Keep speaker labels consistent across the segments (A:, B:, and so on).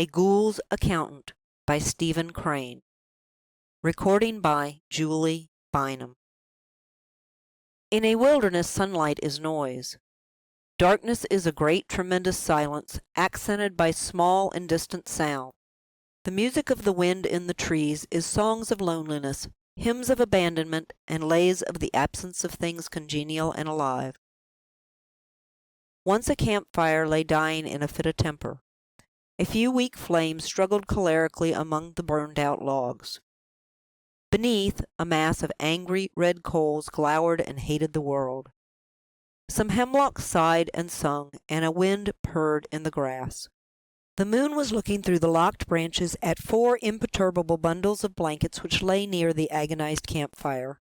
A: A Ghoul's Accountant by Stephen Crane. Recording by Julie Bynum. In a wilderness, sunlight is noise. Darkness is a great, tremendous silence, accented by small and distant sound. The music of the wind in the trees is songs of loneliness, hymns of abandonment, and lays of the absence of things congenial and alive. Once a campfire lay dying in a fit of temper. A few weak flames struggled cholerically among the burned-out logs. Beneath, a mass of angry red coals glowered and hated the world. Some hemlocks sighed and sung, and a wind purred in the grass. The moon was looking through the locked branches at 4 imperturbable bundles of blankets which lay near the agonized campfire.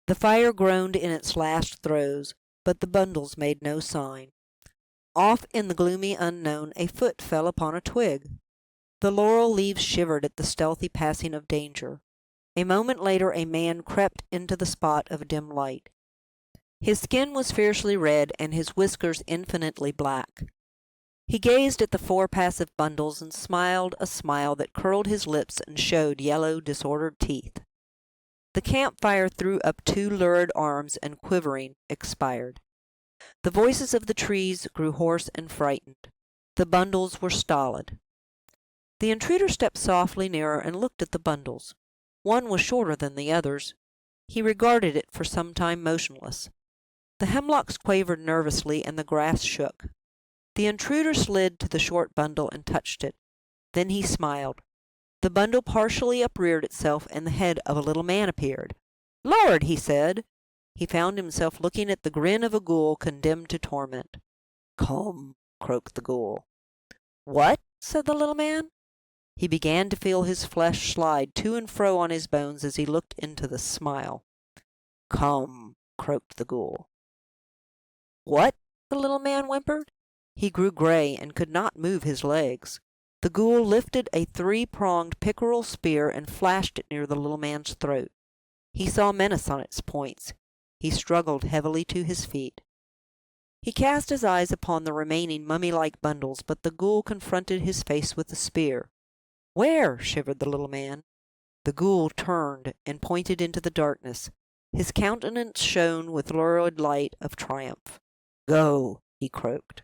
A: The fire groaned in its last throes, but the bundles made no sign. Off in the gloomy unknown, a foot fell upon a twig. The laurel leaves shivered at the stealthy passing of danger. A moment later a man crept into the spot of dim light. His skin was fiercely red, and his whiskers infinitely black. He gazed at the 4 passive bundles, and smiled a smile that curled his lips and showed yellow, disordered teeth. The campfire threw up 2 lurid arms, and, quivering, expired. The voices of the trees grew hoarse and frightened. The bundles were stolid. The intruder stepped softly nearer and looked at the bundles. One was shorter than the others. He regarded it for some time motionless. The hemlocks quavered nervously, and the grass shook. The intruder slid to the short bundle and touched it. Then he smiled. The bundle partially upreared itself, and the head of a little man appeared. "Lord!" he said. He found himself looking at the grin of a ghoul condemned to torment. "Come," croaked the ghoul. "What?" said the little man. He began to feel his flesh slide to and fro on his bones as he looked into the smile. "Come," croaked the ghoul. "What?" the little man whimpered. He grew grey, and could not move his legs. The ghoul lifted a 3-pronged pickerel spear and flashed it near the little man's throat. He saw menace on its points. He struggled heavily to his feet. He cast his eyes upon the remaining mummy-like bundles, but the ghoul confronted his face with the spear. "Where?" shivered the little man. The ghoul turned and pointed into the darkness. His countenance shone with lurid light of triumph. "Go," he croaked.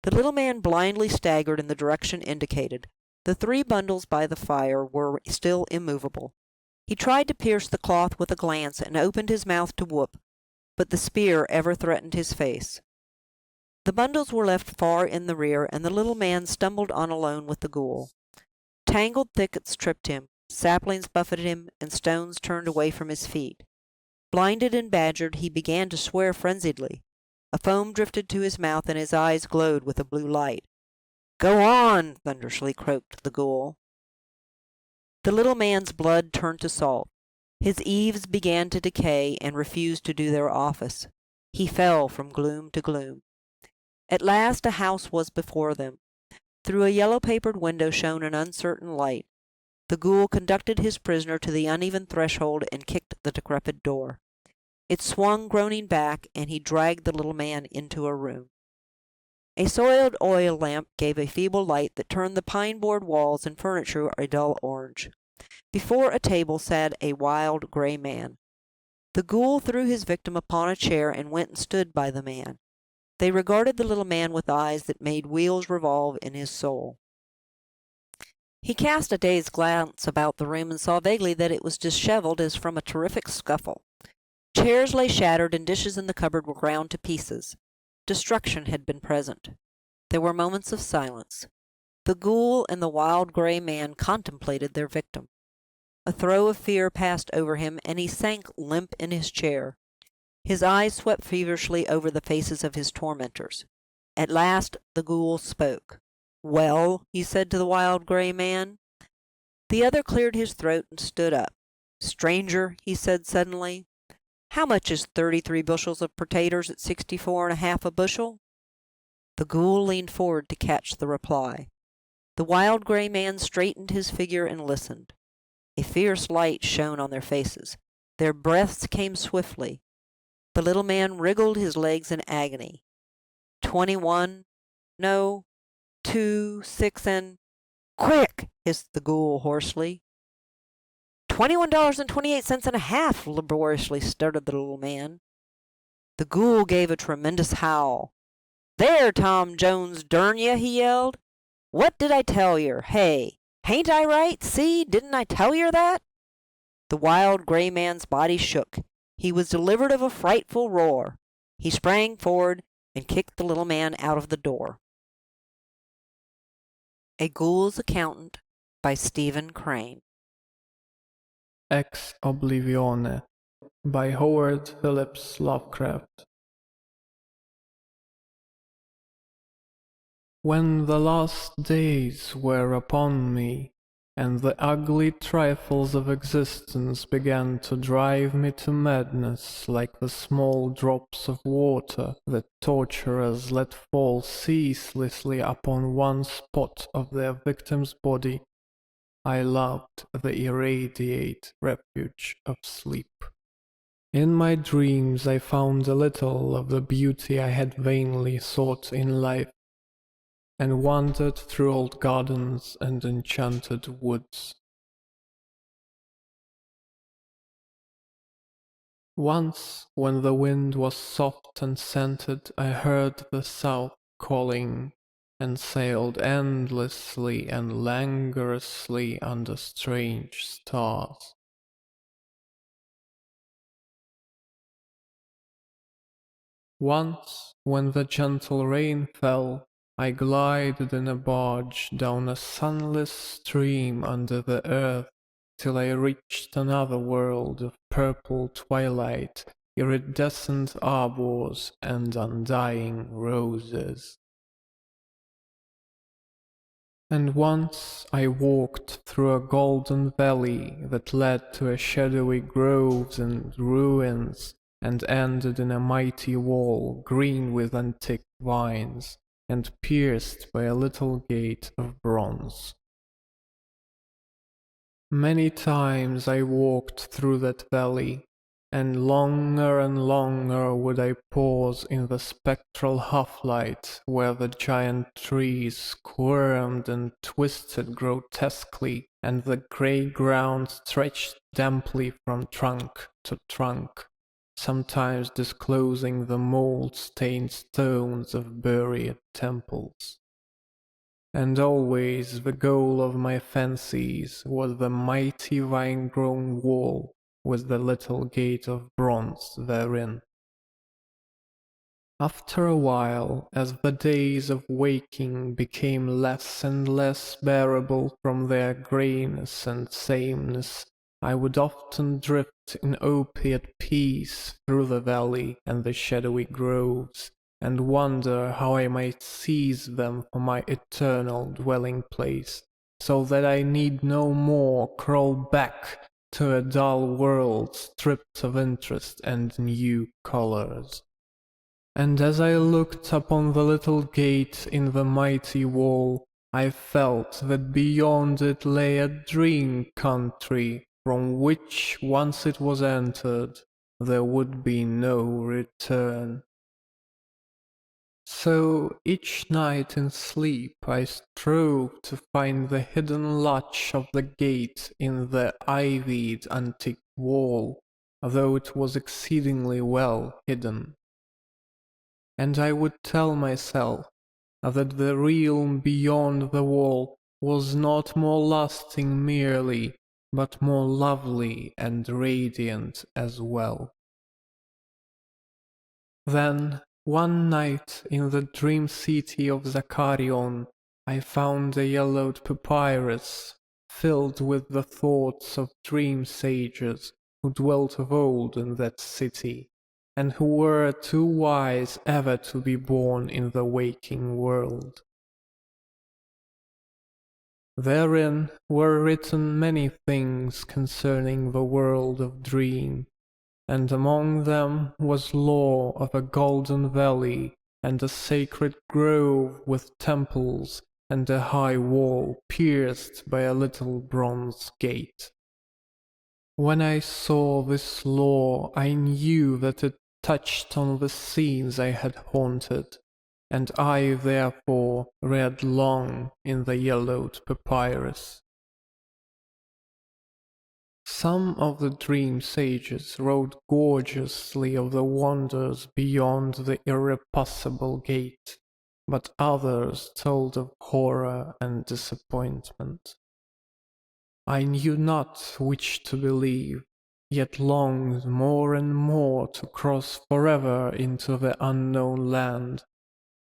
A: The little man blindly staggered in the direction indicated. The 3 bundles by the fire were still immovable. He tried to pierce the cloth with a glance, and opened his mouth to whoop, but the spear ever threatened his face. The bundles were left far in the rear, and the little man stumbled on alone with the ghoul. Tangled thickets tripped him, saplings buffeted him, and stones turned away from his feet. Blinded and badgered, he began to swear frenziedly. A foam drifted to his mouth, and his eyes glowed with a blue light. "Go on!" thunderously croaked the ghoul. The little man's blood turned to salt. His eaves began to decay, and refused to do their office. He fell from gloom to gloom. At last a house was before them. Through a yellow-papered window shone an uncertain light. The ghoul conducted his prisoner to the uneven threshold and kicked the decrepit door. It swung groaning back, and he dragged the little man into a room. A soiled oil lamp gave a feeble light that turned the pine-board walls and furniture a dull orange. Before a table sat a wild grey man. The ghoul threw his victim upon a chair and went and stood by the man. They regarded the little man with eyes that made wheels revolve in his soul. He cast a dazed glance about the room, and saw vaguely that it was dishevelled as from a terrific scuffle. Chairs lay shattered, and dishes in the cupboard were ground to pieces. Destruction had been present. There were moments of silence. The ghoul and the wild grey man contemplated their victim. A throe of fear passed over him, and he sank limp in his chair. His eyes swept feverishly over the faces of his tormentors. At last the ghoul spoke. "Well?" he said to the wild grey man. The other cleared his throat and stood up. "Stranger," he said suddenly, "how much is 33 bushels of potatoes at 64½ a bushel?" The ghoul leaned forward to catch the reply. The wild grey man straightened his figure and listened. A fierce light shone on their faces. Their breaths came swiftly. The little man wriggled his legs in agony. 21, no, 2, 6, and Quick! Hissed the Ghoul hoarsely. $21.28 and a half, laboriously stuttered the little man. The Ghoul gave a tremendous howl. There, Tom Jones, durn ye, he yelled. What did I tell yer? Hey, hain't I right? See, didn't I tell yer that? The wild grey man's body shook. He was delivered of a frightful roar. He sprang forward and kicked the little man out of the door. A Ghoul's Accountant by Stephen Crane.
B: Ex Oblivione by Howard Phillips Lovecraft. When the last days were upon me, and the ugly trifles of existence began to drive me to madness like the small drops of water that torturers let fall ceaselessly upon one spot of their victim's body, I loved the irradiate refuge of sleep. In my dreams I found a little of the beauty I had vainly sought in life, and wandered through old gardens and enchanted woods. Once, when the wind was soft and scented, I heard the south calling, and sailed endlessly and languorously under strange stars. Once, when the gentle rain fell, I glided in a barge down a sunless stream under the earth, till I reached another world of purple twilight, iridescent arbors, and undying roses. And once I walked through a golden valley that led to a shadowy groves and ruins, and ended in a mighty wall green with antique vines, and pierced by a little gate of bronze. Many times I walked through that valley, and longer would I pause in the spectral half-light where the giant trees squirmed and twisted grotesquely, and the grey ground stretched damply from trunk to trunk, sometimes disclosing the mould-stained stones of buried temples. And always the goal of my fancies was the mighty vine-grown wall with the little gate of bronze therein. After a while, as the days of waking became less and less bearable from their greyness and sameness, I would often drift in opiate peace through the valley and the shadowy groves, and wonder how I might seize them for my eternal dwelling place, so that I need no more crawl back to a dull world stripped of interest and new colours. And as I looked upon the little gate in the mighty wall, I felt that beyond it lay a dream country from which, once it was entered, there would be no return. So each night in sleep I strove to find the hidden latch of the gate in the ivied antique wall, though it was exceedingly well hidden. And I would tell myself that the realm beyond the wall was not more lasting merely, but more lovely and radiant as well. Then, one night in the dream city of Zakarion, I found a yellowed papyrus filled with the thoughts of dream sages who dwelt of old in that city, and who were too wise ever to be born in the waking world. Therein were written many things concerning the world of dream, and among them was lore of a golden valley and a sacred grove with temples and a high wall pierced by a little bronze gate. When I saw this lore, I knew that it touched on the scenes I had haunted, and I therefore read long in the yellowed papyrus. Some of the dream sages wrote gorgeously of the wonders beyond the irrepassable gate, but others told of horror and disappointment. I knew not which to believe, yet longed more and more to cross forever into the unknown land,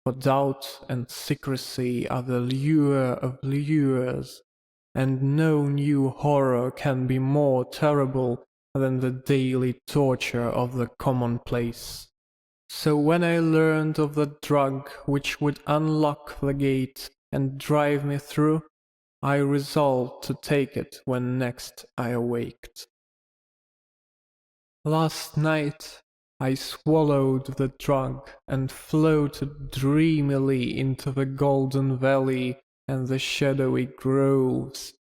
B: for doubt and secrecy are the lure of lures, and no new horror can be more terrible than the daily torture of the commonplace. So when I learned of the drug which would unlock the gate and drive me through, I resolved to take it when next I awaked. Last night I swallowed the drug and floated dreamily into the golden valley and the shadowy groves,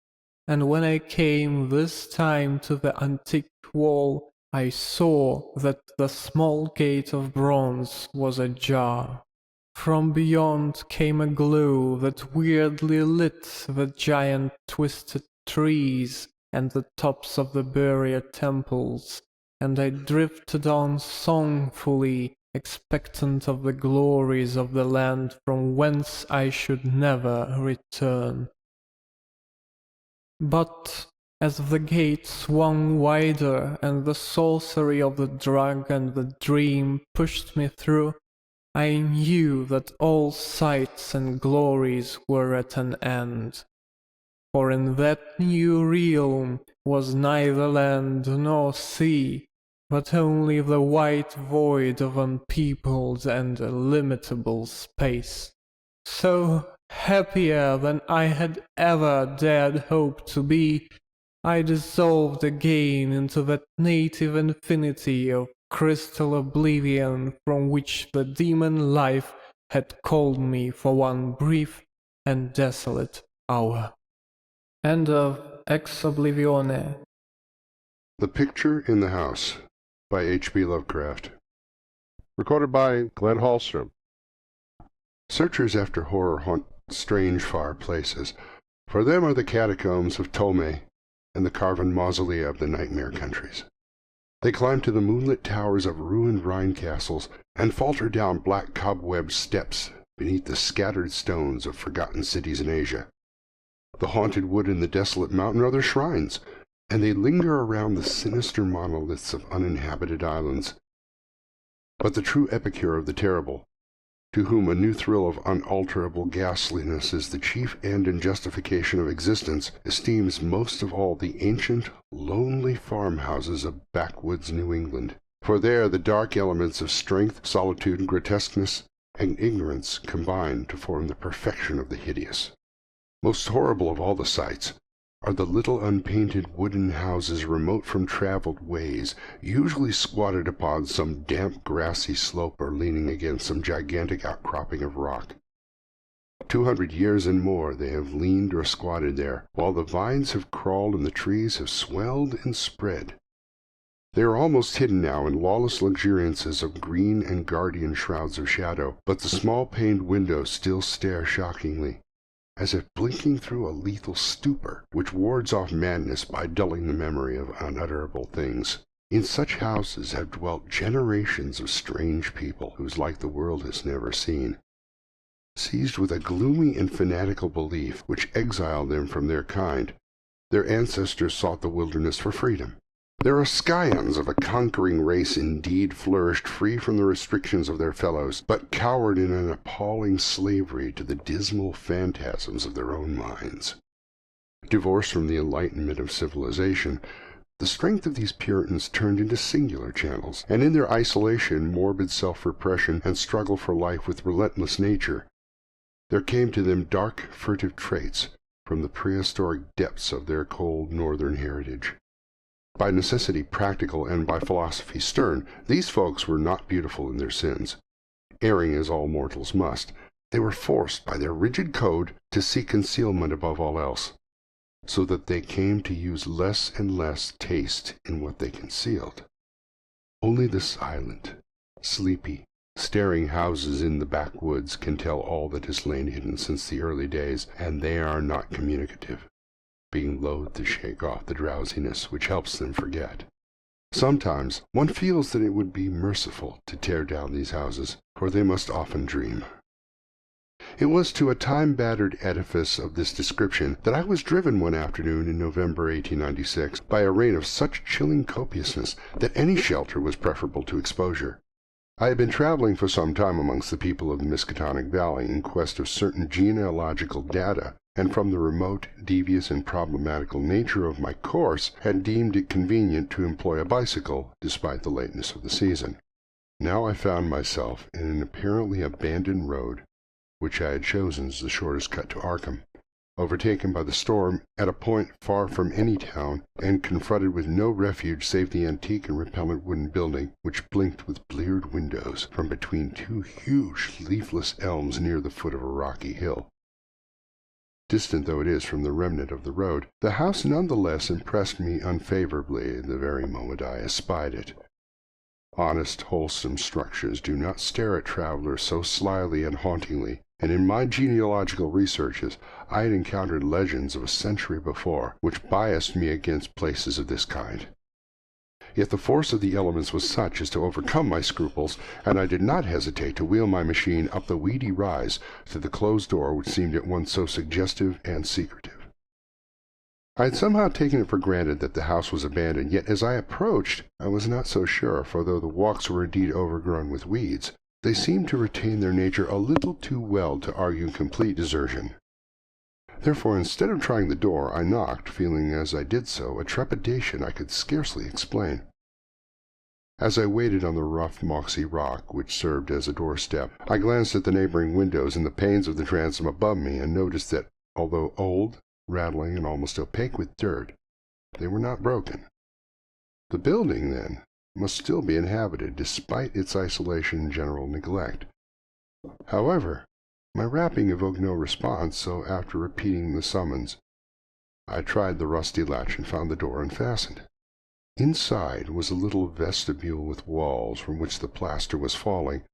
B: and when I came this time to the antique wall, I saw that the small gate of bronze was ajar. From beyond came a glow that weirdly lit the giant twisted trees and the tops of the barrier temples, and I drifted on songfully, expectant of the glories of the land from whence I should never return. But as the gate swung wider and the sorcery of the drug and the dream pushed me through, I knew that all sights and glories were at an end. For in that new realm was neither land nor sea, but only the white void of unpeopled and illimitable space. So, happier than I had ever dared hope to be, I dissolved again into that native infinity of crystal oblivion from which the demon life had called me for one brief and desolate hour. End of Ex Oblivione.
C: The Picture in the House by H.P. Lovecraft. Recorded by Glenn Hallstrom. Searchers after horror haunt strange far places. For them are the catacombs of Tome and the carven mausolea of the nightmare countries. They climb to the moonlit towers of ruined Rhine castles and falter down black cobwebbed steps beneath the scattered stones of forgotten cities in Asia. The haunted wood and the desolate mountain are their shrines, and they linger around the sinister monoliths of uninhabited islands. But the true epicure of the terrible, to whom a new thrill of unalterable ghastliness is the chief end and justification of existence, esteems most of all the ancient, lonely farmhouses of backwoods New England. For there the dark elements of strength, solitude, grotesqueness, and ignorance combine to form the perfection of the hideous. Most horrible of all the sights are the little unpainted wooden houses remote from traveled ways, usually squatted upon some damp grassy slope or leaning against some gigantic outcropping of rock. 200 years and more they have leaned or squatted there, while the vines have crawled and the trees have swelled and spread. They are almost hidden now in lawless luxuriances of green and guardian shrouds of shadow, but the small-paned windows still stare shockingly, as if blinking through a lethal stupor, which wards off madness by dulling the memory of unutterable things. In such houses have dwelt generations of strange people, whose like the world has never seen. Seized with a gloomy and fanatical belief which exiled them from their kind, their ancestors sought the wilderness for freedom. Their Ascayans of a conquering race indeed flourished free from the restrictions of their fellows, but cowered in an appalling slavery to the dismal phantasms of their own minds. Divorced from the enlightenment of civilization, the strength of these Puritans turned into singular channels, and in their isolation, morbid self-repression, and struggle for life with relentless nature, there came to them dark, furtive traits from the prehistoric depths of their cold northern heritage. By necessity practical and by philosophy stern, these folks were not beautiful in their sins. Erring as all mortals must, they were forced by their rigid code to seek concealment above all else, so that they came to use less and less taste in what they concealed. Only the silent, sleepy, Staring houses in the backwoods can tell all that has lain hidden since the early days, and they are not communicative, being loath to shake off the drowsiness which helps them forget. Sometimes one feels that it would be merciful to tear down these houses, for they must often dream. It was to a time-battered edifice of this description that I was driven one afternoon in November 1896 by a rain of such chilling copiousness that any shelter was preferable to exposure. I had been traveling for some time amongst the people of the Miskatonic Valley in quest of certain genealogical data, and from the remote, devious, and problematical nature of my course, had deemed it convenient to employ a bicycle, despite the lateness of the season. Now I found myself in an apparently abandoned road, which I had chosen as the shortest cut to Arkham, overtaken by the storm at a point far from any town, and confronted with no refuge save the antique and repellent wooden building, which blinked with bleared windows from between two huge leafless elms near the foot of a rocky hill. Distant though it is from the remnant of the road, the house none the less impressed me unfavorably the very moment I espied it. Honest, wholesome structures do not stare at travelers so slyly and hauntingly, and in my genealogical researches I had encountered legends of a century before, which biased me against places of this kind. Yet the force of the elements was such as to overcome my scruples, and I did not hesitate to wheel my machine up the weedy rise to the closed door which seemed at once so suggestive and secretive. I had somehow taken it for granted that the house was abandoned, yet as I approached I was not so sure, for though the walks were indeed overgrown with weeds, they seemed to retain their nature a little too well to argue complete desertion. Therefore, instead of trying the door, I knocked, feeling as I did so a trepidation I could scarcely explain. As I waited on the rough mossy rock which served as a doorstep, I glanced at the neighboring windows and the panes of the transom above me, and noticed that, although old, rattling, and almost opaque with dirt, they were not broken. The building, then, must still be inhabited, despite its isolation and general neglect. However, my rapping evoked no response, so after repeating the summons, I tried the rusty latch and found the door unfastened. Inside was a little vestibule with walls from which the plaster was falling,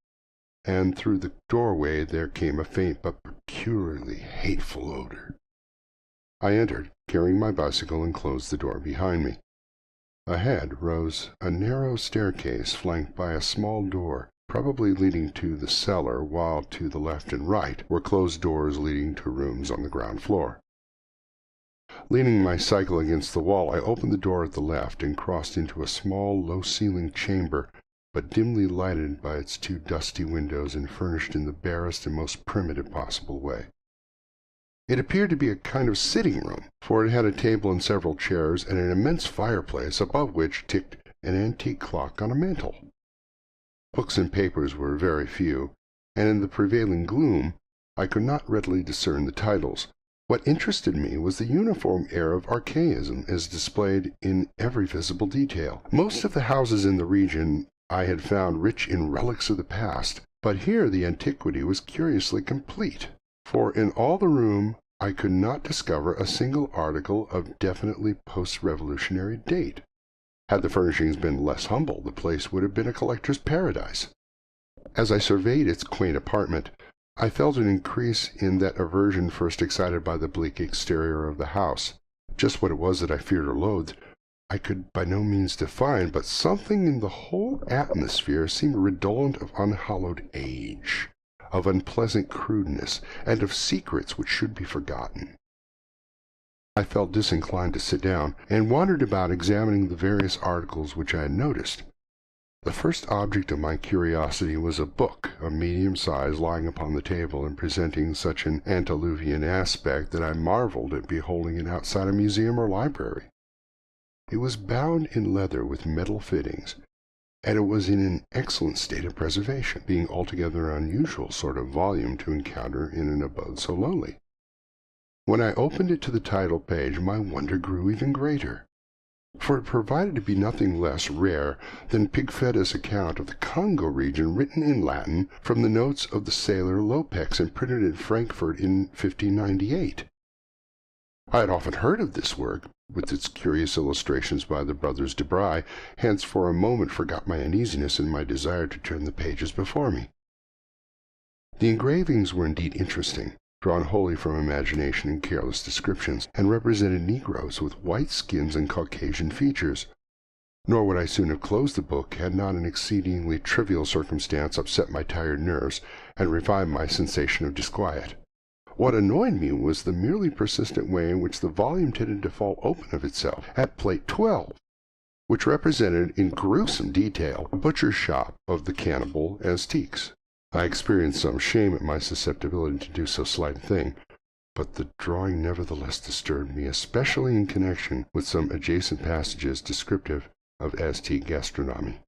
C: and through the doorway there came a faint but peculiarly hateful odor. I entered, carrying my bicycle, and closed the door behind me. Ahead rose a narrow staircase flanked by a small door, probably leading to the cellar, while to the left and right were closed doors leading to rooms on the ground floor. Leaning my cycle against the wall, I opened the door at the left and crossed into a small, low-ceilinged chamber, but dimly lighted by its two dusty windows and furnished in the barest and most primitive possible way. It appeared to be a kind of sitting room, for it had a table and several chairs and an immense fireplace, above which ticked an antique clock on a mantel. Books and papers were very few, and in the prevailing gloom I could not readily discern the titles. What interested me was the uniform air of archaism as displayed in every visible detail. Most of the houses in the region I had found rich in relics of the past, but here the antiquity was curiously complete, for in all the room I could not discover a single article of definitely post-revolutionary date. Had the furnishings been less humble, the place would have been a collector's paradise. As I surveyed its quaint apartment, I felt an increase in that aversion first excited by the bleak exterior of the house. Just what it was that I feared or loathed, I could by no means define, but something in the whole atmosphere seemed redolent of unhallowed age, of unpleasant crudeness, and of secrets which should be forgotten. I felt disinclined to sit down, and wandered about examining the various articles which I had noticed. The first object of my curiosity was a book of medium size lying upon the table and presenting such an antediluvian aspect that I marveled at beholding it outside a museum or library. It was bound in leather with metal fittings, and it was in an excellent state of preservation, being altogether an unusual sort of volume to encounter in an abode so lowly. When I opened it to the title page, my wonder grew even greater, for it proved to be nothing less rare than Pigafetta's account of the Congo region, written in Latin from the notes of the sailor Lopex and printed in Frankfurt in 1598. I had often heard of this work, with its curious illustrations by the brothers de Bry, hence for a moment forgot my uneasiness in my desire to turn the pages before me. The engravings were indeed interesting, drawn wholly from imagination and careless descriptions, and represented Negroes with white skins and Caucasian features. Nor would I soon have closed the book had not an exceedingly trivial circumstance upset my tired nerves and revived my sensation of disquiet. What annoyed me was the merely persistent way in which the volume tended to fall open of itself at plate 12, which represented in gruesome detail a butcher's shop of the cannibal Aztecs. I experienced some shame at my susceptibility to do so slight a thing, but the drawing nevertheless disturbed me, especially in connection with some adjacent passages descriptive of Aztec gastronomy.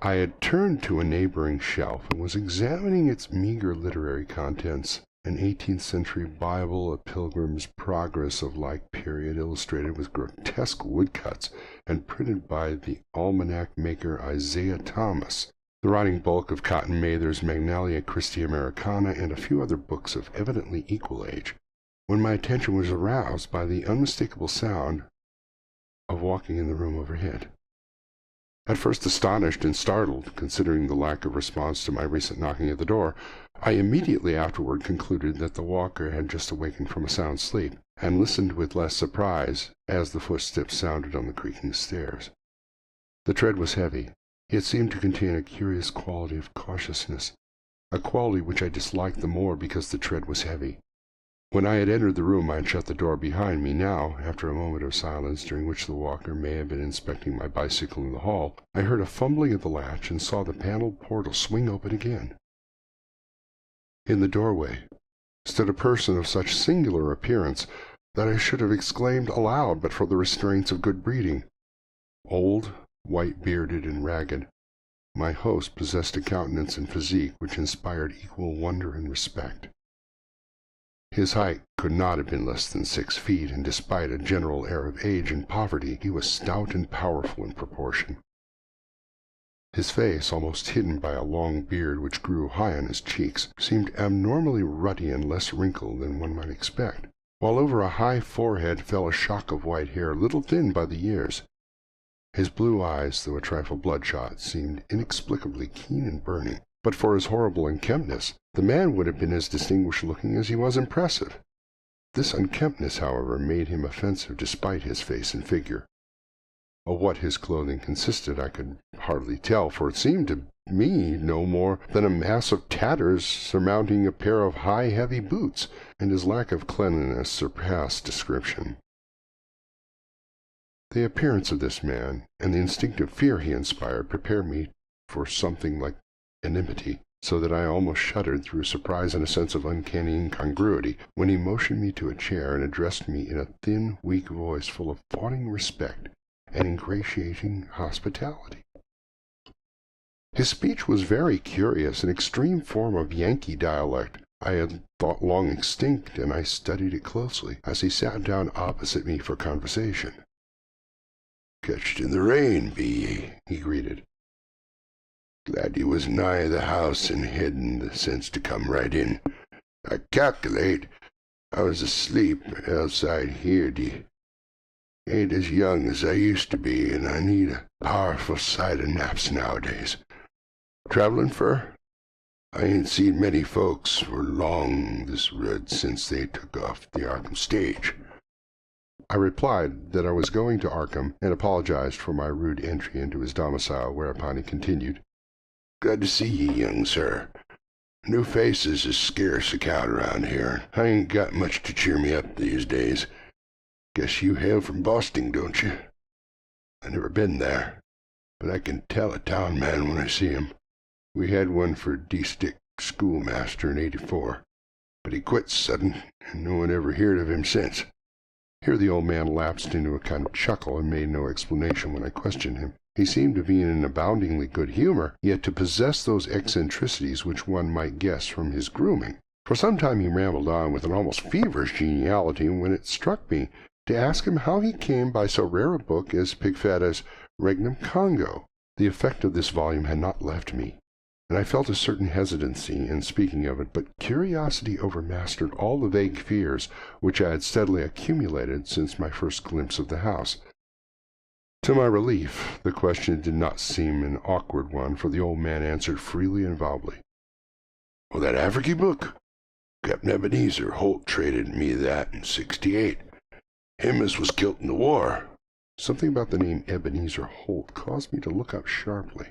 C: I had turned to a neighboring shelf and was examining its meager literary contents. An 18th century Bible, A Pilgrim's Progress of like period, illustrated with grotesque woodcuts and printed by the almanac maker Isaiah Thomas, the writing bulk of Cotton Mather's Magnalia Christi Americana, and a few other books of evidently equal age, when my attention was aroused by the unmistakable sound of walking in the room overhead. At first astonished and startled, considering the lack of response to my recent knocking at the door, I immediately afterward concluded that the walker had just awakened from a sound sleep, and listened with less surprise as the footsteps sounded on the creaking stairs. The tread was heavy, yet seemed to contain a curious quality of cautiousness, a quality which I disliked the more because the tread was heavy. When I had entered the room, I had shut the door behind me. Now, after a moment of silence, during which the walker may have been inspecting my bicycle in the hall, I heard a fumbling at the latch and saw the paneled portal swing open again. In the doorway stood a person of such singular appearance that I should have exclaimed aloud but for the restraints of good breeding. Old, white-bearded, and ragged, my host possessed a countenance and physique which inspired equal wonder and respect. His height could not have been less than 6 feet, and despite a general air of age and poverty, he was stout and powerful in proportion. His face, almost hidden by a long beard which grew high on his cheeks, seemed abnormally ruddy and less wrinkled than one might expect, while over a high forehead fell a shock of white hair, little thinned by the years. His blue eyes, though a trifle bloodshot, seemed inexplicably keen and burning. But for his horrible unkemptness, the man would have been as distinguished-looking as he was impressive. This unkemptness, however, made him offensive despite his face and figure. Of what his clothing consisted I could hardly tell, for it seemed to me no more than a mass of tatters surmounting a pair of high, heavy boots, and his lack of cleanliness surpassed description. The appearance of this man, and the instinctive fear he inspired, prepared me for something like enmity, so that I almost shuddered through surprise and a sense of uncanny incongruity when he motioned me to a chair and addressed me in a thin, weak voice full of fawning respect and ingratiating hospitality. His speech was very curious, an extreme form of Yankee dialect I had thought long extinct, and I studied it closely as he sat down opposite me for conversation. "Ketched in the rain, be ye?" he greeted. "Glad you was nigh the house and hadn't the sense to come right in. I calculate I was asleep outside here, d'ye. Ain't as young as I used to be, and I need a powerful sight of naps nowadays. Travelin' fur? I ain't seen many folks for long this road since they took off the Arkham stage." I replied that I was going to Arkham, and apologized for my rude entry into his domicile, whereupon he continued, "Glad to see ye, young sir. New faces is scarce account around here. I ain't got much to cheer me up these days. Guess you hail from Boston, don't you? I never been there, but I can tell a town man when I see him. We had one for D-Stick schoolmaster in '84, but he quit sudden, and no one ever heard of him since." Here the old man lapsed into a kind of chuckle, and made no explanation when I questioned him. He seemed to be in an aboundingly good humor, yet to possess those eccentricities which one might guess from his grooming. For some time he rambled on with an almost feverish geniality, when it struck me to ask him how he came by so rare a book as Pigfetta's Regnum Congo. The effect of this volume had not left me, and I felt a certain hesitancy in speaking of it, but curiosity overmastered all the vague fears which I had steadily accumulated since my first glimpse of the house. To my relief, the question did not seem an awkward one, for the old man answered freely and volubly. Oh, that African book? Captain Ebenezer Holt traded me that in '68. Him as was killed in the war. Something about the name Ebenezer Holt caused me to look up sharply.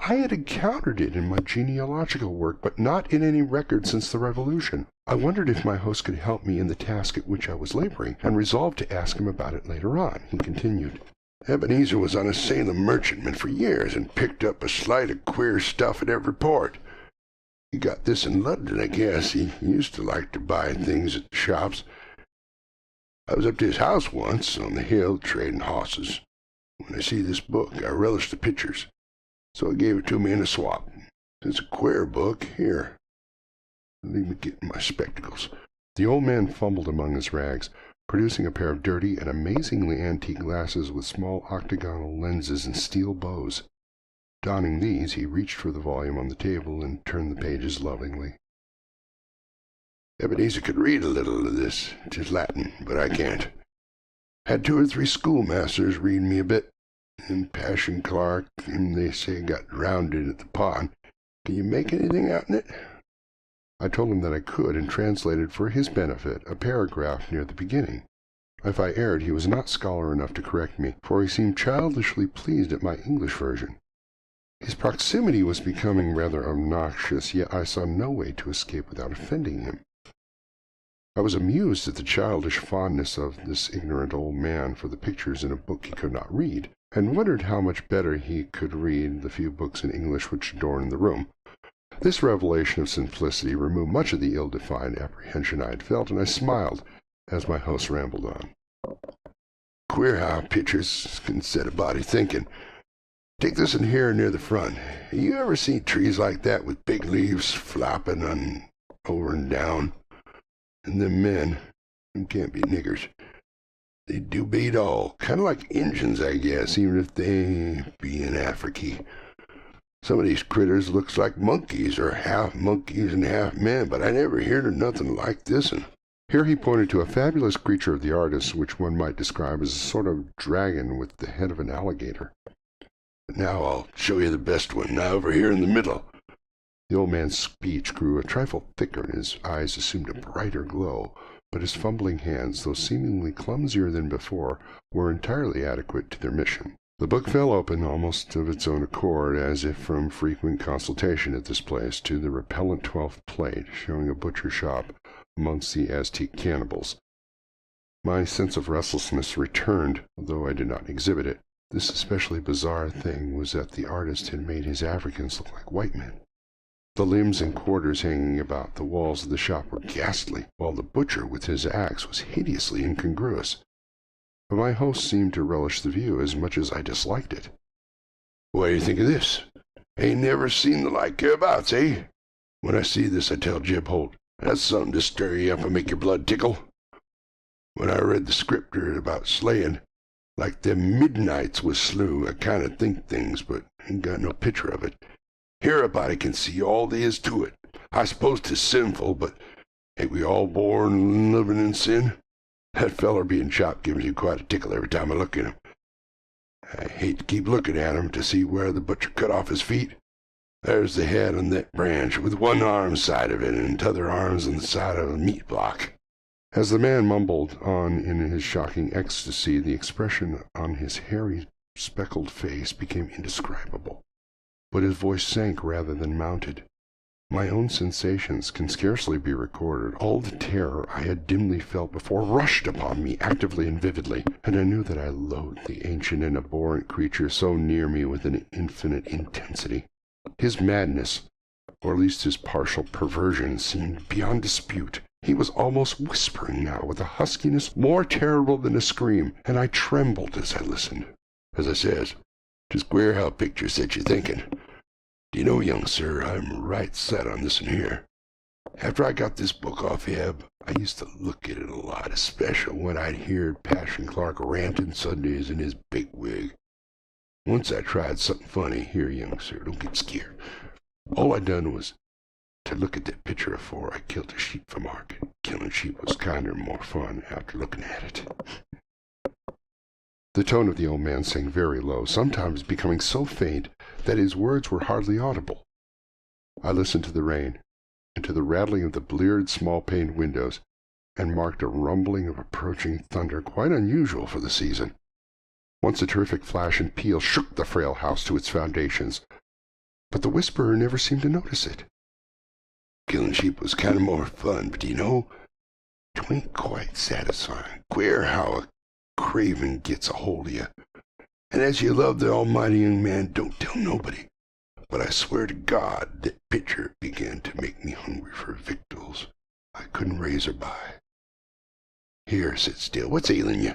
C: I had encountered it in my genealogical work, but not in any record since the Revolution. I wondered if my host could help me in the task at which I was laboring, and resolved to ask him about it later on. He continued, Ebenezer was on a Salem merchantman for years, and picked up a slight of queer stuff at every port. He got this in London, I guess. He used to like to buy things at the shops. I was up to his house once, on the hill, trading horses. When I see this book, I relish the pictures, so I gave it to me in a swap. It's a queer book. Here, let me get my spectacles.
D: The old man fumbled among his rags, producing a pair of dirty and amazingly antique glasses with small octagonal lenses and steel bows. Donning these, he reached for the volume on the table and turned the pages lovingly.
C: Ebenezer could read a little of this. 'Tis Latin, but I can't. Had 2 or 3 schoolmasters read me a bit. And Passion Clark, him they say got drowned at the pond. Can you make anything out in it?
D: I told him that I could, and translated for his benefit a paragraph near the beginning. If I erred, he was not scholar enough to correct me, for he seemed childishly pleased at my English version. His proximity was becoming rather obnoxious, yet I saw no way to escape without offending him. I was amused at the childish fondness of this ignorant old man for the pictures in a book he could not read, and wondered how much better he could read the few books in English which adorned the room. This revelation of simplicity removed much of the ill-defined apprehension I had felt, and I smiled as my host rambled on.
C: Queer how pictures can set a body thinking. Take this in here near the front. You ever seen trees like that with big leaves flopping on over and down? And them men, them can't be niggers. They do beat all, kind of like Injuns, I guess, even if they be in Afriky. Some of these critters looks like monkeys, or half monkeys and half men, but I never heard of nothing like this'n.
D: Here he pointed to a fabulous creature of the artist, which one might describe as a sort of dragon with the head of an alligator.
C: Now I'll show you the best one, now over here in the middle.
D: The old man's speech grew a trifle thicker, and his eyes assumed a brighter glow, but his fumbling hands, though seemingly clumsier than before, were entirely adequate to their mission. The book fell open almost of its own accord, as if from frequent consultation at this place, to the repellent 12th plate, showing a butcher shop amongst the Aztec cannibals. My sense of restlessness returned, though I did not exhibit it. This especially bizarre thing was that the artist had made his Africans look like white men. The limbs and quarters hanging about the walls of the shop were ghastly, while the butcher with his axe was hideously incongruous. But my host seemed to relish the view as much as I disliked it.
C: What do you think of this? Ain't never seen the like hereabouts, eh? When I see this, I tell Jeb Holt, that's something to stir you up and make your blood tickle. When I read the scripter about slaying, like them midnights was slew, I kind of think things, but ain't got no picture of it. Here a body can see all there is to it. I suppose 'tis sinful, but ain't we all born living in sin? That feller being chopped gives you quite a tickle every time I look at him. I hate to keep looking at him to see where the butcher cut off his feet. There's the head on that branch, with one arm side of it, and t'other arm's on the side of a meat block.
D: As the man mumbled on in his shocking ecstasy, the expression on his hairy, speckled face became indescribable, but his voice sank rather than mounted. My own sensations can scarcely be recorded. All the terror I had dimly felt before rushed upon me actively and vividly, and I knew that I loathed the ancient and abhorrent creature so near me with an infinite intensity. His madness, or at least his partial perversion, seemed beyond dispute. He was almost whispering now, with a huskiness more terrible than a scream, and I trembled as I listened.
C: As I says, 'tis queer how pictures set you thinking. Do you know, young sir, I'm right set on this one here. After I got this book off Eb, I used to look at it a lot, especially when I'd heard Passion Clark ranting Sundays in his big wig. Once I tried something funny. Here, young sir, don't get scared. All I done was to look at that picture afore I killed a sheep for market. Killing sheep was kinder more fun after looking at it.
D: The tone of the old man sank very low, sometimes becoming so faint that his words were hardly audible.
C: I listened to the rain, and to the rattling of the bleared small-paned windows, and marked a rumbling of approaching thunder quite unusual for the season. Once a terrific flash and peal shook the frail house to its foundations, but the whisperer never seemed to notice it. Killing sheep was kind of more fun, but t'wain't quite satisfying. Queer how a craven gets a hold of you. And as you love the almighty young man, don't tell nobody. But I swear to God, that picture began to make me hungry for victuals I couldn't raise her by. Here, sit still. What's ailing you?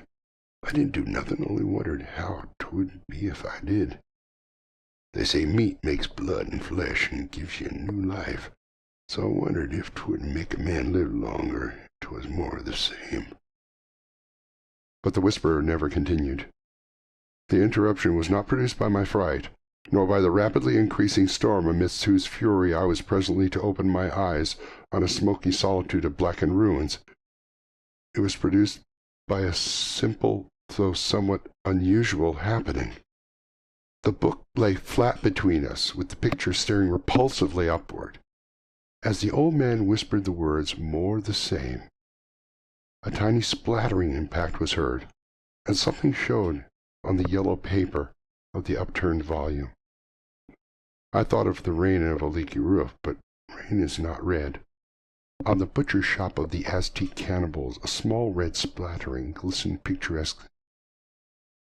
C: I didn't do nothing, only wondered how 'twould be if I did. They say meat makes blood and flesh and gives you new life, so I wondered if 'twould make a man live longer if 'twas more of the same. But the whisperer never continued. The interruption was not produced by my fright, nor by the rapidly increasing storm amidst whose fury I was presently to open my eyes on a smoky solitude of blackened ruins. It was produced by a simple, though somewhat unusual, happening. The book lay flat between us, with the picture staring repulsively upward. As the old man whispered the words, "more the same," a tiny splattering impact was heard, and something showed on the yellow paper of the upturned volume. I thought of the rain and of a leaky roof, but rain is not red. On the butcher's shop of the Aztec cannibals, a small red splattering glistened picturesque,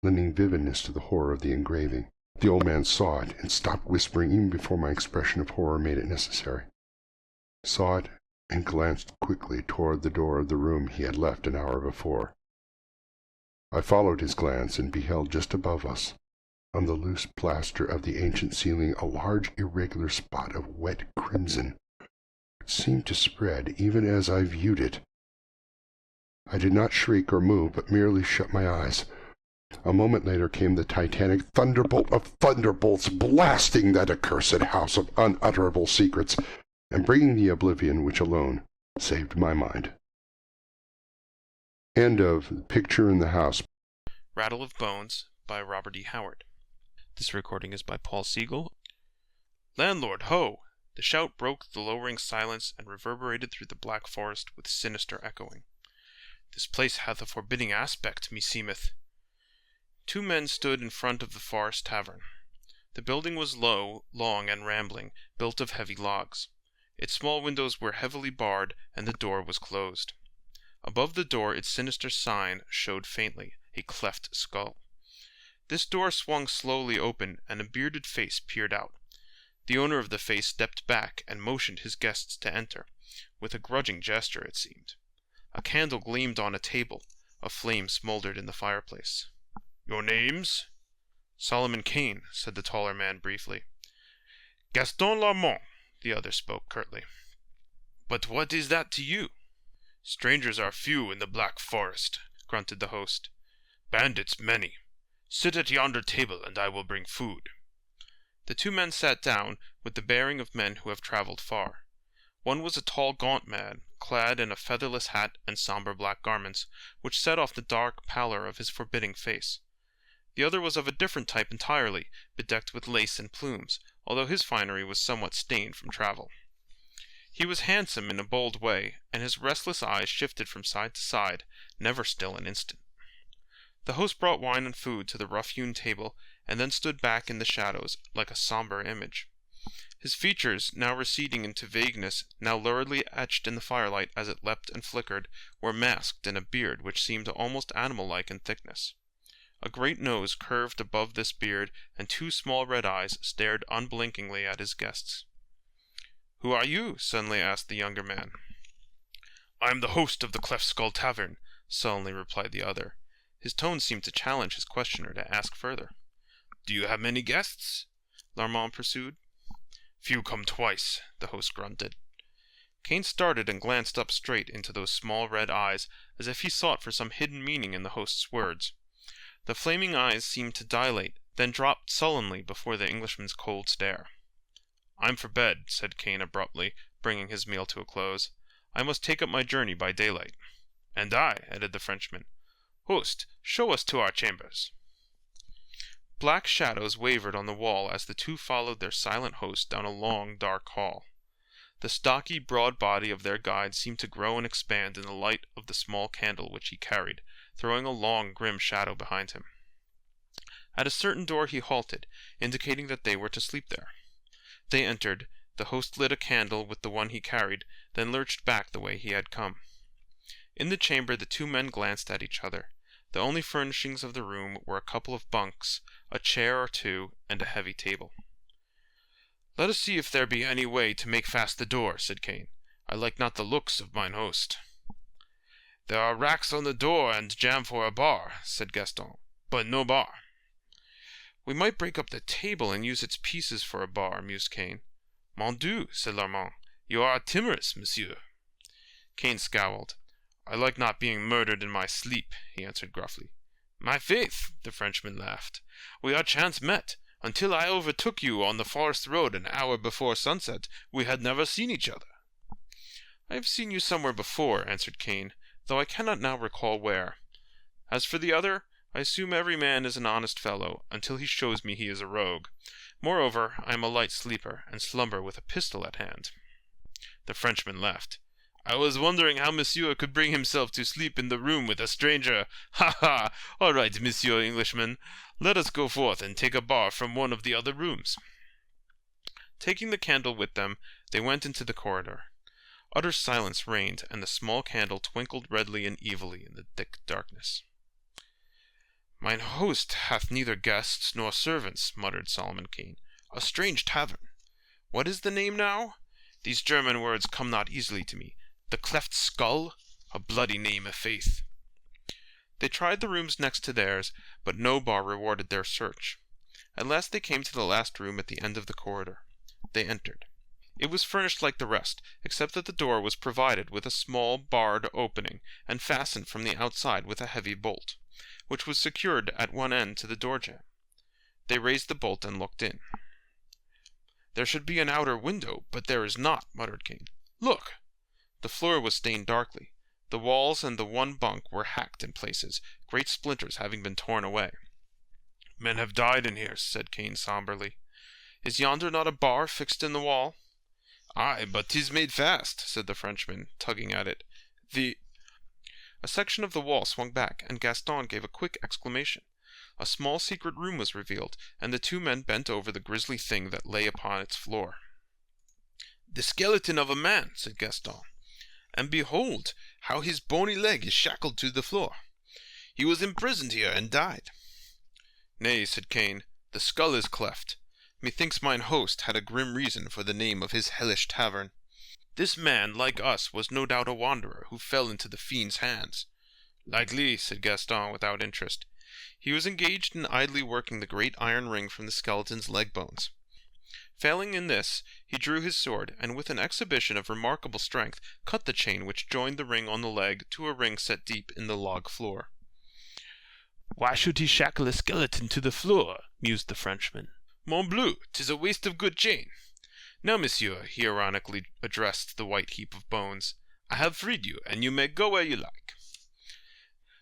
C: lending vividness to the horror of the engraving. The old man saw it, and stopped whispering even before my expression of horror made it necessary. Saw it, and glanced quickly toward the door of the room he had left an hour before. I followed his glance, and beheld just above us, on the loose plaster of the ancient ceiling, a large irregular spot of wet crimson, which seemed to spread even as I viewed it. I did not shriek or move, but merely shut my eyes. A moment later came the titanic thunderbolt of thunderbolts, blasting that accursed house of unutterable secrets, and bringing the oblivion which alone saved my mind. End of Picture in the House.
E: Rattle of Bones by Robert E. Howard. This recording is by Paul Siegel. Landlord, ho! The shout broke the lowering silence and reverberated through the black forest with sinister echoing. This place hath a forbidding aspect, meseemeth. 2 men stood in front of the Forest Tavern. The building was low, long, and rambling, built of heavy logs. Its small windows were heavily barred, and the door was closed. Above the door its sinister sign showed faintly, a cleft skull. This door swung slowly open, and a bearded face peered out. The owner of the face stepped back and motioned his guests to enter, with a grudging gesture, it seemed. A candle gleamed on a table. A flame smoldered in the fireplace. "Your names?" "Solomon Kane," said the taller man briefly. "Gaston Larmont," the other spoke curtly. "But what is that to you?" "Strangers are few in the Black Forest," grunted the host. "Bandits many. Sit at yonder table, and I will bring food." The 2 men sat down, with the bearing of men who have traveled far. One was a tall, gaunt man, clad in a featherless hat and somber black garments, which set off the dark pallor of his forbidding face. The other was of a different type entirely, bedecked with lace and plumes, although his finery was somewhat stained from travel. He was handsome in a bold way, and his restless eyes shifted from side to side, never still an instant. The host brought wine and food to the rough-hewn table, and then stood back in the shadows, like a somber image. His features, now receding into vagueness, now luridly etched in the firelight as it leapt and flickered, were masked in a beard which seemed almost animal-like in thickness. A great nose curved above this beard, and 2 small red eyes stared unblinkingly at his guests. "Who are you?" suddenly asked the younger man. "I am the host of the Cleft Skull Tavern," sullenly replied the other. His tone seemed to challenge his questioner to ask further. "Do you have many guests?" Larmont pursued. "Few come twice," the host grunted. Kane started and glanced up straight into those small red eyes, as if he sought for some hidden meaning in the host's words. The flaming eyes seemed to dilate, then dropped sullenly before the Englishman's cold stare. "I'm for bed," said Kane abruptly, bringing his meal to a close. "I must take up my journey by daylight." "And I," added the Frenchman. "Host, show us to our chambers." Black shadows wavered on the wall as the 2 followed their silent host down a long, dark hall. The stocky, broad body of their guide seemed to grow and expand in the light of the small candle which he carried, throwing a long, grim shadow behind him. At a certain door he halted, indicating that they were to sleep there. They entered. The host lit a candle with the one he carried, then lurched back the way he had come. In the chamber the two men glanced at each other. The only furnishings of the room were a couple of bunks, a chair or two, and a heavy table. "Let us see if there be any way to make fast the door," said Kane. "I like not the looks of mine host." "There are racks on the door and jamb for a bar," said Gaston, "but no bar." "We might break up the table and use its pieces for a bar," mused Kane. "Mon Dieu," said Laurent, "you are timorous, monsieur." Kane scowled. "I like not being murdered in my sleep," he answered gruffly. "My faith," the Frenchman laughed, "we are chance met. Until I overtook you on the forest road an hour before sunset, we had never seen each other." "I have seen you somewhere before," answered Kane, "though I cannot now recall where. As for the other, I assume every man is an honest fellow, until he shows me he is a rogue. Moreover, I am a light sleeper, and slumber with a pistol at hand." The Frenchman laughed. "I was wondering how monsieur could bring himself to sleep in the room with a stranger. Ha ha! All right, monsieur Englishman. Let us go forth and take a bar from one of the other rooms." Taking the candle with them, they went into the corridor. Utter silence reigned, and the small candle twinkled redly and evilly in the thick darkness. "Mine host hath neither guests nor servants," muttered Solomon Kane. "A strange tavern. What is the name now? These German words come not easily to me. The Cleft Skull? A bloody name, i' faith." They tried the rooms next to theirs, but no bar rewarded their search. At last they came to the last room at the end of the corridor. They entered. It was furnished like the rest, except that the door was provided with a small barred opening, and fastened from the outside with a heavy bolt, which was secured at one end to the door jamb. They raised the bolt and looked in. "There should be an outer window, but there is not," muttered Kane. "Look!" The floor was stained darkly. The walls and the one bunk were hacked in places, great splinters having been torn away. "Men have died in here," said Kane somberly. "Is yonder not a bar fixed in the wall?" "Aye, but 'tis made fast," said the Frenchman, tugging at it. A section of the wall swung back, and Gaston gave a quick exclamation. A small secret room was revealed, and the two men bent over the grisly thing that lay upon its floor. "The skeleton of a man," said Gaston. "And behold how his bony leg is shackled to the floor. He was imprisoned here and died." "Nay," said Kane, "the skull is cleft. Methinks mine host had a grim reason for the name of his hellish tavern. This man, like us, was no doubt a wanderer who fell into the fiend's hands." "Likely," said Gaston without interest. He was engaged in idly working the great iron ring from the skeleton's leg bones. Failing in this, he drew his sword, and with an exhibition of remarkable strength, cut the chain which joined the ring on the leg to a ring set deep in the log floor. "Why should he shackle a skeleton to the floor?" mused the Frenchman. "Mon bleu, 'tis a waste of good chain. Now, monsieur," he ironically addressed the white heap of bones, "I have freed you, and you may go where you like."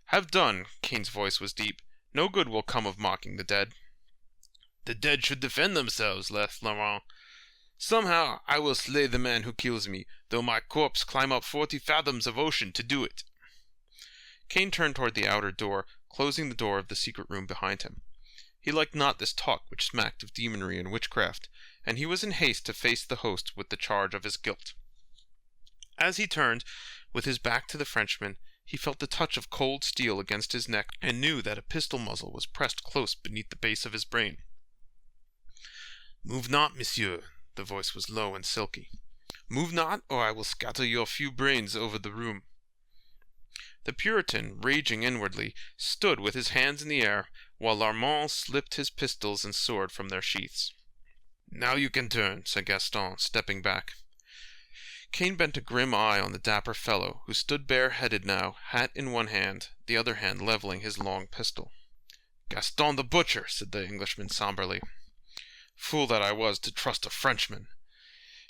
E: "Have done." Kane's voice was deep. "No good will come of mocking the dead." "The dead should defend themselves," laughed Laurent. "Somehow I will slay the man who kills me, though my corpse climb up 40 fathoms of ocean to do it." Kane turned toward the outer door, closing the door of the secret room behind him. He liked not this talk which smacked of demonry and witchcraft, and he was in haste to face the host with the charge of his guilt. As he turned, with his back to the Frenchman, he felt the touch of cold steel against his neck, and knew that a pistol muzzle was pressed close beneath the base of his brain. "Move not, monsieur," the voice was low and silky. "Move not, or I will scatter your few brains over the room." The Puritan, raging inwardly, stood with his hands in the air, while Armand slipped his pistols and sword from their sheaths. "Now you can turn," said Gaston, stepping back. Kane bent a grim eye on the dapper fellow, who stood bareheaded now, hat in one hand, the other hand leveling his long pistol. "Gaston the Butcher," said the Englishman somberly. "Fool that I was to trust a Frenchman!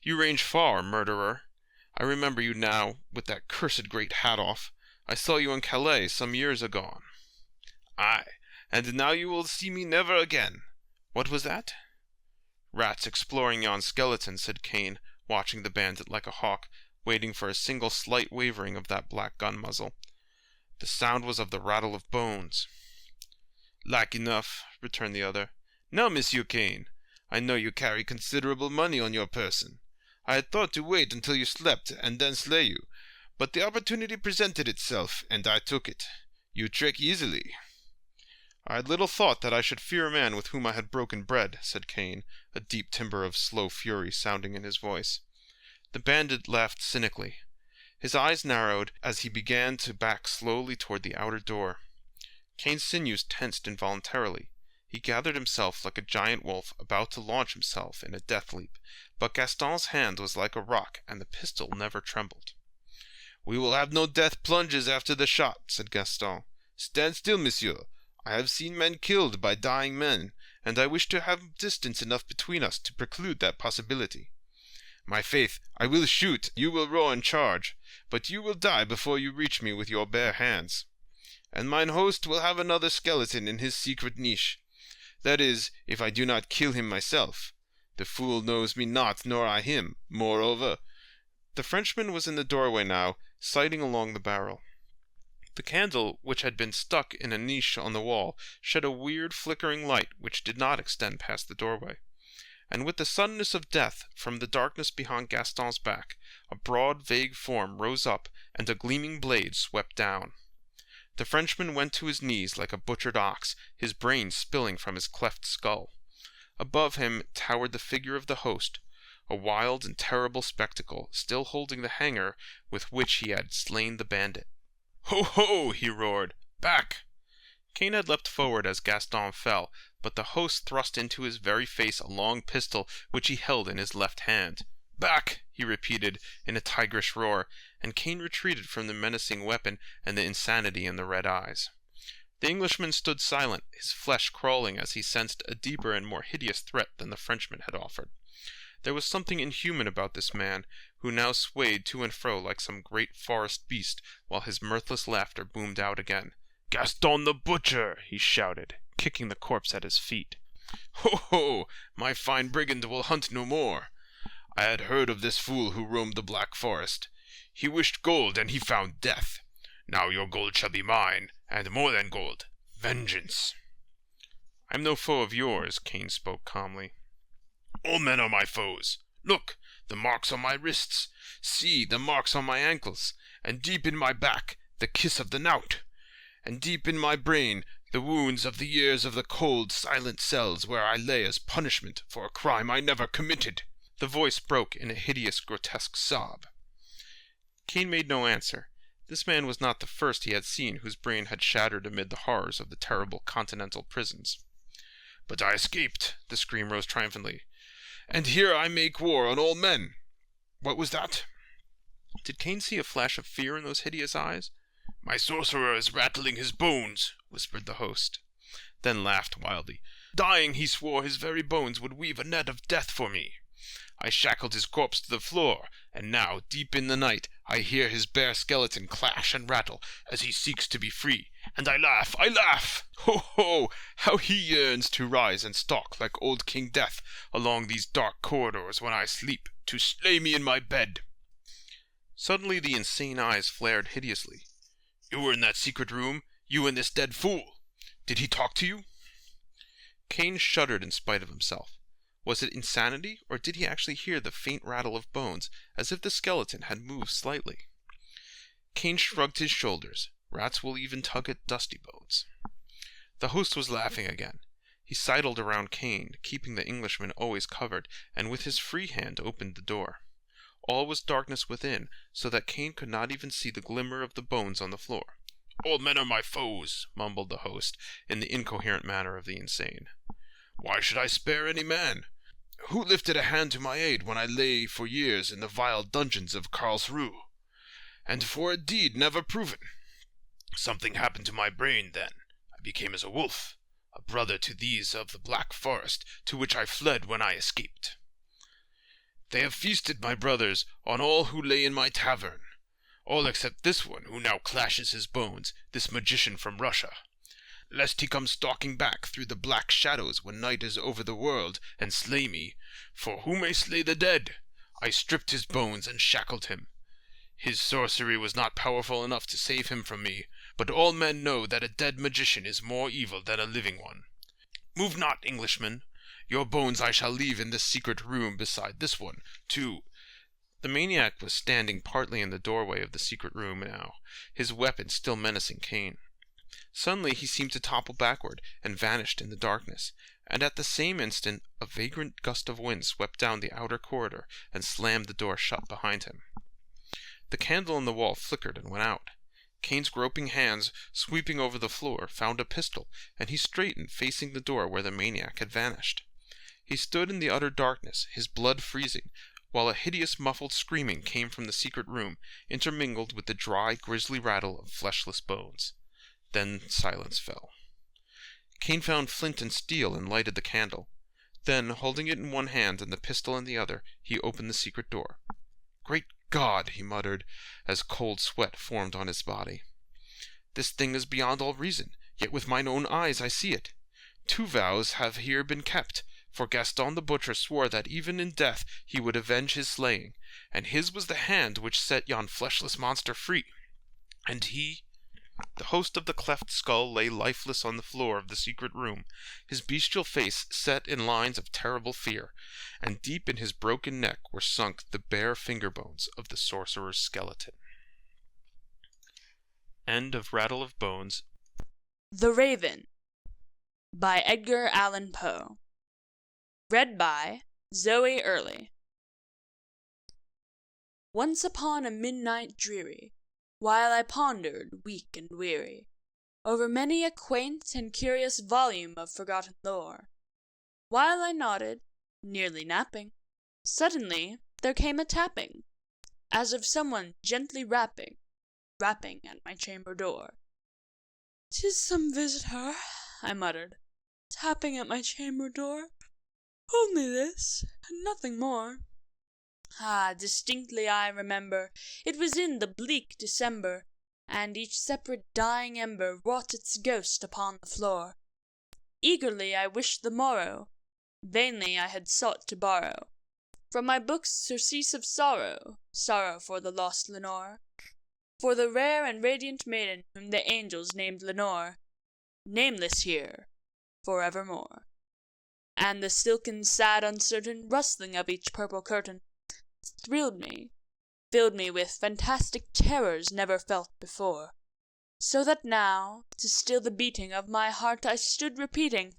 E: You range far, murderer. I remember you now, with that cursed great hat off. I saw you in Calais some years agone." "Aye, and now you will see me never again. What was that?" "Rats exploring yon skeleton," said Kane, watching the bandit like a hawk, waiting for a single slight wavering of that black gun muzzle. The sound was of the rattle of bones. "Like enough," returned the other. "Now, Monsieur Kane, I know you carry considerable money on your person. I had thought to wait until you slept and then slay you, but the opportunity presented itself, and I took it. You trick easily." "I had little thought that I should fear a man with whom I had broken bread," said Kane, a deep timbre of slow fury sounding in his voice. The bandit laughed cynically. His eyes narrowed as he began to back slowly toward the outer door. Kane's sinews tensed involuntarily. He gathered himself like a giant wolf about to launch himself in a death leap, but Gaston's hand was like a rock, and the pistol never trembled. "We will have no death plunges after the shot," said Gaston. "Stand still, monsieur. I have seen men killed by dying men, and I wish to have distance enough between us to preclude that possibility. My faith, I will shoot, you will roar and charge, but you will die before you reach me with your bare hands. And mine host will have another skeleton in his secret niche. That is, if I do not kill him myself. The fool knows me not, nor I him. Moreover—" The Frenchman was in the doorway now, sighting along the barrel. The candle, which had been stuck in a niche on the wall, shed a weird flickering light which did not extend past the doorway. And with the suddenness of death, from the darkness behind Gaston's back, a broad, vague form rose up, and a gleaming blade swept down. The Frenchman went to his knees like a butchered ox, his brains spilling from his cleft skull. Above him towered the figure of the host, a wild and terrible spectacle, still holding the hanger with which he had slain the bandit. "Ho, ho!" he roared. "Back!" Kane had leapt forward as Gaston fell, but the host thrust into his very face a long pistol which he held in his left hand. "Back!" he repeated in a tigerish roar, and Kane retreated from the menacing weapon and the insanity in the red eyes. The Englishman stood silent, his flesh crawling as he sensed a deeper and more hideous threat than the Frenchman had offered. There was something inhuman about this man, who now swayed to and fro like some great forest beast, while his mirthless laughter boomed out again. "Gaston the Butcher!" he shouted, kicking the corpse at his feet. "Ho, ho! My fine brigand will hunt no more. I had heard of this fool who roamed the Black Forest. He wished gold, and he found death. Now your gold shall be mine, and more than gold, vengeance." "I am no foe of yours," Kane spoke calmly. "All men are my foes. Look, the marks on my wrists. See, the marks on my ankles, and deep in my back, the kiss of the knout. And deep in my brain, the wounds of the years of the cold, silent cells where I lay as punishment for a crime I never committed." The voice broke in a hideous, grotesque sob. Kane made no answer. This man was not the first he had seen whose brain had shattered amid the horrors of the terrible continental prisons. "But I escaped," the scream rose triumphantly. "And here I make war on all men. What was that?" Did Kane see a flash of fear in those hideous eyes? "My sorcerer is rattling his bones," whispered the host, then laughed wildly. "Dying, he swore his very bones would weave a net of death for me. I shackled his corpse to the floor, and now, deep in the night, I hear his bare skeleton clash and rattle as he seeks to be free, and I laugh, I laugh! Ho, ho! How he yearns to rise and stalk like old King Death along these dark corridors when I sleep, to slay me in my bed." Suddenly the insane eyes flared hideously. "You were in that secret room, you and this dead fool. Did he talk to you?" Kane shuddered in spite of himself. Was it insanity, or did he actually hear the faint rattle of bones, as if the skeleton had moved slightly? Kane shrugged his shoulders. Rats will even tug at dusty bones. The host was laughing again. He sidled around Kane, keeping the Englishman always covered, and with his free hand opened the door. All was darkness within, so that Kane could not even see the glimmer of the bones on the floor. "All men are my foes," mumbled the host, in the incoherent manner of the insane. "Why should I spare any man? Who lifted a hand to my aid when I lay for years in the vile dungeons of Karlsruhe? And for a deed never proven. Something happened to my brain then. I became as a wolf, a brother to these of the Black Forest, to which I fled when I escaped. They have feasted, my brothers, on all who lay in my tavern, all except this one who now clashes his bones, this magician from Russia. Lest he come stalking back through the black shadows when night is over the world, and slay me, for who may slay the dead? I stripped his bones and shackled him. His sorcery was not powerful enough to save him from me, but all men know that a dead magician is more evil than a living one. Move not, Englishman. Your bones I shall leave in this secret room beside this one, to—" The maniac was standing partly in the doorway of the secret room now, his weapon still menacing Kane. Suddenly he seemed to topple backward and vanished in the darkness, and at the same instant a vagrant gust of wind swept down the outer corridor and slammed the door shut behind him. The candle in the wall flickered and went out. Kane's groping hands, sweeping over the floor, found a pistol, and he straightened, facing the door where the maniac had vanished. He stood in the utter darkness, his blood freezing, while a hideous muffled screaming came from the secret room, intermingled with the dry, grisly rattle of fleshless bones. Then silence fell. Kane found flint and steel and lighted the candle. Then, holding it in one hand and the pistol in the other, he opened the secret door. "Great God!" he muttered, as cold sweat formed on his body. "This thing is beyond all reason, yet with mine own eyes I see it. 2 vows have here been kept, for Gaston the butcher swore that even in death he would avenge his slaying, and his was the hand which set yon fleshless monster free. And he—" The host of the cleft skull lay lifeless on the floor of the secret room, his bestial face set in lines of terrible fear, and deep in his broken neck were sunk the bare finger bones of the sorcerer's skeleton. End of Rattle of Bones.
F: The Raven by Edgar Allan Poe. Read by Zoe Early. Once upon a midnight dreary, while I pondered, weak and weary, over many a quaint and curious volume of forgotten lore, while I nodded, nearly napping, suddenly there came a tapping, as of someone gently rapping at my chamber door. "'Tis some visitor," I muttered, "tapping at my chamber door. Only this, and nothing more." Ah, distinctly I remember, it was in the bleak December, and each separate dying ember wrought its ghost upon the floor. Eagerly I wished the morrow, vainly I had sought to borrow from my books surcease of sorrow, sorrow for the lost Lenore, for the rare and radiant maiden whom the angels named Lenore, nameless here forevermore. And the silken, sad, uncertain rustling of each purple curtain thrilled me, filled me with fantastic terrors never felt before, so that now, to still the beating of my heart, I stood repeating,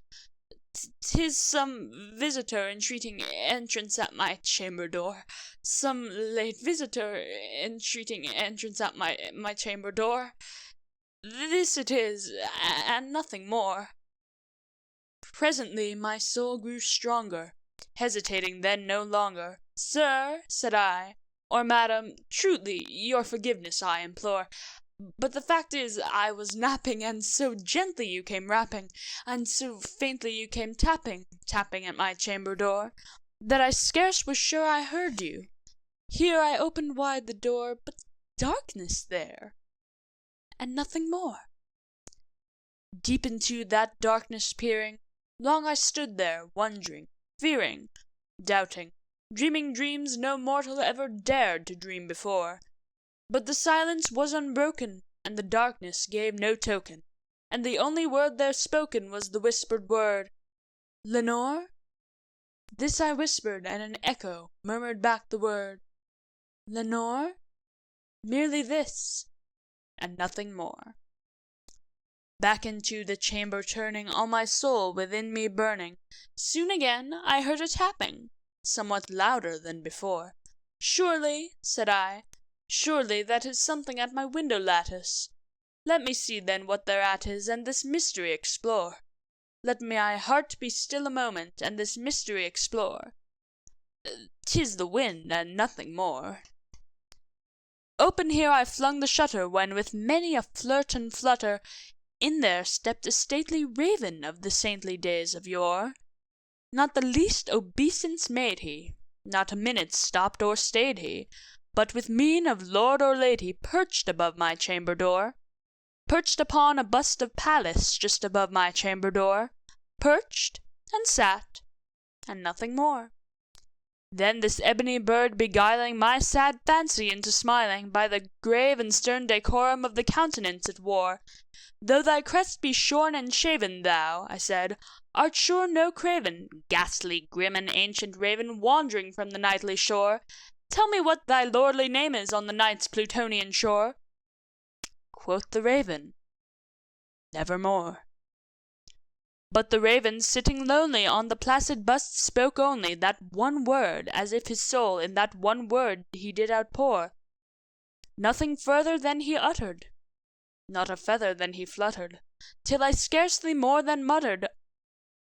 F: "'Tis some visitor entreating entrance at my chamber door, some late visitor entreating entrance at my chamber door. This it is, and nothing more." Presently my soul grew stronger, hesitating then no longer. "Sir," said I, "or madam, truly your forgiveness I implore, but the fact is I was napping, and so gently you came rapping, and so faintly you came tapping at my chamber door, that I scarce was sure I heard you. Here I opened wide the door, but darkness there, and nothing more." Deep into that darkness peering, long I stood there, wondering, fearing, doubting, dreaming dreams no mortal ever dared to dream before. But the silence was unbroken, and the darkness gave no token, and the only word there spoken was the whispered word, "Lenore?" This I whispered, and an echo murmured back the word, "Lenore?" Merely this, and nothing more. Back into the chamber turning, all my soul within me burning, soon again I heard a tapping, somewhat louder than before. "Surely," said I, "surely that is something at my window lattice. Let me see then what thereat is, and this mystery explore. Let my heart be still a moment, and this mystery explore. 'Tis the wind, and nothing more." Open here I flung the shutter, when with many a flirt and flutter, in there stepped a stately raven of the saintly days of yore. Not the least obeisance made he, not a minute stopped or stayed he, but with mien of lord or lady perched above my chamber door, perched upon a bust of Pallas just above my chamber door, perched and sat, and nothing more. Then this ebony bird beguiling my sad fancy into smiling, by the grave and stern decorum of the countenance it wore. Though thy crest be shorn and shaven, thou, I said, art sure no craven, ghastly, grim, and ancient raven, wandering from the nightly shore. Tell me what thy lordly name is on the night's Plutonian shore. Quoth the raven, Nevermore. But the raven, sitting lonely on the placid bust, spoke only that one word, as if his soul in that one word he did outpour. Nothing further than he uttered, not a feather than he fluttered, till I scarcely more than muttered,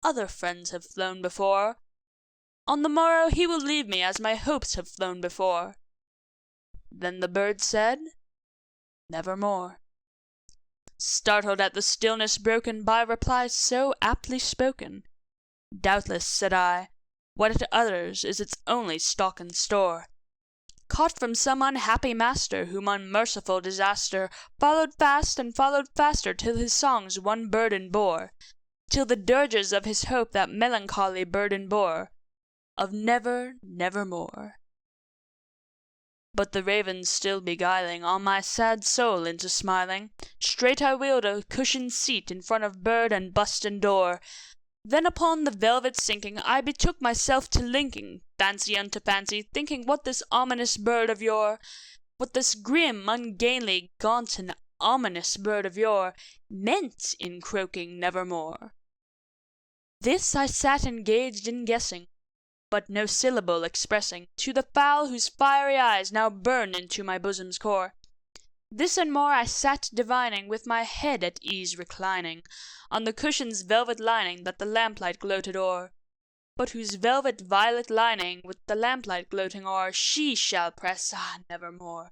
F: Other friends have flown before. On the morrow he will leave me as my hopes have flown before. Then the bird said, Nevermore. Startled at the stillness broken by reply so aptly spoken, Doubtless, said I, what it utters is its only stock and store, caught from some unhappy master, whom unmerciful disaster followed fast and followed faster, till his songs one burden bore, till the dirges of his hope that melancholy burden bore, of never, nevermore. But the raven still beguiling all my sad soul into smiling, straight I wheeled a cushioned seat in front of bird and bust and door. Then upon the velvet sinking, I betook myself to linking fancy unto fancy, thinking what this ominous bird of yore, what this grim, ungainly, gaunt, and ominous bird of yore meant in croaking nevermore. This I sat engaged in guessing, but no syllable expressing, to the fowl whose fiery eyes now burned into my bosom's core. This and more I sat divining, with my head at ease reclining, on the cushion's velvet lining that the lamplight gloated o'er, but whose velvet violet lining, with the lamplight gloating o'er, she shall press, nevermore.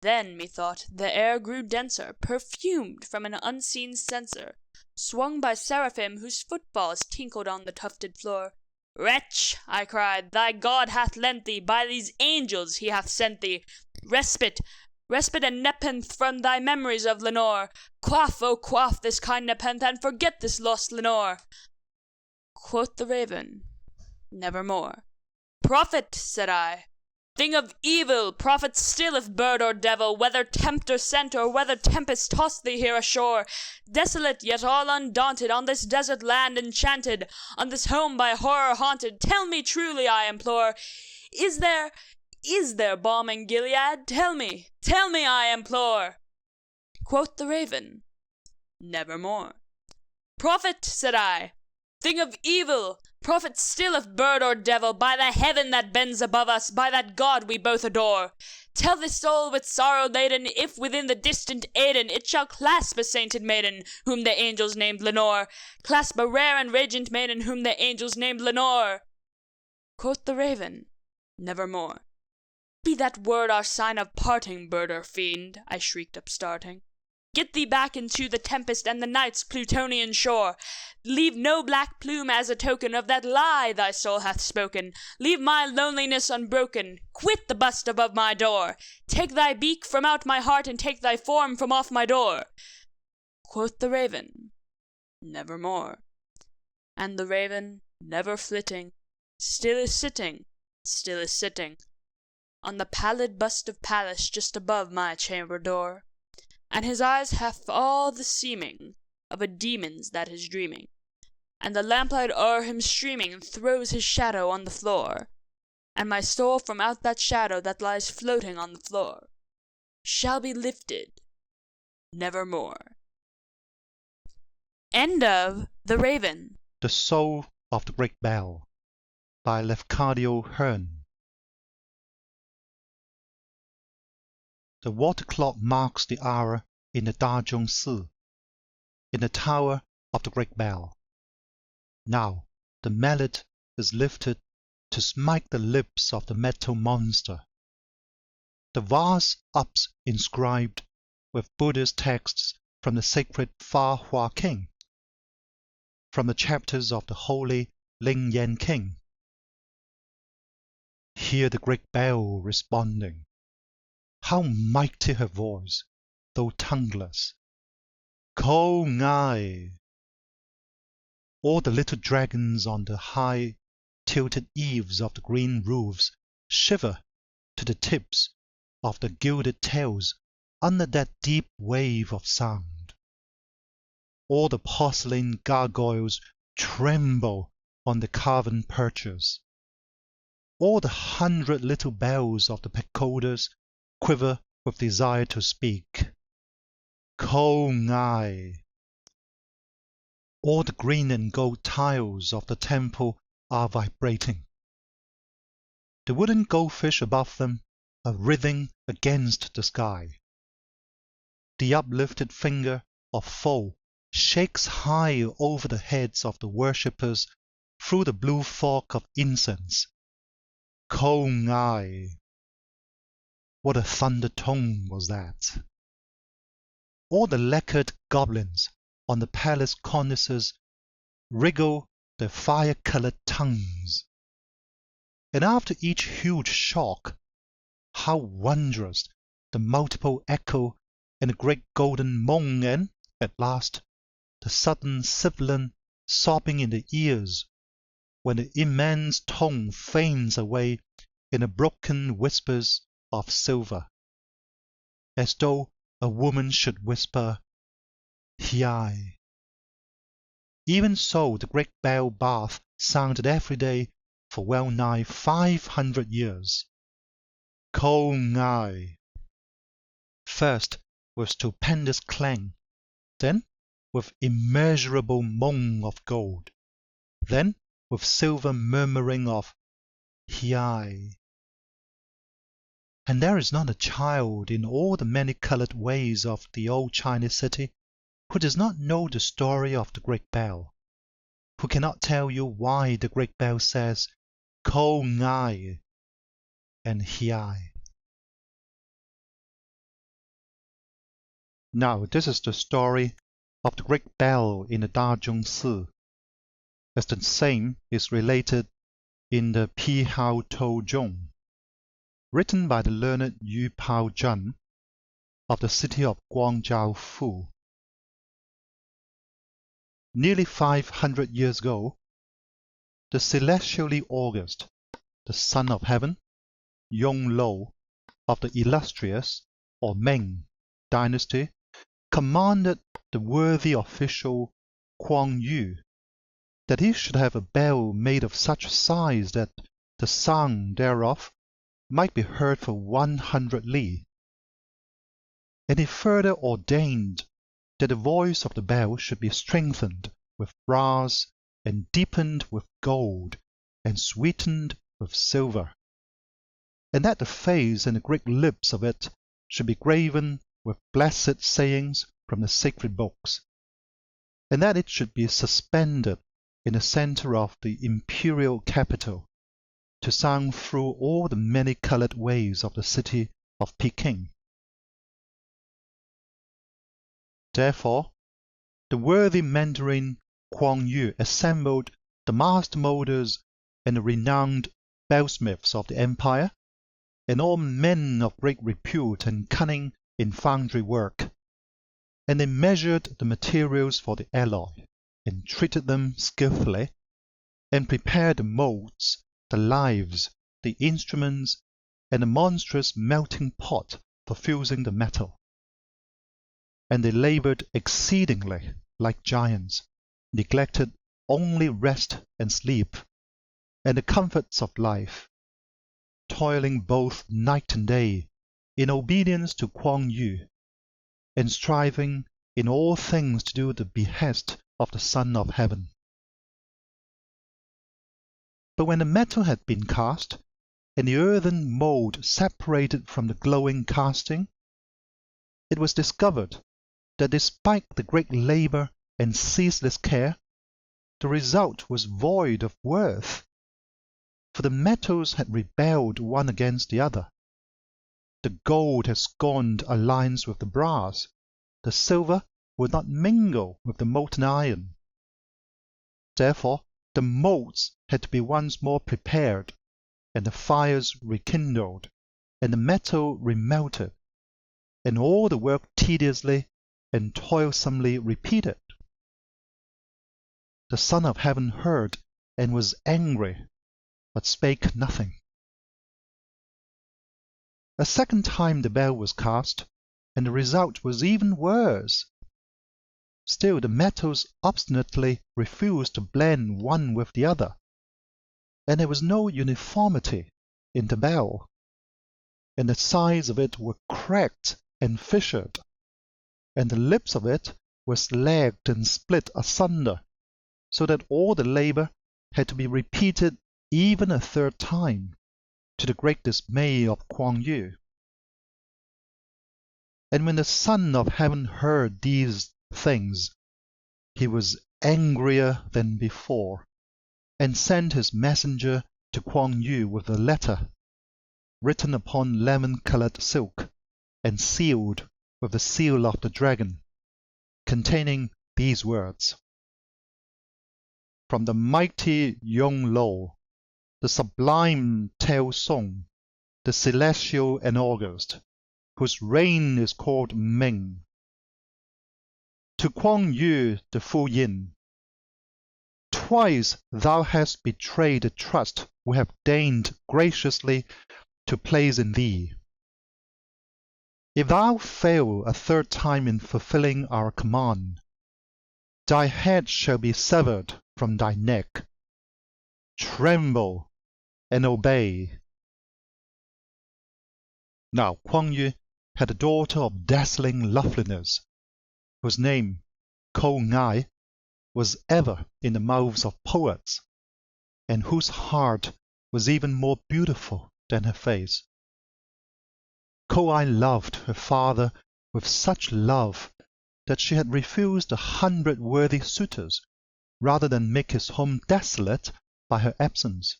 F: Then, methought, the air grew denser, perfumed from an unseen censer, swung by seraphim whose footfalls tinkled on the tufted floor. Wretch, I cried, thy God hath lent thee, by these angels he hath sent thee, respite and nepenthe from thy memories of Lenore. Quaff, oh quaff this kind nepenthe, and forget this lost Lenore. Quoth the raven, Nevermore. Prophet, said I, thing of evil, prophet still if bird or devil, whether tempter sent or whether tempest tossed thee here ashore, desolate yet all undaunted, on this desert land enchanted, on this home by horror haunted, tell me truly, I implore, is there balm in Gilead? Tell me, I implore. Quoth the raven, Nevermore. Prophet, said I, thing of evil, prophet still if bird or devil, by the heaven that bends above us, by that God we both adore, tell this soul with sorrow laden, if within the distant Aidenn it shall clasp a sainted maiden, whom the angels named Lenore, clasp a rare and radiant maiden, whom the angels named Lenore. Quoth the raven, Nevermore. Be that word our sign of parting, bird or fiend, I shrieked upstarting. Get thee back into the tempest and the night's Plutonian shore. Leave no black plume as a token of that lie thy soul hath spoken. Leave my loneliness unbroken. Quit the bust above my door. Take thy beak from out my heart, and take thy form from off my door. Quoth the raven, Nevermore. And the raven, never flitting, still is sitting, on the pallid bust of Pallas just above my chamber door. And his eyes hath all the seeming of a demon's that is dreaming, and the lamplight o'er him streaming throws his shadow on the floor, and my soul from out that shadow that lies floating on the floor shall be lifted nevermore. End of The Raven.
G: The Soul of the Great Bell by Lafcadio Hearn. The water clock marks the hour in the Dazhong Si, in the tower of the Great Bell. Now the mallet is lifted to smite the lips of the metal monster. The vase ups inscribed with Buddhist texts from the sacred Fa Hua King, from the chapters of the holy Ling Yan King. Hear the great bell responding. How mighty her voice, though tongueless! Ko Ngai! All the little dragons on the high tilted eaves of the green roofs shiver to the tips of the gilded tails under that deep wave of sound. All the porcelain gargoyles tremble on the carven perches. All the 100 little bells of the pagodas quiver with desire to speak. Ko Ngai. All the green and gold tiles of the temple are vibrating. The wooden goldfish above them are writhing against the sky. The uplifted finger of Fo shakes high over the heads of the worshippers through the blue fog of incense. Ko Ngai. What a thunder tone was that! All the lacquered goblins on the palace cornices wriggle their fire-coloured tongues. And after each huge shock, how wondrous the multiple echo and the great golden moan and, at last, the sudden sibilant sobbing in the ears when the immense tone faints away in the broken whispers of silver, as though a woman should whisper, Hiai. Even so the great bell bath sounded every day for well nigh 500 years. Ko Ngai. First with stupendous clang, then with immeasurable moan of gold, then with silver murmuring of Hiai. And there is not a child in all the many-coloured ways of the old Chinese city who does not know the story of the great bell, who cannot tell you why the great bell says Ko Ngai and Hiai. Now this is the story of the great bell in the Dazhong Si, as the same is related in the Pi Hao Tou Zhong, written by the learned Yu Pao Zhen of the city of Guangzhou Fu. Nearly 500 years ago, the celestially august, the son of heaven, Yong Lo, of the illustrious or Ming dynasty, commanded the worthy official Kuang Yu that he should have a bell made of such size that the sound thereof might be heard for 100 li. And he further ordained that the voice of the bell should be strengthened with brass and deepened with gold and sweetened with silver, and that the face and the great lips of it should be graven with blessed sayings from the sacred books, and that it should be suspended in the center of the imperial capital to sound through all the many-colored ways of the city of Peking. Therefore, the worthy Mandarin Kuang Yu assembled the master molders and the renowned bellsmiths of the empire, and all men of great repute and cunning in foundry work, and they measured the materials for the alloy, and treated them skillfully, and prepared the molds, the lives, the instruments, and the monstrous melting pot for fusing the metal. And they labored exceedingly like giants, neglected only rest and sleep, and the comforts of life, toiling both night and day in obedience to Kuang Yu, and striving in all things to do the behest of the Son of Heaven. But when the metal had been cast, and the earthen mould separated from the glowing casting, it was discovered that despite the great labour and ceaseless care, the result was void of worth, for the metals had rebelled one against the other. The gold had scorned alliance with the brass, the silver would not mingle with the molten iron. Therefore the moulds had to be once more prepared, and the fires rekindled, and the metal remelted, and all the work tediously and toilsomely repeated. The Son of Heaven heard and was angry but spake nothing. A second time the bell was cast, and the result was even worse. Still the metals obstinately refused to blend one with the other, and there was no uniformity in the bell, and the sides of it were cracked and fissured, and the lips of it were slacked and split asunder, so that all the labour had to be repeated even a third time, to the great dismay of Kuang Yu. And when the Son of Heaven heard these things, he was angrier than before, and sent his messenger to Kuang Yu with a letter, written upon lemon-coloured silk, and sealed with the seal of the dragon, containing these words: From the mighty Yung Lo, the sublime Tao Song, the celestial and august, whose reign is called Ming, to Kuang Yu the Fu Yin, twice thou hast betrayed the trust we have deigned graciously to place in thee. If thou fail a third time in fulfilling our command, thy head shall be severed from thy neck. Tremble and obey. Now Kuang Yu had a daughter of dazzling loveliness, whose name, Ko Ngai, was ever in the mouths of poets, and whose heart was even more beautiful than her face. Ko Ai loved her father with such love that she had refused 100 worthy suitors rather than make his home desolate by her absence.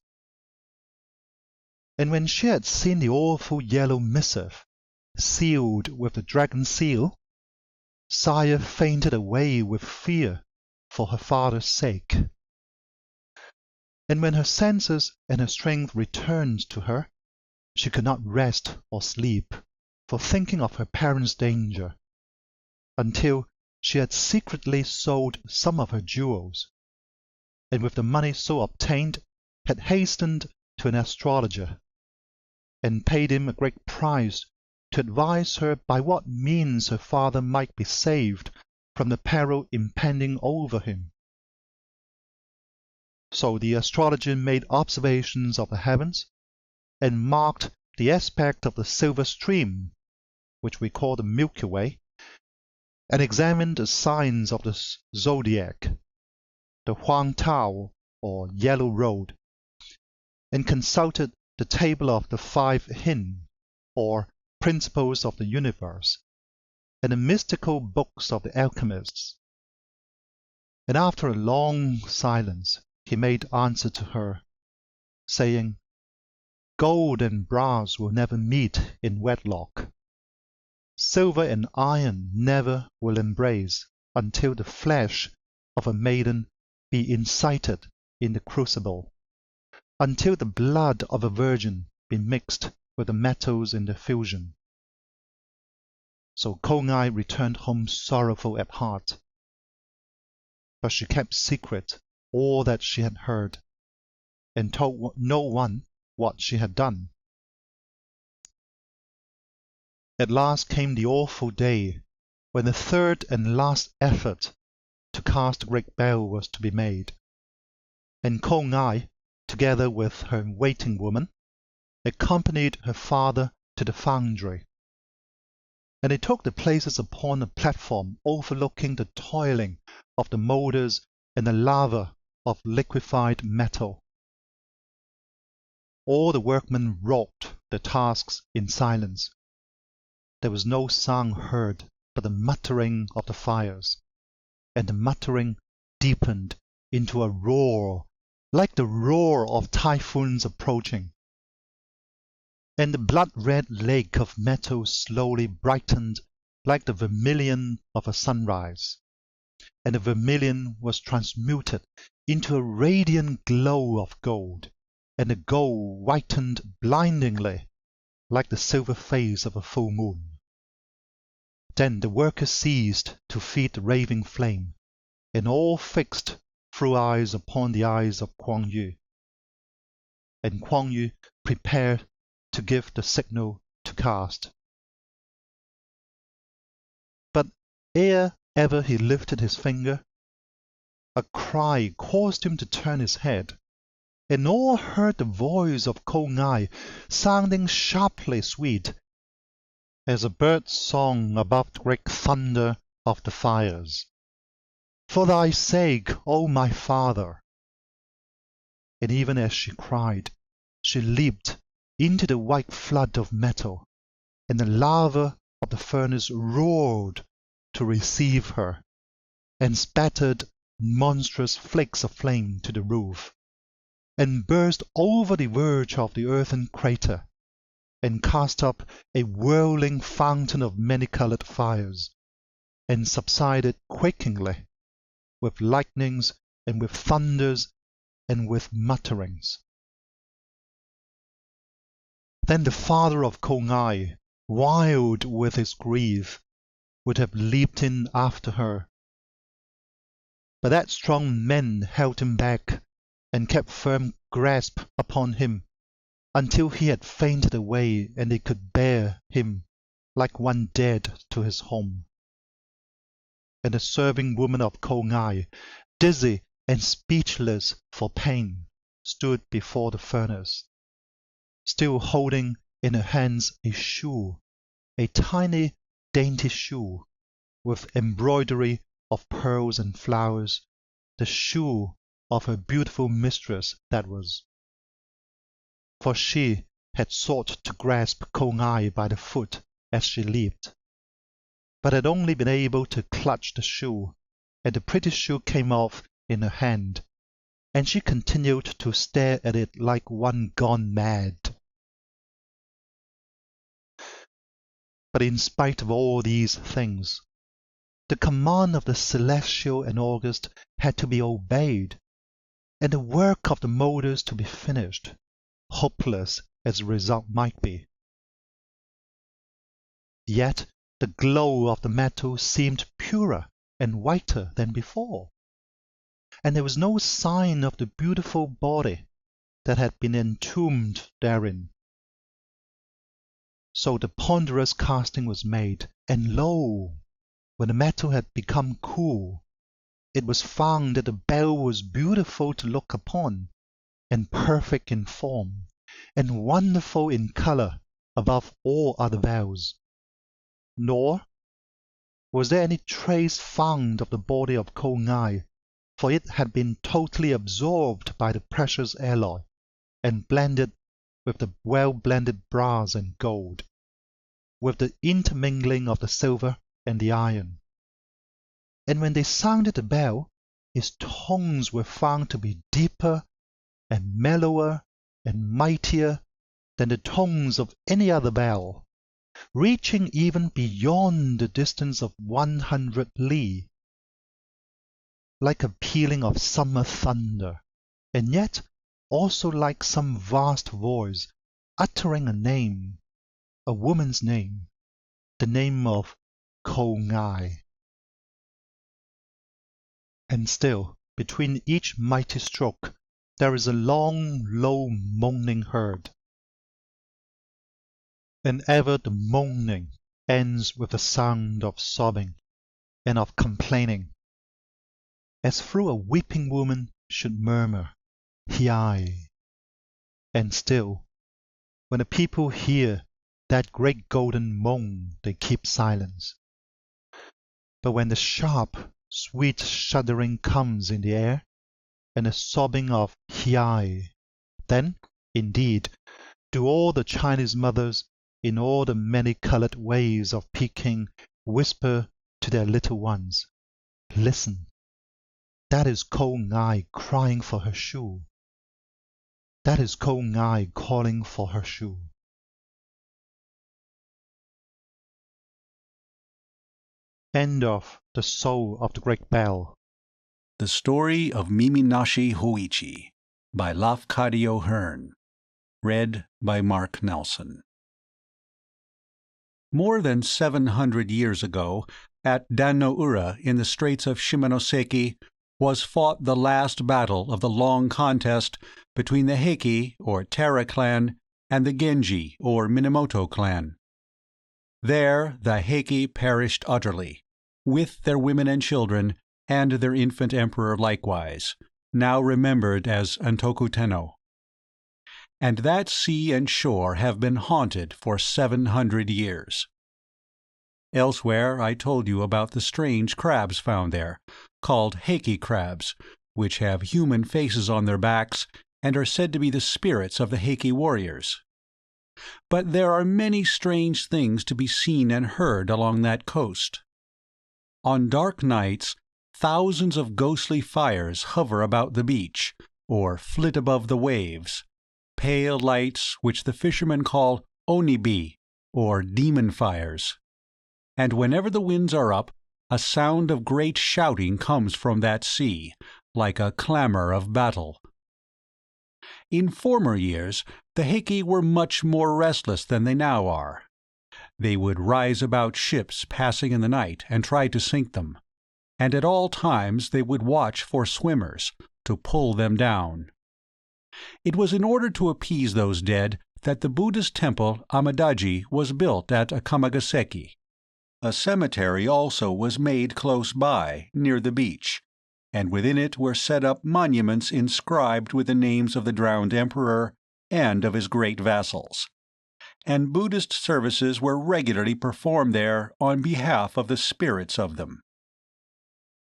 G: And when she had seen the awful yellow missive, sealed with the dragon seal, Saya fainted away with fear for her father's sake. And when her senses and her strength returned to her, she could not rest or sleep for thinking of her parents' danger, until she had secretly sold some of her jewels, and with the money so obtained had hastened to an astrologer, and paid him a great price to advise her by what means her father might be saved from the peril impending over him. So the astrologer made observations of the heavens, and marked the aspect of the silver stream, which we call the Milky Way, and examined the signs of the zodiac, the Huang Tao or Yellow Road, and consulted the table of the 5 Hin, or principles of the universe, and the mystical books of the alchemists. And after a long silence he made answer to her, saying, Gold and brass will never meet in wedlock. Silver and iron never will embrace until the flesh of a maiden be incited in the crucible, until the blood of a virgin be mixed with the metals in the fusion. So Ko Ngai returned home sorrowful at heart, but she kept secret all that she had heard, and told no one what she had done. At last came the awful day when the third and last effort to cast the great bell was to be made, and Ko Ngai, together with her waiting woman, accompanied her father to the foundry, and they took their places upon a platform overlooking the toiling of the moulders and the lava of liquefied metal. All the workmen wrought their tasks in silence. There was no sound heard but the muttering of the fires, and the muttering deepened into a roar like the roar of typhoons approaching. And the blood-red lake of metal slowly brightened like the vermilion of a sunrise, and the vermilion was transmuted into a radiant glow of gold, and the gold whitened blindingly like the silver face of a full moon. Then the workers ceased to feed the raving flame, and all fixed through eyes upon the eyes of Kuang Yu. and Kuang Yu prepared to give the signal to cast. But ere ever he lifted his finger, a cry caused him to turn his head, and all heard the voice of Ko Ngai sounding sharply sweet, as a bird's song above the great thunder of the fires. For thy sake, O my father! And even as she cried, she leaped into the white flood of metal, and the lava of the furnace roared to receive her, and spattered monstrous flakes of flame to the roof, and burst over the verge of the earthen crater, and cast up a whirling fountain of many-colored fires, and subsided quakingly, with lightnings and with thunders and with mutterings. Then the father of Ko Ngai, wild with his grief, would have leaped in after her. But that strong man held him back, and kept firm grasp upon him, until he had fainted away and they could bear him like one dead to his home. And the serving woman of Ko Ngai, dizzy and speechless for pain, stood before the furnace, still holding in her hands a shoe, a tiny dainty shoe, with embroidery of pearls and flowers, the shoe of her beautiful mistress that was. For she had sought to grasp Ko Ngai by the foot as she leaped, but had only been able to clutch the shoe, and the pretty shoe came off in her hand, and she continued to stare at it like one gone mad. But in spite of all these things, the command of the celestial and august had to be obeyed, and the work of the moulders to be finished, hopeless as the result might be. Yet the glow of the metal seemed purer and whiter than before, and there was no sign of the beautiful body that had been entombed therein. So the ponderous casting was made, and lo! when the metal had become cool, it was found that the bell was beautiful to look upon, and perfect in form, and wonderful in colour above all other bells. Nor was there any trace found of the body of Ko Ngai, for it had been totally absorbed by the precious alloy, and blended with the well-blended brass and gold, with the intermingling of the silver and the iron. And when they sounded the bell, its tones were found to be deeper and mellower and mightier than the tones of any other bell, reaching even beyond the distance of 100 li, like a pealing of summer thunder, and yet also like some vast voice uttering a name, a woman's name, the name of Ko Ngai. And still, between each mighty stroke, there is a long, low moaning heard. And ever the moaning ends with the sound of sobbing and of complaining, as through a weeping woman should murmur, "Hiai." And still, when the people hear that great golden moan, they keep silence. But when the sharp, sweet shuddering comes in the air, and the sobbing of "Hiai," then, indeed, do all the Chinese mothers in all the many-coloured ways of Peking whisper to their little ones, "Listen, that is Ko Ngai crying for her shoe. That is Ko Ngai calling for her shoe." End of The Soul of the Great Bell.
H: The Story of Nashi Hoishi by Lafcadio Hearn. Read by Mark Nelson. More than 700 years ago, at Dannoura in the Straits of Shimonoseki, was fought the last battle of the long contest between the Heike, or Terra clan, and the Genji, or Minamoto clan. There the Heike perished utterly, with their women and children, and their infant emperor likewise, now remembered as Antoku Tenno. And that sea and shore have been haunted for 700 years. Elsewhere I told you about the strange crabs found there, called Heike crabs, which have human faces on their backs and are said to be the spirits of the Heike warriors. But there are many strange things to be seen and heard along that coast. On dark nights, thousands of ghostly fires hover about the beach, or flit above the waves, pale lights which the fishermen call onibi, or demon fires. And whenever the winds are up, a sound of great shouting comes from that sea, like a clamor of battle. In former years, the Heike were much more restless than they now are. They would rise about ships passing in the night and try to sink them, and at all times they would watch for swimmers, to pull them down. It was in order to appease those dead that the Buddhist temple Amadaji was built at Akamagaseki. A cemetery also was made close by, near the beach, and within it were set up monuments inscribed with the names of the drowned emperor and of his great vassals. And Buddhist services were regularly performed there on behalf of the spirits of them.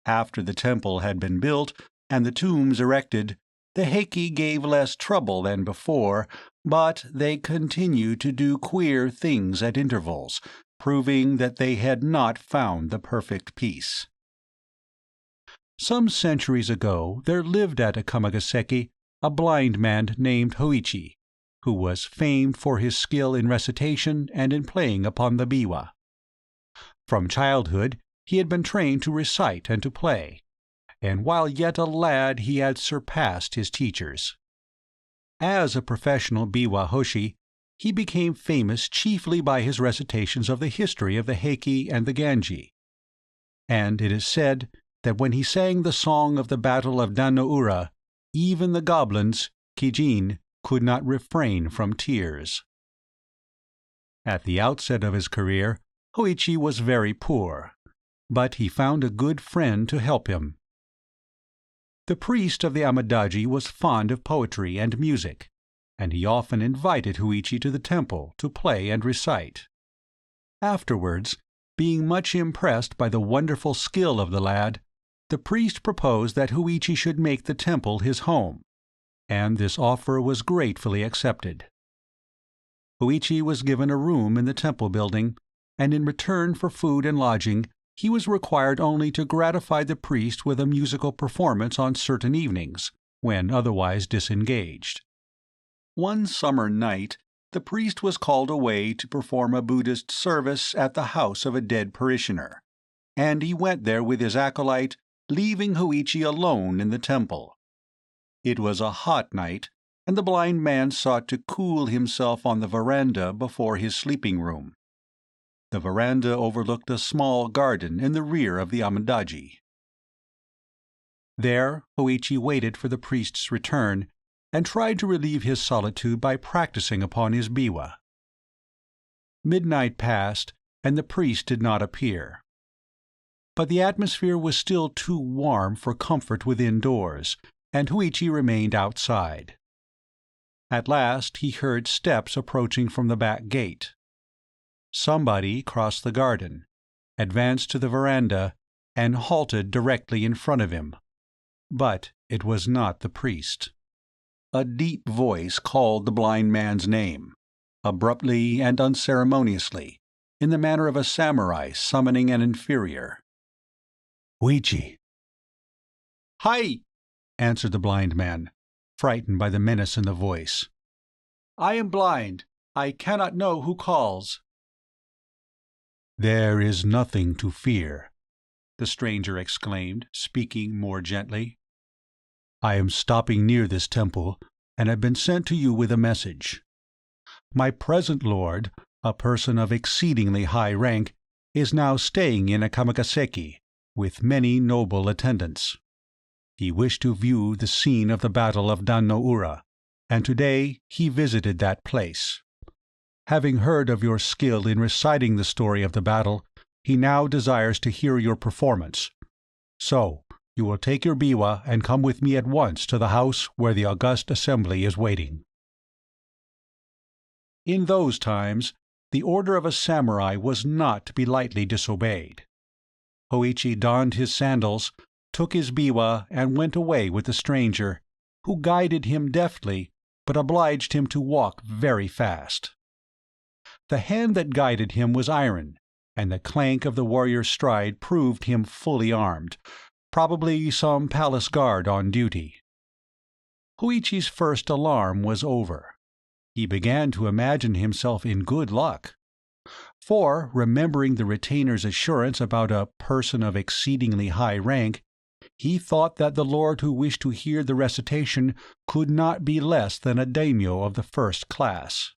H: After the temple had been built and the tombs erected, the Heike gave less trouble than before, but they continued to do queer things at intervals, proving that they had not found the perfect peace. Some centuries ago there lived at Akamagaseki a blind man named Hoishi, who was famed for his skill in recitation and in playing upon the biwa. From childhood he had been trained to recite and to play, and while yet a lad he had surpassed his teachers. As a professional biwa hoshi, he became famous chiefly by his recitations of the history of the Heike and the Genji. And it is said that when he sang the song of the Battle of Dan-no-ura, even the goblins, Kijin, could not refrain from tears. At the outset of his career, Hoichi was very poor, but he found a good friend to help him. The priest of the Amadaji was fond of poetry and music, and he often invited Hoichi to the temple to play and recite. Afterwards, being much impressed by the wonderful skill of the lad, the priest proposed that Hoichi should make the temple his home, and this offer was gratefully accepted. Hoichi was given a room in the temple building, and in return for food and lodging, he was required only to gratify the priest with a musical performance on certain evenings, when otherwise disengaged. One summer night, the priest was called away to perform a Buddhist service at the house of a dead parishioner, and he went there with his acolyte, leaving Hoichi alone in the temple. It was a hot night, and the blind man sought to cool himself on the veranda before his sleeping room. The veranda overlooked a small garden in the rear of the Amadaji. There Hoichi waited for the priest's return, and tried to relieve his solitude by practicing upon his biwa. Midnight passed, and the priest did not appear. But the atmosphere was still too warm for comfort within doors, and Hoichi remained outside. At last he heard steps approaching from the back gate. Somebody crossed the garden, advanced to the veranda, and halted directly in front of him. But it was not the priest. A deep voice called the blind man's name, abruptly and unceremoniously, in the manner of a samurai summoning an inferior. "Hoichi." "Hi!" answered the blind man, frightened by the menace in the voice. "I am blind. I cannot know who calls." "There is nothing to fear," the stranger exclaimed, speaking more gently. "I am stopping near this temple, and have been sent to you with a message. My present lord, a person of exceedingly high rank, is now staying in Akamagaseki, with many noble attendants. He wished to view the scene of the Battle of Dan-no-ura, and today he visited that place. Having heard of your skill in reciting the story of the battle, he now desires to hear your performance. So, you will take your biwa and come with me at once to the house where the august assembly is waiting." In those times, the order of a samurai was not to be lightly disobeyed. Hoichi donned his sandals, took his biwa, and went away with the stranger, who guided him deftly, but obliged him to walk very fast. The hand that guided him was iron, and the clank of the warrior's stride proved him fully armed, probably some palace guard on duty. Hoichi's first alarm was over. He began to imagine himself in good luck. For, remembering the retainer's assurance about a person of exceedingly high rank, he thought that the lord who wished to hear the recitation could not be less than a daimyo of the first class.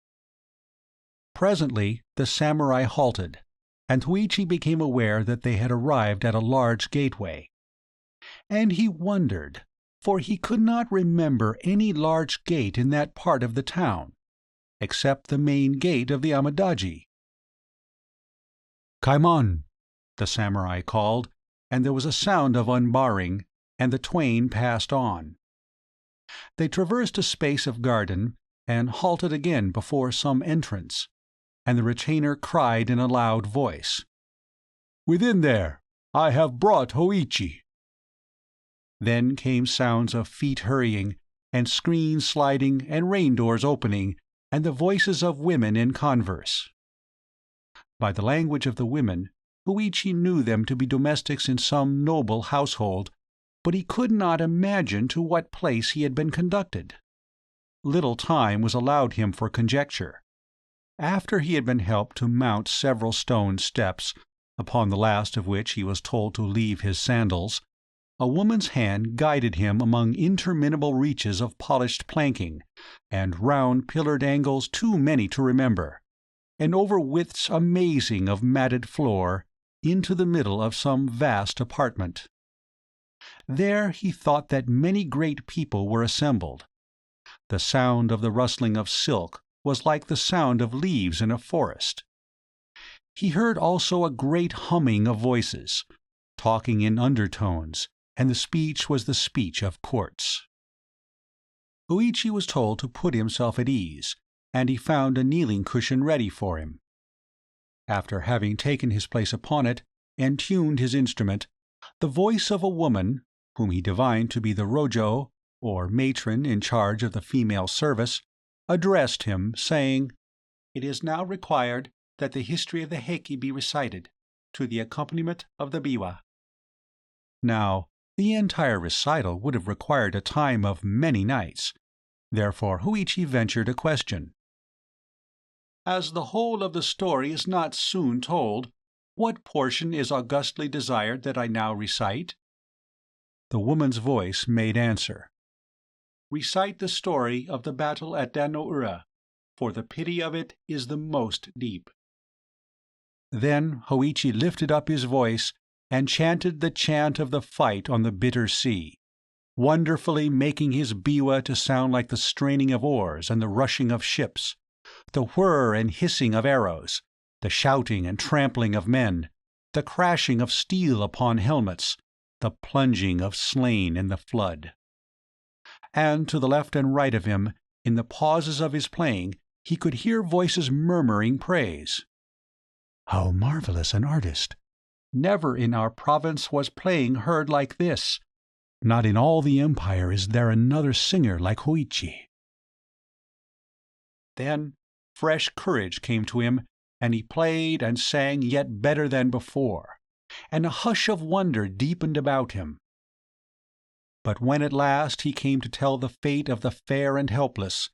H: Presently the samurai halted, and Hoichi became aware that they had arrived at a large gateway. And he wondered, for he could not remember any large gate in that part of the town, except the main gate of the Amadaji. "Kaimon," the samurai called, and there was a sound of unbarring, and the twain passed on. They traversed a space of garden, and halted again before some entrance, and the retainer cried in a loud voice, "Within there! I have brought Hoichi!" Then came sounds of feet hurrying, and screens sliding, and rain-doors opening, and the voices of women in converse. By the language of the women, Hoichi knew them to be domestics in some noble household, but he could not imagine to what place he had been conducted. Little time was allowed him for conjecture. After he had been helped to mount several stone steps, upon the last of which he was told to leave his sandals, a woman's hand guided him among interminable reaches of polished planking, and round pillared angles too many to remember, and over widths amazing of matted floor, into the middle of some vast apartment. There he thought that many great people were assembled. The sound of the rustling of silk was like the sound of leaves in a forest. He heard also a great humming of voices, talking in undertones, and the speech was the speech of courts. Hoichi was told to put himself at ease, and he found a kneeling cushion ready for him. After having taken his place upon it, and tuned his instrument, the voice of a woman, whom he divined to be the rojo, or matron in charge of the female service, addressed him, saying, "It is now required that the history of the Heike be recited, to the accompaniment of the biwa." Now, the entire recital would have required a time of many nights. Therefore Hoichi ventured a question. "As the whole of the story is not soon told, what portion is augustly desired that I now recite?" The woman's voice made answer, "Recite the story of the battle at Dan-no-ura, for the pity of it is the most deep." Then Hoichi lifted up his voice and chanted the chant of the fight on the bitter sea, wonderfully making his biwa to sound like the straining of oars and the rushing of ships, the whir and hissing of arrows, the shouting and trampling of men, the crashing of steel upon helmets, the plunging of slain in the flood. And to the left and right of him, in the pauses of his playing, he could hear voices murmuring praise. "How marvelous an artist! Never in our province was playing heard like this. Not in all the empire is there another singer like Hoichi." Then fresh courage came to him, and he played and sang yet better than before, and a hush of wonder deepened about him. But when at last he came to tell the fate of the fair and helpless,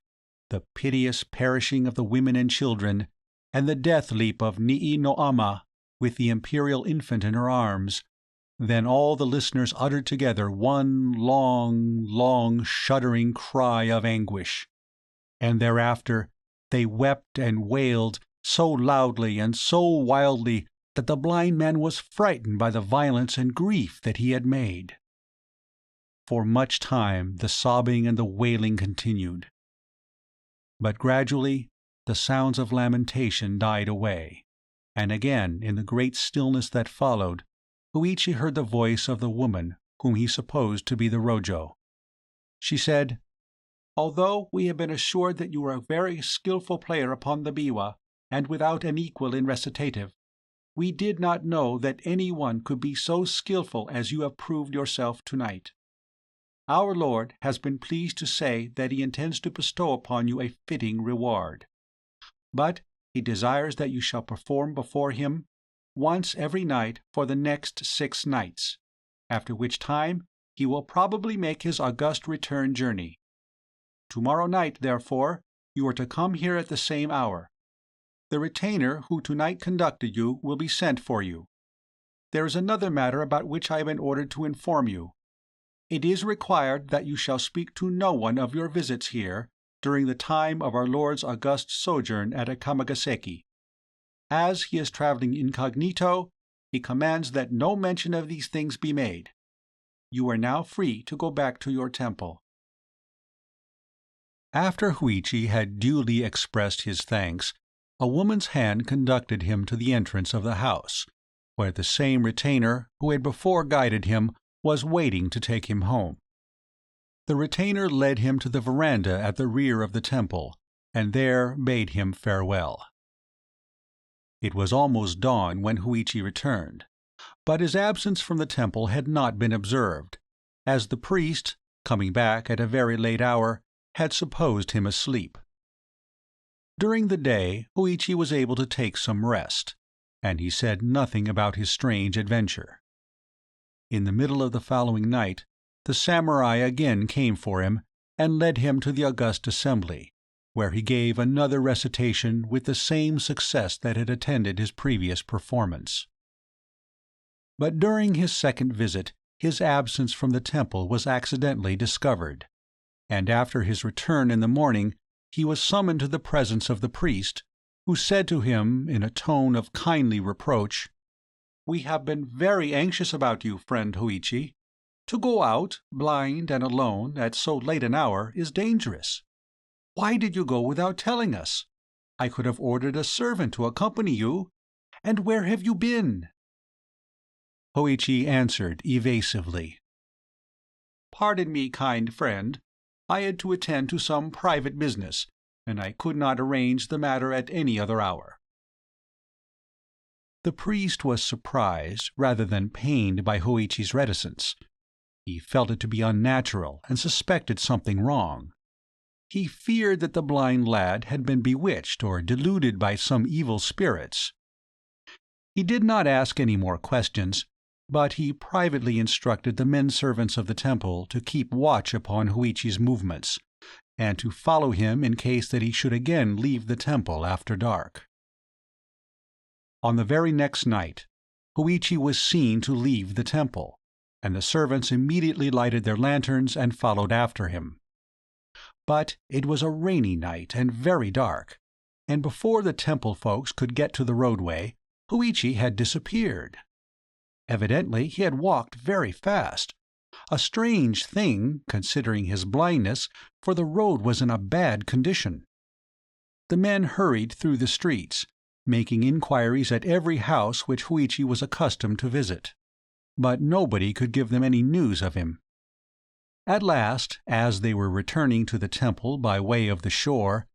H: the piteous perishing of the women and children, and the death leap of Nii no Ama, with the imperial infant in her arms, then all the listeners uttered together one long, long, shuddering cry of anguish, and thereafter they wept and wailed so loudly and so wildly that the blind man was frightened by the violence and grief that he had made. For much time the sobbing and the wailing continued. But gradually the sounds of lamentation died away, and again in the great stillness that followed, Hoichi heard the voice of the woman whom he supposed to be the Rojo. She said, "Although we have been assured that you are a very skilful player upon the biwa, and without an equal in recitative, we did not know that any one could be so skilful as you have proved yourself tonight. Our Lord has been pleased to say that he intends to bestow upon you a fitting reward. But he desires that you shall perform before him once every night for the next 6 nights, after which time he will probably make his august return journey. Tomorrow night, therefore, you are to come here at the same hour. The retainer who tonight conducted you will be sent for you. There is another matter about which I have been ordered to inform you. It is required that you shall speak to no one of your visits here during the time of our Lord's august sojourn at Akamagaseki. As he is traveling incognito, he commands that no mention of these things be made. You are now free to go back to your temple." After Hoichi had duly expressed his thanks, a woman's hand conducted him to the entrance of the house, where the same retainer who had before guided him was waiting to take him home. The retainer led him to the veranda at the rear of the temple, and there bade him farewell. It was almost dawn when Hoichi returned, but his absence from the temple had not been observed, as the priest, coming back at a very late hour, had supposed him asleep. During the day Hoichi was able to take some rest, and he said nothing about his strange adventure. In the middle of the following night, the samurai again came for him and led him to the august assembly, where he gave another recitation with the same success that had attended his previous performance. But during his second visit his absence from the temple was accidentally discovered, and after his return in the morning he was summoned to the presence of the priest, who said to him in a tone of kindly reproach, "We have been very anxious about you, friend Hoichi. To go out, blind and alone, at so late an hour is dangerous. Why did you go without telling us? I could have ordered a servant to accompany you. And where have you been?" Hoichi answered evasively, "Pardon me, kind friend. I had to attend to some private business, and I could not arrange the matter at any other hour." The priest was surprised rather than pained by Hoichi's reticence. He felt it to be unnatural and suspected something wrong. He feared that the blind lad had been bewitched or deluded by some evil spirits. He did not ask any more questions, but he privately instructed the men-servants of the temple to keep watch upon Hoichi's movements, and to follow him in case that he should again leave the temple after dark. On the very next night, Hoichi was seen to leave the temple, and the servants immediately lighted their lanterns and followed after him. But it was a rainy night and very dark, and before the temple folks could get to the roadway, Hoichi had disappeared. Evidently he had walked very fast, a strange thing considering his blindness, for the road was in a bad condition. The men hurried through the streets, making inquiries at every house which Hoichi was accustomed to visit, but nobody could give them any news of him. At last, as they were returning to the temple by way of the shore,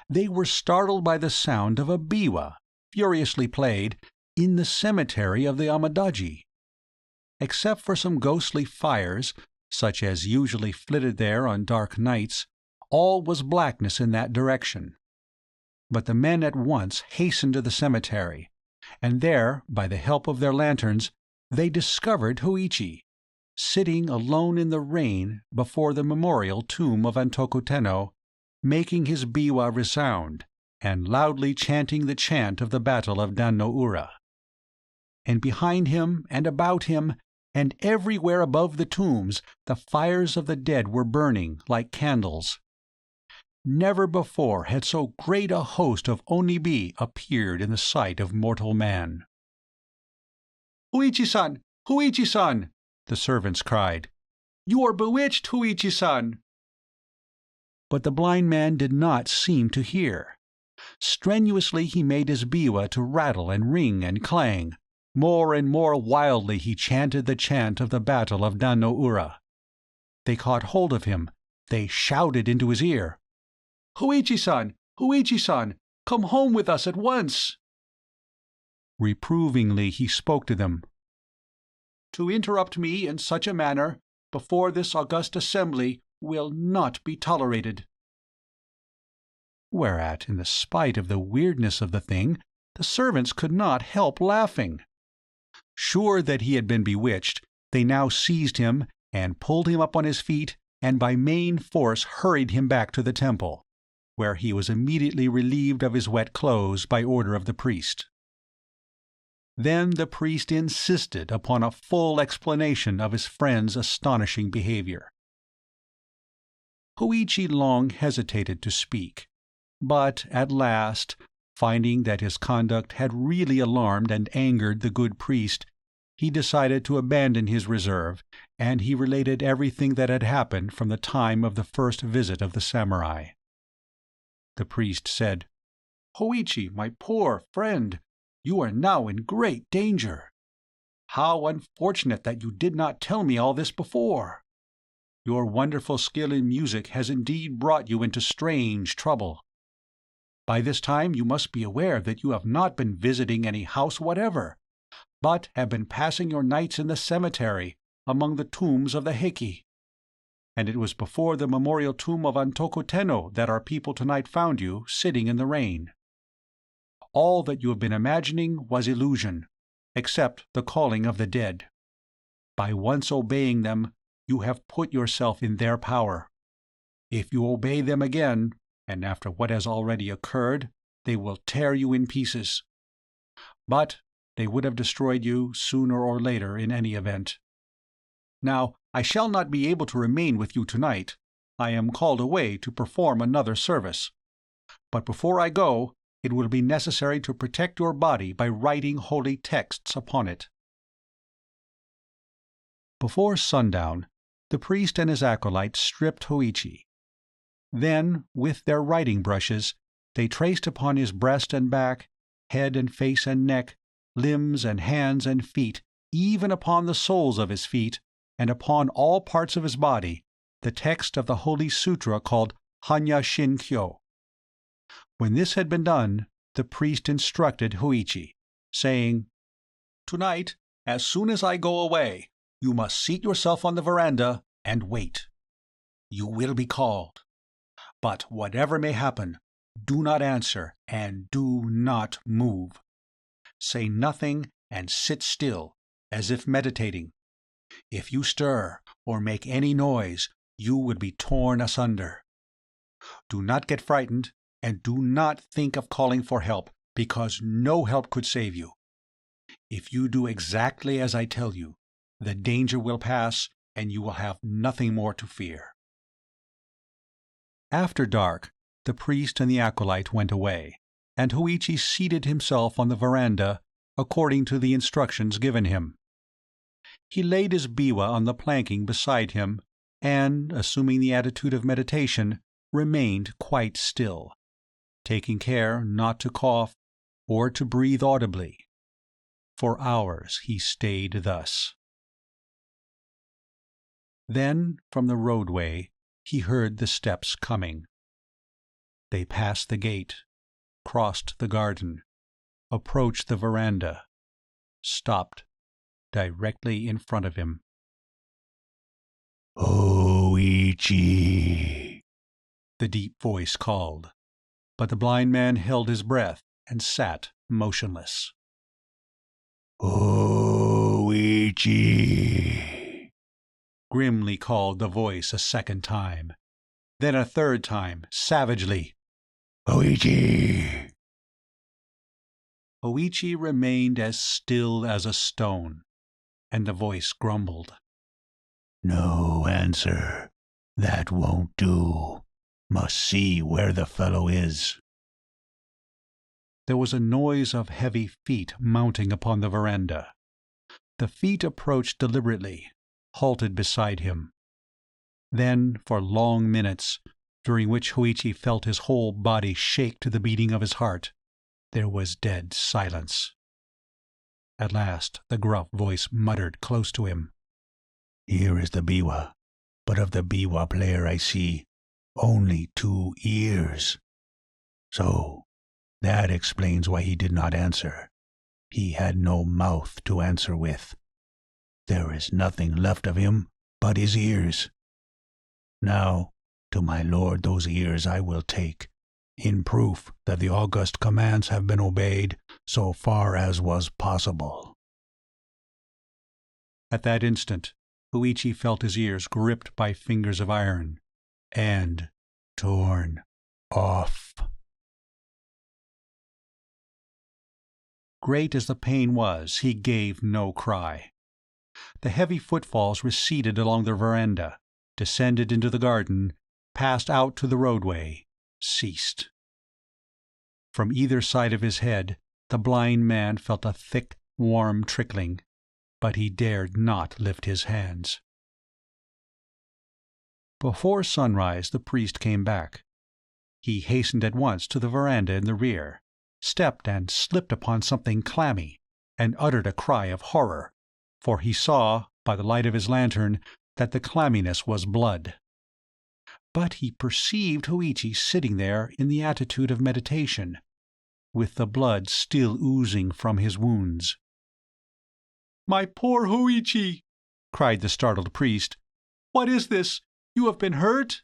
H: they were startled by the sound of a biwa, furiously played, in the cemetery of the Amadaji. Except for some ghostly fires, such as usually flitted there on dark nights, all was blackness in that direction. But the men at once hastened to the cemetery, and there, by the help of their lanterns, they discovered Hoichi, sitting alone in the rain before the memorial tomb of Antoku Tenno, making his biwa resound, and loudly chanting the chant of the battle of Dan-no-ura. And behind him and about him, and everywhere above the tombs, the fires of the dead were burning like candles. Never before had so great a host of onibi appeared in the sight of mortal man. "Hoichi-san! Hoichi-san!" the servants cried. You are bewitched, Hoichi-san!" But the blind man did not seem to hear. Strenuously he made his biwa to rattle and ring and clang. More and more wildly he chanted the chant of the battle of Dan no Ura. They caught hold of him. They shouted into his ear, "Hoichi-san! Hoichi-san! Come home with us at once!" Reprovingly he spoke to them. "To interrupt me in such a manner, before this august assembly, will not be tolerated." Whereat, in the spite of the weirdness of the thing, the servants could not help laughing. Sure that he had been bewitched, they now seized him and pulled him up on his feet, and by main force hurried him back to the temple, where he was immediately relieved of his wet clothes by order of the priest. Then the priest insisted upon a full explanation of his friend's astonishing behavior. Hoichi long hesitated to speak, but at last, finding that his conduct had really alarmed and angered the good priest, he decided to abandon his reserve, and he related everything that had happened from the time of the first visit of the samurai. The priest said, "Hoichi, my poor friend, you are now in great danger. How unfortunate that you did not tell me all this before. Your wonderful skill in music has indeed brought you into strange trouble. By this time you must be aware that you have not been visiting any house whatever, but have been passing your nights in the cemetery, among the tombs of the Heiki. And it was before the memorial tomb of Antoku Tenno that our people tonight found you sitting in the rain. All that you have been imagining was illusion, except the calling of the dead. By once obeying them, you have put yourself in their power. If you obey them again, and after what has already occurred, they will tear you in pieces. But they would have destroyed you sooner or later in any event. Now, I shall not be able to remain with you tonight. I am called away to perform another service. But before I go, it will be necessary to protect your body by writing holy texts upon it." Before sundown, the priest and his acolyte stripped Hoichi. Then, with their writing brushes, they traced upon his breast and back, head and face and neck, limbs and hands and feet, even upon the soles of his feet, and upon all parts of his body, the text of the Holy Sutra called Hanya Shin-kyo. When this had been done, the priest instructed Hoichi, saying, "Tonight, as soon as I go away, you must seat yourself on the veranda and wait. You will be called. But whatever may happen, do not answer and do not move. Say nothing and sit still, as if meditating. If you stir or make any noise, you would be torn asunder. Do not get frightened, and do not think of calling for help, because no help could save you. If you do exactly as I tell you, the danger will pass, and you will have nothing more to fear." After dark, the priest and the acolyte went away, and Hoichi seated himself on the veranda according to the instructions given him. He laid his biwa on the planking beside him, and, assuming the attitude of meditation, remained quite still, taking care not to cough or to breathe audibly. For hours he stayed thus. Then, from the roadway, he heard the steps coming. They passed the gate, crossed the garden, approached the veranda, stopped directly in front of him. "Hoichi," the deep voice called, but the blind man held his breath and sat motionless. "Hoichi," grimly called the voice a second time, then a third time, savagely. "Hoichi." Hoichi remained as still as a stone, and the voice grumbled. "No answer. That won't do. Must see where the fellow is." There was a noise of heavy feet mounting upon the veranda. The feet approached deliberately, halted beside him, Then, for long minutes, during which Hoichi felt his whole body shake to the beating of his heart, there was dead silence. At last the gruff voice muttered close to him, "Here is the biwa, but of the biwa player I see only 2 ears. So that explains why he did not answer. He had no mouth to answer with. There is nothing left of him but his ears. Now, to my lord those ears I will take, in proof that the august commands have been obeyed so far as was possible." At that instant, Hoichi felt his ears gripped by fingers of iron and torn off. Great as the pain was, he gave no cry. The heavy footfalls receded along the veranda, descended into the garden, passed out to the roadway, ceased. From either side of his head, the blind man felt a thick, warm trickling, but he dared not lift his hands. Before sunrise, the priest came back. He hastened at once to the veranda in the rear, stepped and slipped upon something clammy, and uttered a cry of horror, for he saw, by the light of his lantern, that the clamminess was blood. But he perceived Hoichi sitting there in the attitude of meditation, with the blood still oozing from his wounds. "My poor Hoichi!" cried the startled priest. "What is this? You have been hurt?"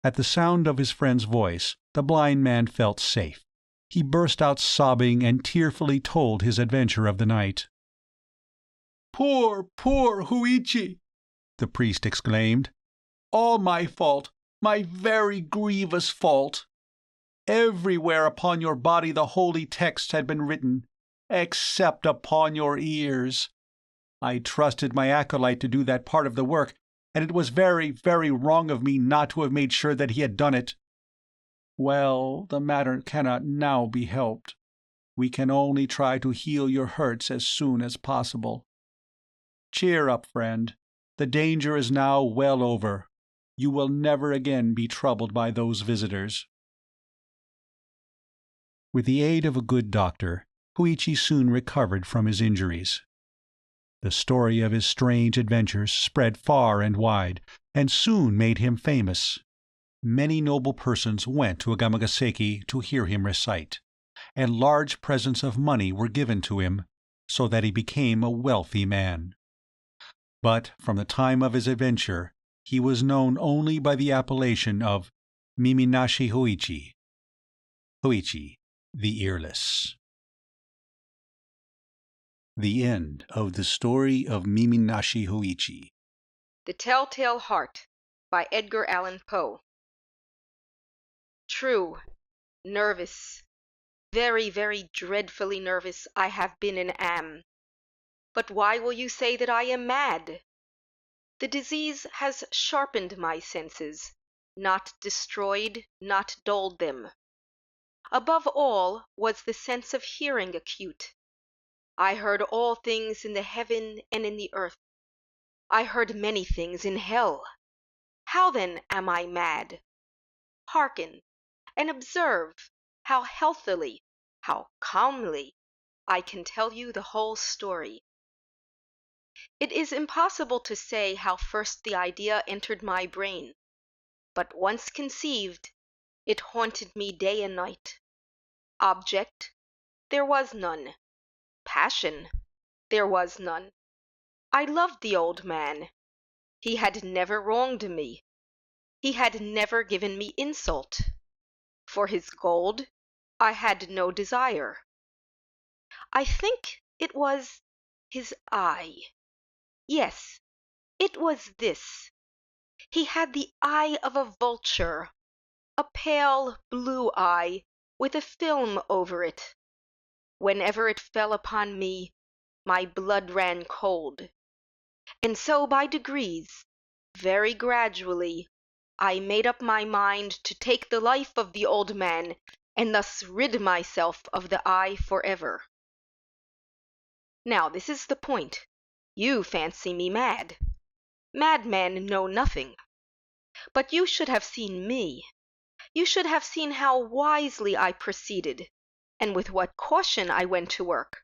H: At the sound of his friend's voice, the blind man felt safe. He burst out sobbing and tearfully told his adventure of the night. "Poor, poor Hoichi!" the priest exclaimed. "All my fault, my very grievous fault. Everywhere upon your body the holy texts had been written, except upon your ears. I trusted my acolyte to do that part of the work, and it was very, very wrong of me not to have made sure that he had done it. Well, the matter cannot now be helped. We can only try to heal your hurts as soon as possible. Cheer up, friend. The danger is now well over. You will never again be troubled by those visitors." With the aid of a good doctor, Hoichi soon recovered from his injuries. The story of his strange adventures spread far and wide, and soon made him famous. Many noble persons went to Agamagaseki to hear him recite, and large presents of money were given to him, so that he became a wealthy man. But from the time of his adventure, he was known only by the appellation of Nashi Hoichi, Hoichi the Earless. The end of the story of Nashi Hoichi.
I: The Telltale Heart by Edgar Allan Poe. True, nervous, very, very dreadfully nervous I have been and am. But why will you say that I am mad? The disease has sharpened my senses, not destroyed, not dulled them. Above all was the sense of hearing acute. I heard all things in the heaven and in the earth. I heard many things in hell. How then am I mad? Hearken, and observe how healthily, how calmly, I can tell you the whole story. It is impossible to say how first the idea entered my brain, but once conceived, it haunted me day and night. Object, there was none. Passion, there was none. I loved the old man. He had never wronged me. He had never given me insult. For his gold, I had no desire. I think it was his eye. Yes, it was this. He had the eye of a vulture, a pale blue eye with a film over it. Whenever it fell upon me, my blood ran cold. And so by degrees, very gradually, I made up my mind to take the life of the old man and thus rid myself of the eye forever. Now this is the point. You fancy me mad. Madmen know nothing. But you should have seen me. You should have seen how wisely I proceeded, and with what caution I went to work.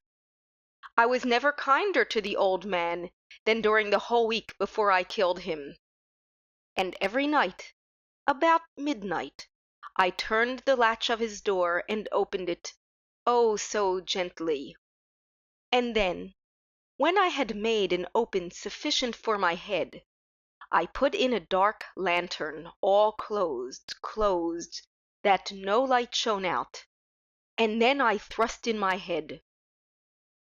I: I was never kinder to the old man than during the whole week before I killed him. And every night, about midnight, I turned the latch of his door and opened it, oh, so gently. And then, when I had made an open sufficient for my head, I put in a dark lantern, all closed, that no light shone out, and then I thrust in my head.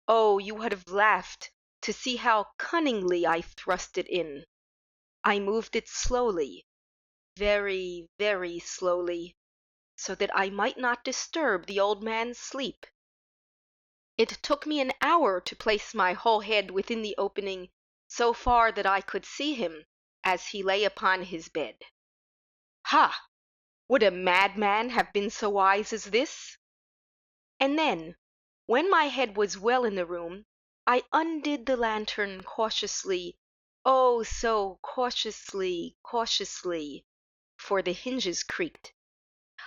I: Oh, you would have laughed to see how cunningly I thrust it in. I moved it slowly, very, very slowly, so that I might not disturb the old man's sleep. It took me an hour to place my whole head within the opening so far that I could see him as he lay upon his bed. Ha! Would a madman have been so wise as this? And then, when my head was well in the room, I undid the lantern cautiously, oh, so cautiously, for the hinges creaked.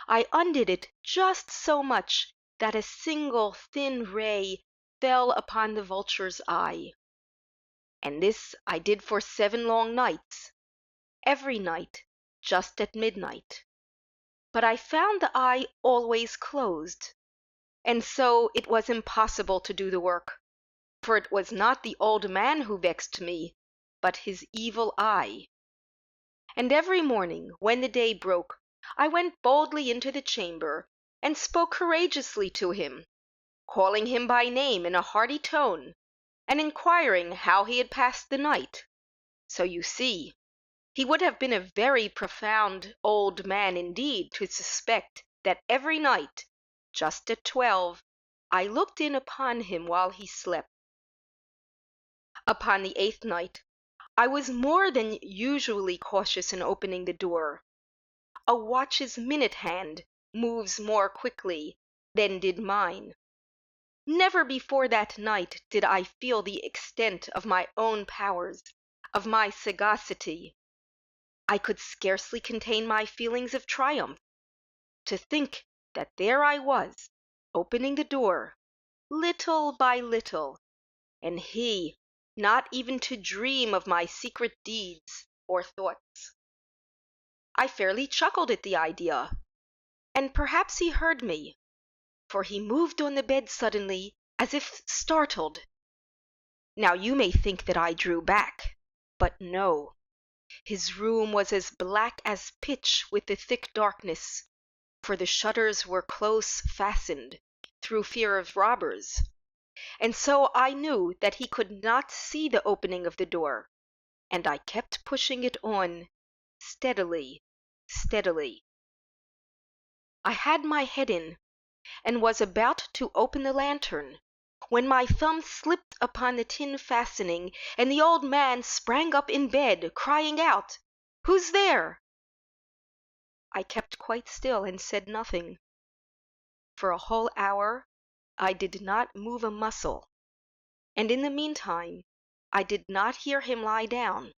I: I undid it just so much that a single thin ray fell upon the vulture's eye. And this I did for 7 long nights, every night just at midnight. But I found the eye always closed, and so it was impossible to do the work, for it was not the old man who vexed me, but his evil eye. And every morning, when the day broke, I went boldly into the chamber, and spoke courageously to him, calling him by name in a hearty tone, and inquiring how he had passed the night. So you see, he would have been a very profound old man indeed to suspect that every night, just at 12, I looked in upon him while he slept. Upon the 8th night, I was more than usually cautious in opening the door. A watch's minute hand moves more quickly than did mine. Never before that night did I feel the extent of my own powers, of my sagacity. I could scarcely contain my feelings of triumph. To think that there I was, opening the door, little by little, and he not even to dream of my secret deeds or thoughts. I fairly chuckled at the idea, and perhaps he heard me, for he moved on the bed suddenly, as if startled. Now you may think that I drew back, but no. His room was as black as pitch with the thick darkness, for the shutters were close fastened, through fear of robbers, and so I knew that he could not see the opening of the door, and I kept pushing it on, steadily. I had my head in, and was about to open the lantern, when my thumb slipped upon the tin fastening, and the old man sprang up in bed, crying out, "Who's there?" I kept quite still and said nothing. For a whole hour I did not move a muscle, and in the meantime I did not hear him lie down.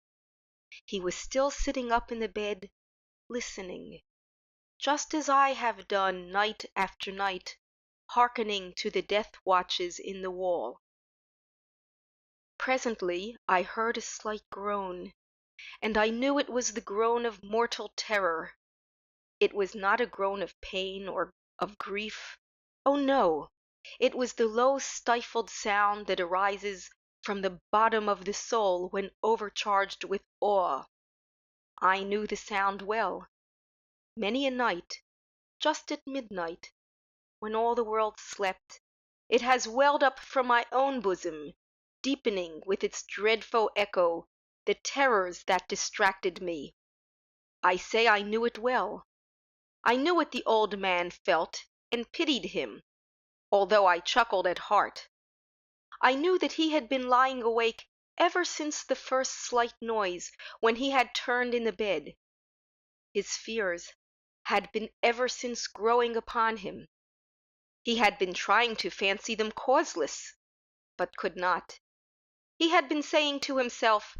I: He was still sitting up in the bed, listening, just as I have done night after night, hearkening to the death watches in the wall. Presently I heard a slight groan, and I knew it was the groan of mortal terror. It was not a groan of pain or of grief. Oh no! It was the low stifled sound that arises from the bottom of the soul when overcharged with awe. I knew the sound well. Many a night, just at midnight, when all the world slept, it has welled up from my own bosom, deepening with its dreadful echo the terrors that distracted me. I say I knew it well. I knew what the old man felt, and pitied him, although I chuckled at heart. I knew that he had been lying awake ever since the first slight noise, when he had turned in the bed. His fears had been ever since growing upon him. He had been trying to fancy them causeless, but could not. He had been saying to himself,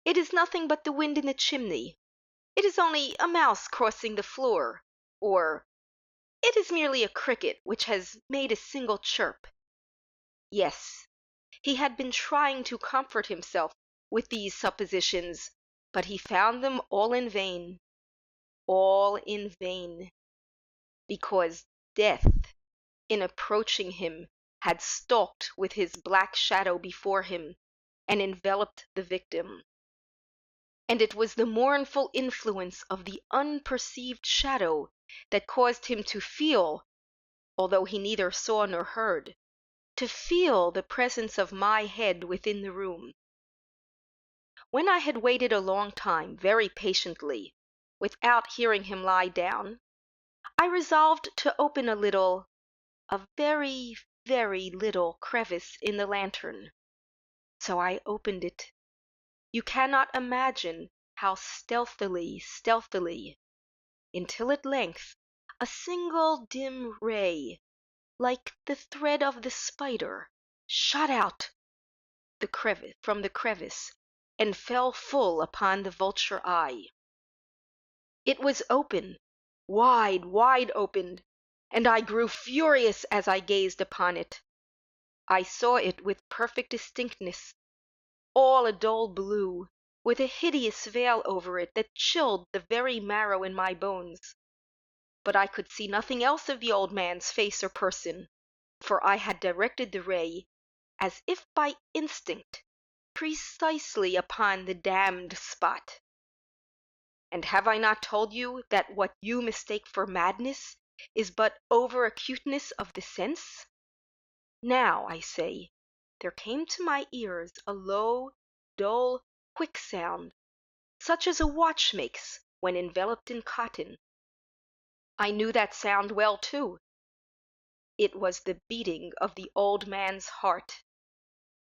I: It is nothing but the wind in the chimney. It is only a mouse crossing the floor, or it is merely a cricket which has made a single chirp. Yes, he had been trying to comfort himself with these suppositions, but he found them all in vain. All in vain. Because death, in approaching him, had stalked with his black shadow before him, and enveloped the victim. And it was the mournful influence of the unperceived shadow that caused him to feel, although he neither saw nor heard, to feel the presence of my head within the room. When I had waited a long time, very patiently, without hearing him lie down, I resolved to open a very, very little crevice in the lantern. So I opened it. You cannot imagine how stealthily, until at length a single dim ray, like the thread of the spider, shot out from the crevice and fell full upon the vulture eye. It was open, wide opened, and I grew furious as I gazed upon it. I saw it with perfect distinctness, all a dull blue, with a hideous veil over it that chilled the very marrow in my bones. But I could see nothing else of the old man's face or person, for I had directed the ray, as if by instinct, precisely upon the damned spot. And have I not told you that what you mistake for madness is but over-acuteness of the sense? Now, I say, there came to my ears a low, dull, quick sound, such as a watch makes when enveloped in cotton. I knew that sound well, too. It was the beating of the old man's heart.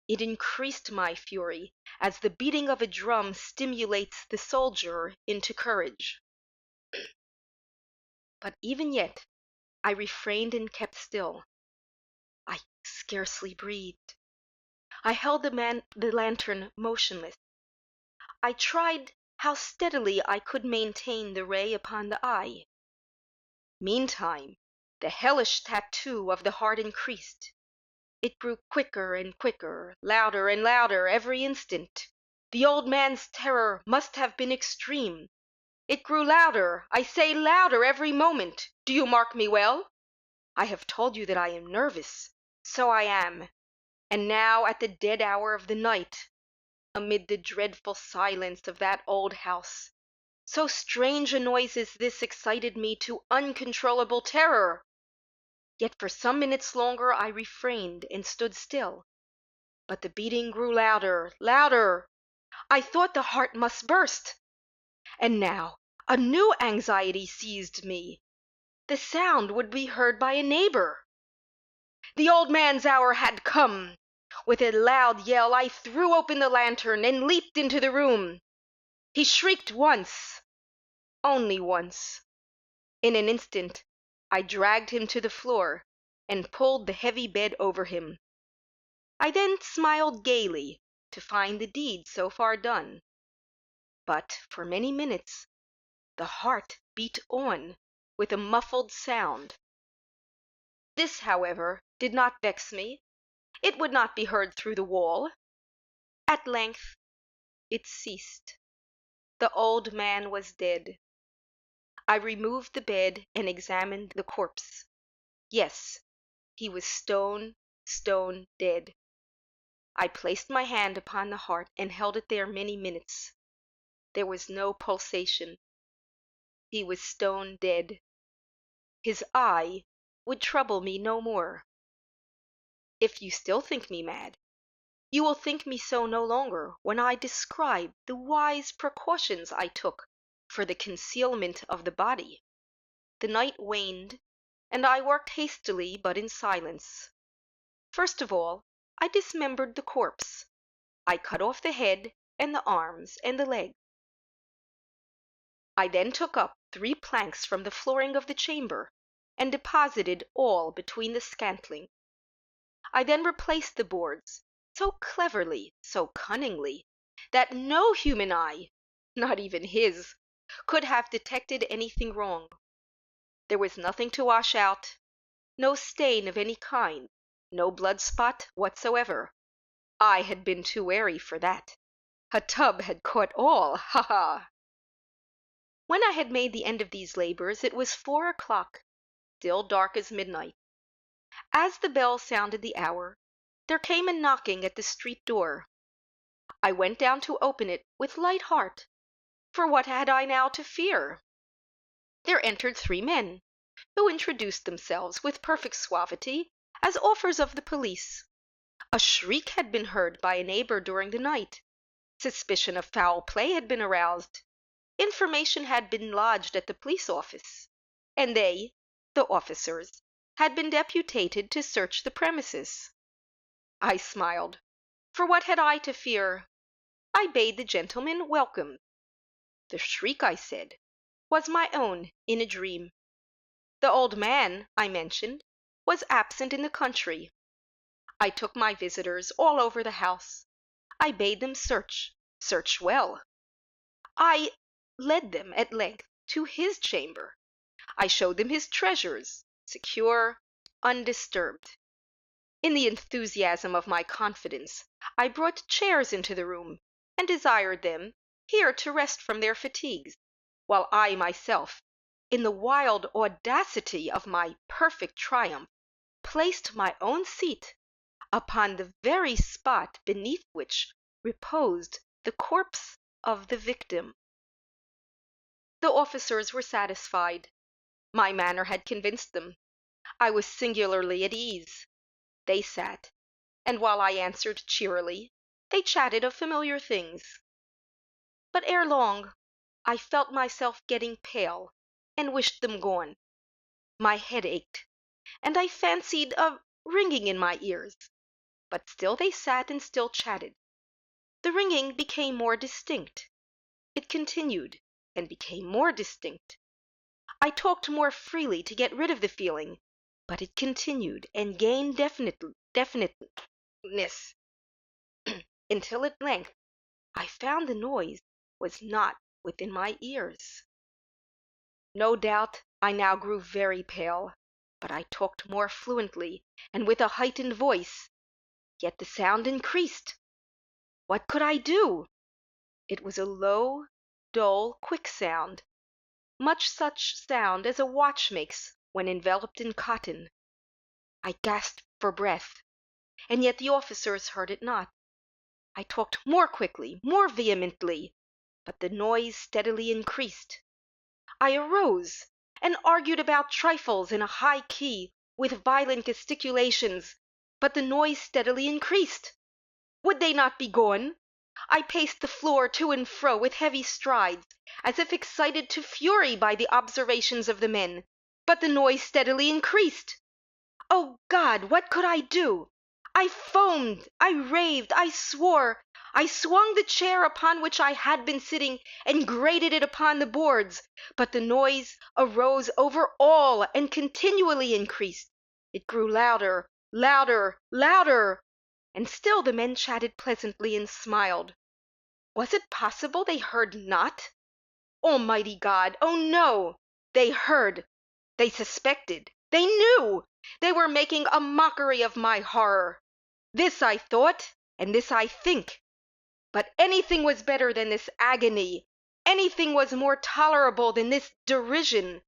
I: It increased my fury, as the beating of a drum stimulates the soldier into courage. But even yet I refrained and kept still. I scarcely breathed. I held the lantern motionless. I tried how steadily I could maintain the ray upon the eye. Meantime, the hellish tattoo of the heart increased. It grew quicker and quicker, louder and louder every instant. The old man's terror must have been extreme. It grew louder, I say louder every moment. Do you mark me well? I have told you that I am nervous. So I am. And now at the dead hour of the night, amid the dreadful silence of that old house, so strange a noise as this excited me to uncontrollable terror. Yet for some minutes longer I refrained and stood still. But the beating grew louder, louder. I thought the heart must burst. And now a new anxiety seized me. The sound would be heard by a neighbor. The old man's hour had come. With a loud yell I threw open the lantern and leaped into the room. He shrieked once, only once. In an instant I dragged him to the floor and pulled the heavy bed over him. I then smiled gaily to find the deed so far done. But for many minutes the heart beat on with a muffled sound. This, however, did not vex me. It would not be heard through the wall. At length it ceased. The old man was dead. I removed the bed and examined the corpse. Yes, he was stone dead. I placed my hand upon the heart and held it there many minutes. There was no pulsation. He was stone dead. His eye would trouble me no more. If you still think me mad, you will think me so no longer when I describe the wise precautions I took for the concealment of the body. The night waned, and I worked hastily but in silence. First of all, I dismembered the corpse. I cut off the head and the arms and the legs. I then took up 3 planks from the flooring of the chamber and deposited all between the scantling. I then replaced the boards so cleverly, so cunningly, that no human eye, not even his, could have detected anything wrong. There was nothing to wash out, no stain of any kind, no blood spot whatsoever. I had been too wary for that. A tub had caught all, ha ha! When I had made the end of these labors, it was 4 o'clock, still dark as midnight. As the bell sounded the hour, there came a knocking at the street door. I went down to open it with light heart, for what had I now to fear? There entered 3 men, who introduced themselves with perfect suavity as offers of the police. A shriek had been heard by a neighbor during the night. Suspicion of foul play had been aroused. Information had been lodged at the police office, and they, the officers, had been deputated to search the premises. I smiled, for what had I to fear? I bade the gentlemen welcome. The shriek, I said, was my own in a dream. The old man, I mentioned, was absent in the country. I took my visitors all over the house. I bade them search well. I led them at length to his chamber. I showed them his treasures, secure, undisturbed. In the enthusiasm of my confidence, I brought chairs into the room, and desired them here to rest from their fatigues, while I myself, in the wild audacity of my perfect triumph, placed my own seat upon the very spot beneath which reposed the corpse of the victim. The officers were satisfied. My manner had convinced them. I was singularly at ease. They sat, and while I answered cheerily, they chatted of familiar things. But ere long, I felt myself getting pale, and wished them gone. My head ached, and I fancied a ringing in my ears. But still they sat and still chatted. The ringing became more distinct. It continued and became more distinct. I talked more freely to get rid of the feeling, but it continued and gained definiteness, until at length I found the noise was not within my ears. No doubt I now grew very pale, but I talked more fluently and with a heightened voice, yet the sound increased. What could I do? It was a low, dull, quick sound, much such sound as a watch makes when enveloped in cotton. I gasped for breath, and yet the officers heard it not. I talked more quickly, more vehemently, but the noise steadily increased. I arose and argued about trifles in a high key with violent gesticulations, but the noise steadily increased. Would they not be gone? I paced the floor to and fro with heavy strides, as if excited to fury by the observations of the men, but the noise steadily increased. Oh God, what could I do? I foamed, I raved, I swore. I swung the chair upon which I had been sitting and grated it upon the boards, but the noise arose over all and continually increased. It grew louder, louder, louder, and still the men chatted pleasantly and smiled. Was it possible they heard not? Almighty God, oh no! They heard, they suspected, they knew! They were making a mockery of my horror. This I thought, and this I think. But anything was better than this agony. Anything was more tolerable than this derision.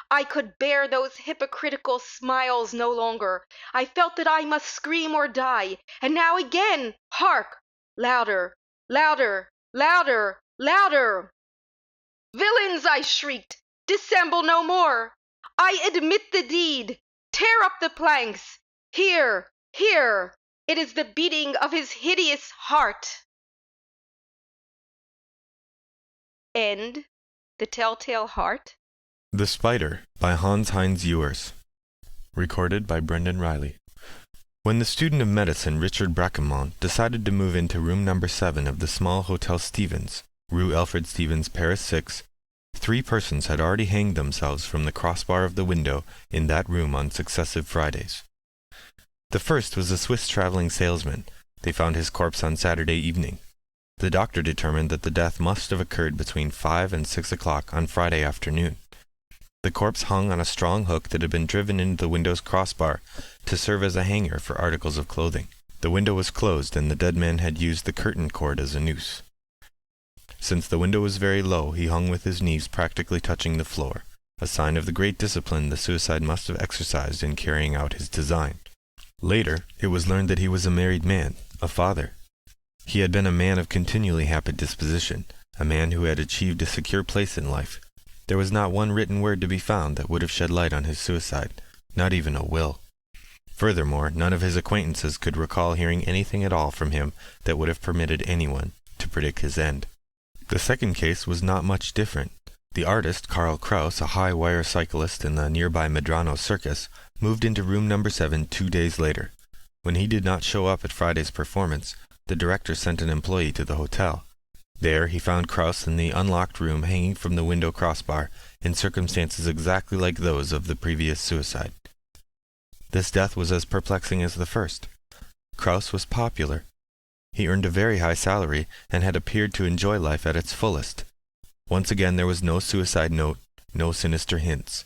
I: I could bear those hypocritical smiles no longer. I felt that I must scream or die. And now again, hark! Louder, louder, louder, louder! Villains, I shrieked, dissemble no more. I admit the deed. Tear up the planks. Here, here, it is the beating of his hideous heart. End The Telltale Heart.
J: The Spider by Hans Heinz Ewers. Recorded by Brendan Riley. When the student of medicine Richard Bracquemont decided to move into room number 7 of the small Hotel Stevens, Rue Alfred Stevens, Paris 6, 3 persons had already hanged themselves from the crossbar of the window in that room on successive Fridays. The first was a Swiss traveling salesman. They found his corpse on Saturday evening. The doctor determined that the death must have occurred between 5 and 6 o'clock on Friday afternoon. The corpse hung on a strong hook that had been driven into the window's crossbar to serve as a hanger for articles of clothing. The window was closed, and the dead man had used the curtain cord as a noose. Since the window was very low, he hung with his knees practically touching the floor, a sign of the great discipline the suicide must have exercised in carrying out his design. Later, it was learned that he was a married man, a father. He had been a man of continually happy disposition, a man who had achieved a secure place in life. There was not one written word to be found that would have shed light on his suicide, not even a will. Furthermore, none of his acquaintances could recall hearing anything at all from him that would have permitted anyone to predict his end. The second case was not much different. The artist, Karl Kraus, a high-wire cyclist in the nearby Medrano circus, moved into room number 7 2 days later. When he did not show up at Friday's performance, the director sent an employee to the hotel. There he found Kraus in the unlocked room hanging from the window crossbar in circumstances exactly like those of the previous suicide. This death was as perplexing as the first. Kraus was popular. He earned a very high salary and had appeared to enjoy life at its fullest. Once again there was no suicide note, no sinister hints.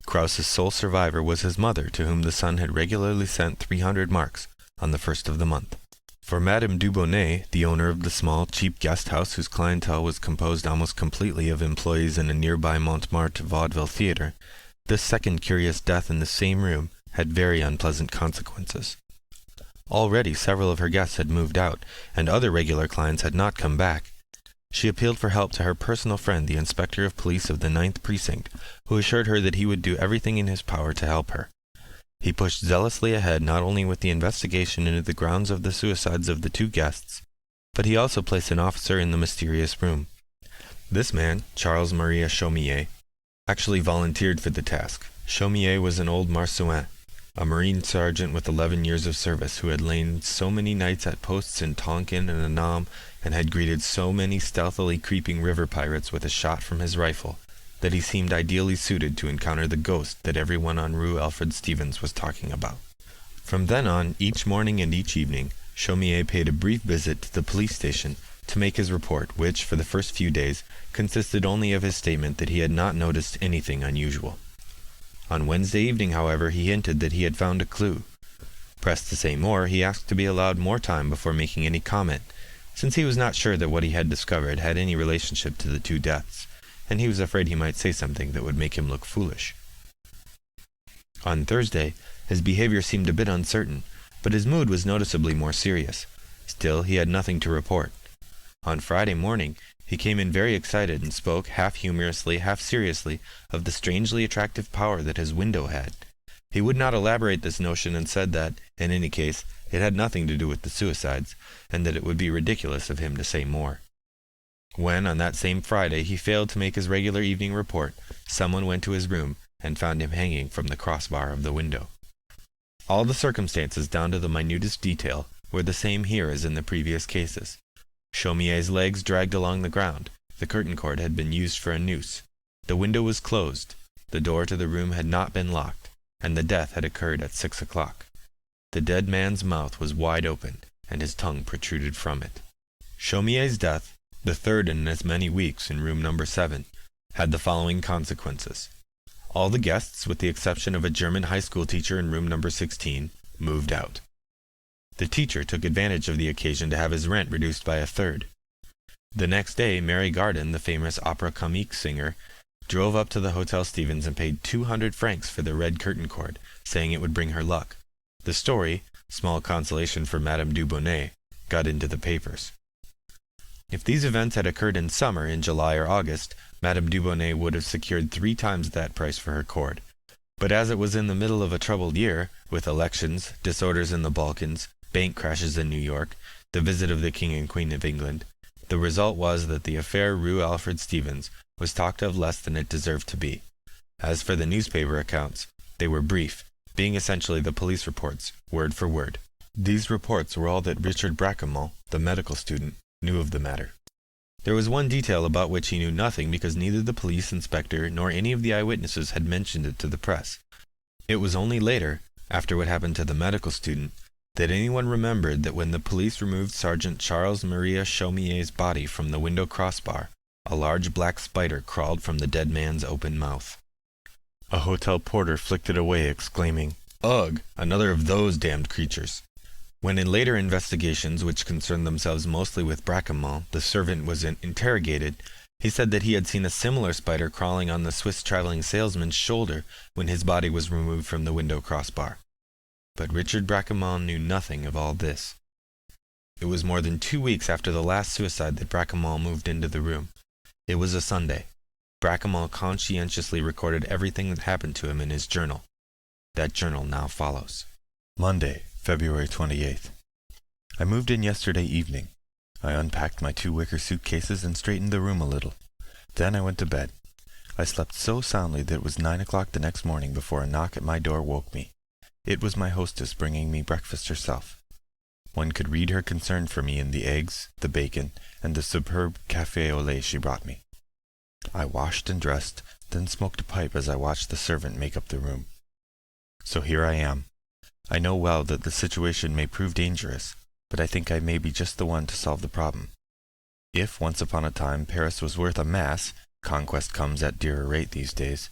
J: Kraus's sole survivor was his mother, to whom the son had regularly sent 300 marks on the first of the month. For Madame Dubonnet, the owner of the small, cheap guest house whose clientele was composed almost completely of employees in a nearby Montmartre vaudeville theatre, this second curious death in the same room had very unpleasant consequences. Already several of her guests had moved out, and other regular clients had not come back. She appealed for help to her personal friend, the inspector of police of the 9th Precinct, who assured her that he would do everything in his power to help her. He pushed zealously ahead not only with the investigation into the grounds of the suicides of the 2 guests, but he also placed an officer in the mysterious room. This man, Charles Maria Chaumier, actually volunteered for the task. Chaumier was an old Marsouin, a marine sergeant with 11 years of service, who had lain so many nights at posts in Tonkin and Annam, and had greeted so many stealthily creeping river pirates with a shot from his rifle, that he seemed ideally suited to encounter the ghost that everyone on Rue Alfred Stevens was talking about. From then on, each morning and each evening, Chaumier paid a brief visit to the police station to make his report, which, for the first few days, consisted only of his statement that he had not noticed anything unusual. On Wednesday evening, however, he hinted that he had found a clue. Pressed to say more, he asked to be allowed more time before making any comment, since he was not sure that what he had discovered had any relationship to the 2 deaths, and he was afraid he might say something that would make him look foolish. On Thursday, his behavior seemed a bit uncertain, but his mood was noticeably more serious. Still, he had nothing to report. On Friday morning, he came in very excited and spoke, half humorously, half seriously, of the strangely attractive power that his window had. He would not elaborate this notion, and said that, in any case, it had nothing to do with the suicides, and that it would be ridiculous of him to say more. When, on that same Friday, he failed to make his regular evening report, someone went to his room and found him hanging from the crossbar of the window. All the circumstances, down to the minutest detail, were the same here as in the previous cases. Chaumier's legs dragged along the ground. The curtain cord had been used for a noose. The window was closed. The door to the room had not been locked, and the death had occurred at 6 o'clock. The dead man's mouth was wide open, and his tongue protruded from it. Chaumier's death, the third in as many weeks in room number 7, had the following consequences. All the guests, with the exception of a German high school teacher in room number 16, moved out. The teacher took advantage of the occasion to have his rent reduced by 1/3. The next day, Mary Garden, the famous opera comique singer, drove up to the Hotel Stevens and paid 200 francs for the red curtain cord, saying it would bring her luck. The story, small consolation for Madame Dubonnet, got into the papers. If these events had occurred in summer, in July or August, Madame Dubonnet would have secured 3 times that price for her cord. But as it was in the middle of a troubled year, with elections, disorders in the Balkans, bank crashes in New York, the visit of the King and Queen of England, the result was that the affair Rue Alfred Stevens was talked of less than it deserved to be. As for the newspaper accounts, they were brief, being essentially the police reports, word for word. These reports were all that Richard Bracquemont, the medical student, knew of the matter. There was one detail about which he knew nothing, because neither the police inspector nor any of the eyewitnesses had mentioned it to the press. It was only later, after what happened to the medical student, that anyone remembered that when the police removed Sergeant Charles Maria Chaumier's body from the window crossbar, a large black spider crawled from the dead man's open mouth. A hotel porter flicked it away, exclaiming, "Ugh, another of those damned creatures." When in later investigations, which concerned themselves mostly with Bracquemont, the servant was interrogated, he said that he had seen a similar spider crawling on the Swiss traveling salesman's shoulder when his body was removed from the window crossbar. But Richard Bracquemont knew nothing of all this. It was more than 2 weeks after the last suicide that Bracquemont moved into the room. It was a Sunday. Bracquemont conscientiously recorded everything that happened to him in his journal. That journal now follows. Monday, February 28th. I moved in yesterday evening. I unpacked my 2 wicker suitcases and straightened the room a little. Then I went to bed. I slept so soundly that it was 9 o'clock the next morning before a knock at my door woke me. It was my hostess bringing me breakfast herself. One could read her concern for me in the eggs, the bacon, and the superb café au lait she brought me. I washed and dressed, then smoked a pipe as I watched the servant make up the room. So here I am. I know well that the situation may prove dangerous, but I think I may be just the one to solve the problem. If once upon a time Paris was worth a mass, conquest comes at dearer rate these days.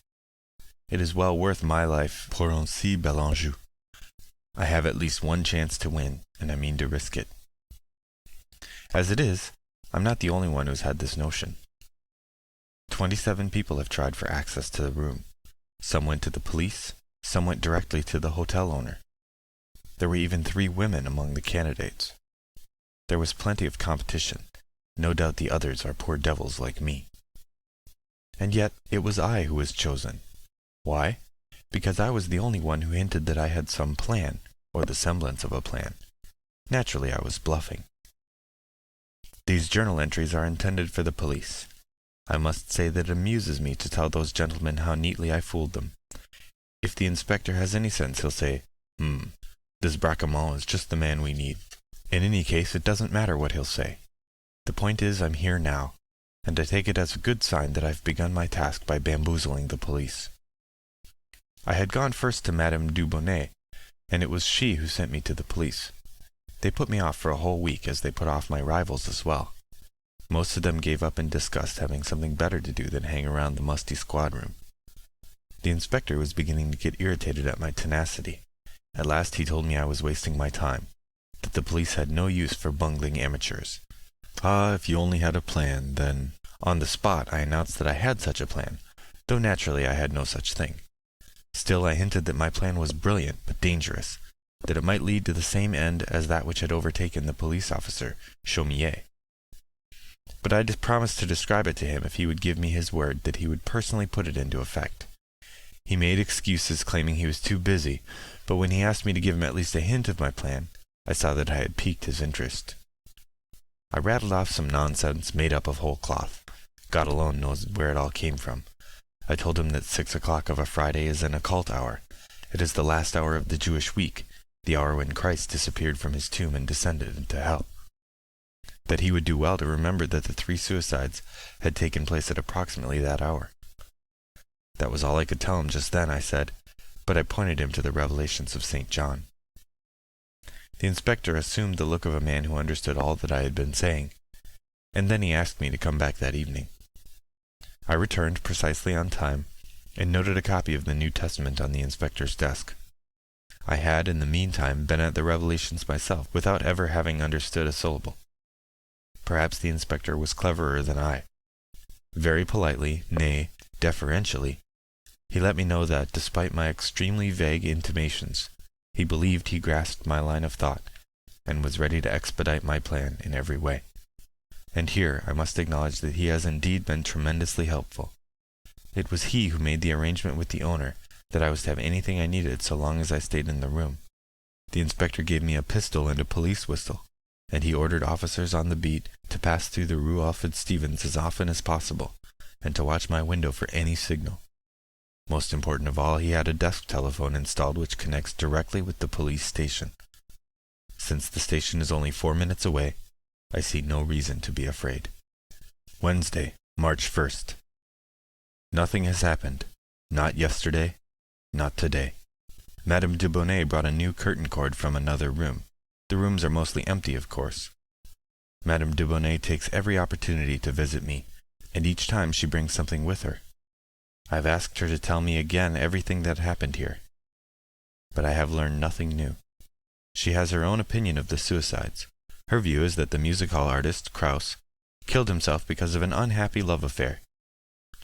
J: It is well worth my life pour un si bel enjeu. I have at least one chance to win, and I mean to risk it. As it is, I'm not the only one who's had this notion. 27 people have tried for access to the room. Some went to the police, some went directly to the hotel owner. There were even 3 women among the candidates. There was plenty of competition. No doubt the others are poor devils like me. And yet it was I who was chosen. Why? Because I was the only one who hinted that I had some plan, or the semblance of a plan. Naturally, I was bluffing. These journal entries are intended for the police. I must say that it amuses me to tell those gentlemen how neatly I fooled them. If the inspector has any sense, he'll say, this Bracquemont is just the man we need. In any case, it doesn't matter what he'll say. The point is, I'm here now, and I take it as a good sign that I've begun my task by bamboozling the police. I had gone first to Madame Dubonnet, and it was she who sent me to the police. They put me off for a whole week, as they put off my rivals as well. Most of them gave up in disgust, having something better to do than hang around the musty squad room. The inspector was beginning to get irritated at my tenacity. At last he told me I was wasting my time, that the police had no use for bungling amateurs. Ah, if you only had a plan, then... On the spot I announced that I had such a plan, though naturally I had no such thing. Still I hinted that my plan was brilliant but dangerous, that it might lead to the same end as that which had overtaken the police officer, Chaumier. But I promised to describe it to him if he would give me his word that he would personally put it into effect. He made excuses, claiming he was too busy, but when he asked me to give him at least a hint of my plan, I saw that I had piqued his interest. I rattled off some nonsense made up of whole cloth. God alone knows where it all came from. I told him that 6 o'clock of a Friday is an occult hour. It is the last hour of the Jewish week, the hour when Christ disappeared from his tomb and descended into hell. That he would do well to remember that the 3 suicides had taken place at approximately that hour. That was all I could tell him just then, I said, but I pointed him to the revelations of St. John. The inspector assumed the look of a man who understood all that I had been saying, and then he asked me to come back that evening. I returned precisely on time, and noted a copy of the New Testament on the inspector's desk. I had, in the meantime, been at the revelations myself, without ever having understood a syllable. Perhaps the inspector was cleverer than I. Very politely, nay, deferentially, he let me know that, despite my extremely vague intimations, he believed he grasped my line of thought, and was ready to expedite my plan in every way. And here I must acknowledge that he has indeed been tremendously helpful. It was he who made the arrangement with the owner that I was to have anything I needed so long as I stayed in the room. The inspector gave me a pistol and a police whistle, and he ordered officers on the beat to pass through the Rue Alfred Stevens as often as possible, and to watch my window for any signal. Most important of all, he had a desk telephone installed which connects directly with the police station. Since the station is only 4 minutes away, I see no reason to be afraid. Wednesday, March 1st. Nothing has happened. Not yesterday, not today. Madame Dubonnet brought a new curtain cord from another room, The rooms are mostly empty, of course. Madame Dubonnet takes every opportunity to visit me, and each time she brings something with her. I've asked her to tell me again everything that happened here, but I have learned nothing new. She has her own opinion of the suicides. Her view is that the music hall artist, Krauss, killed himself because of an unhappy love affair.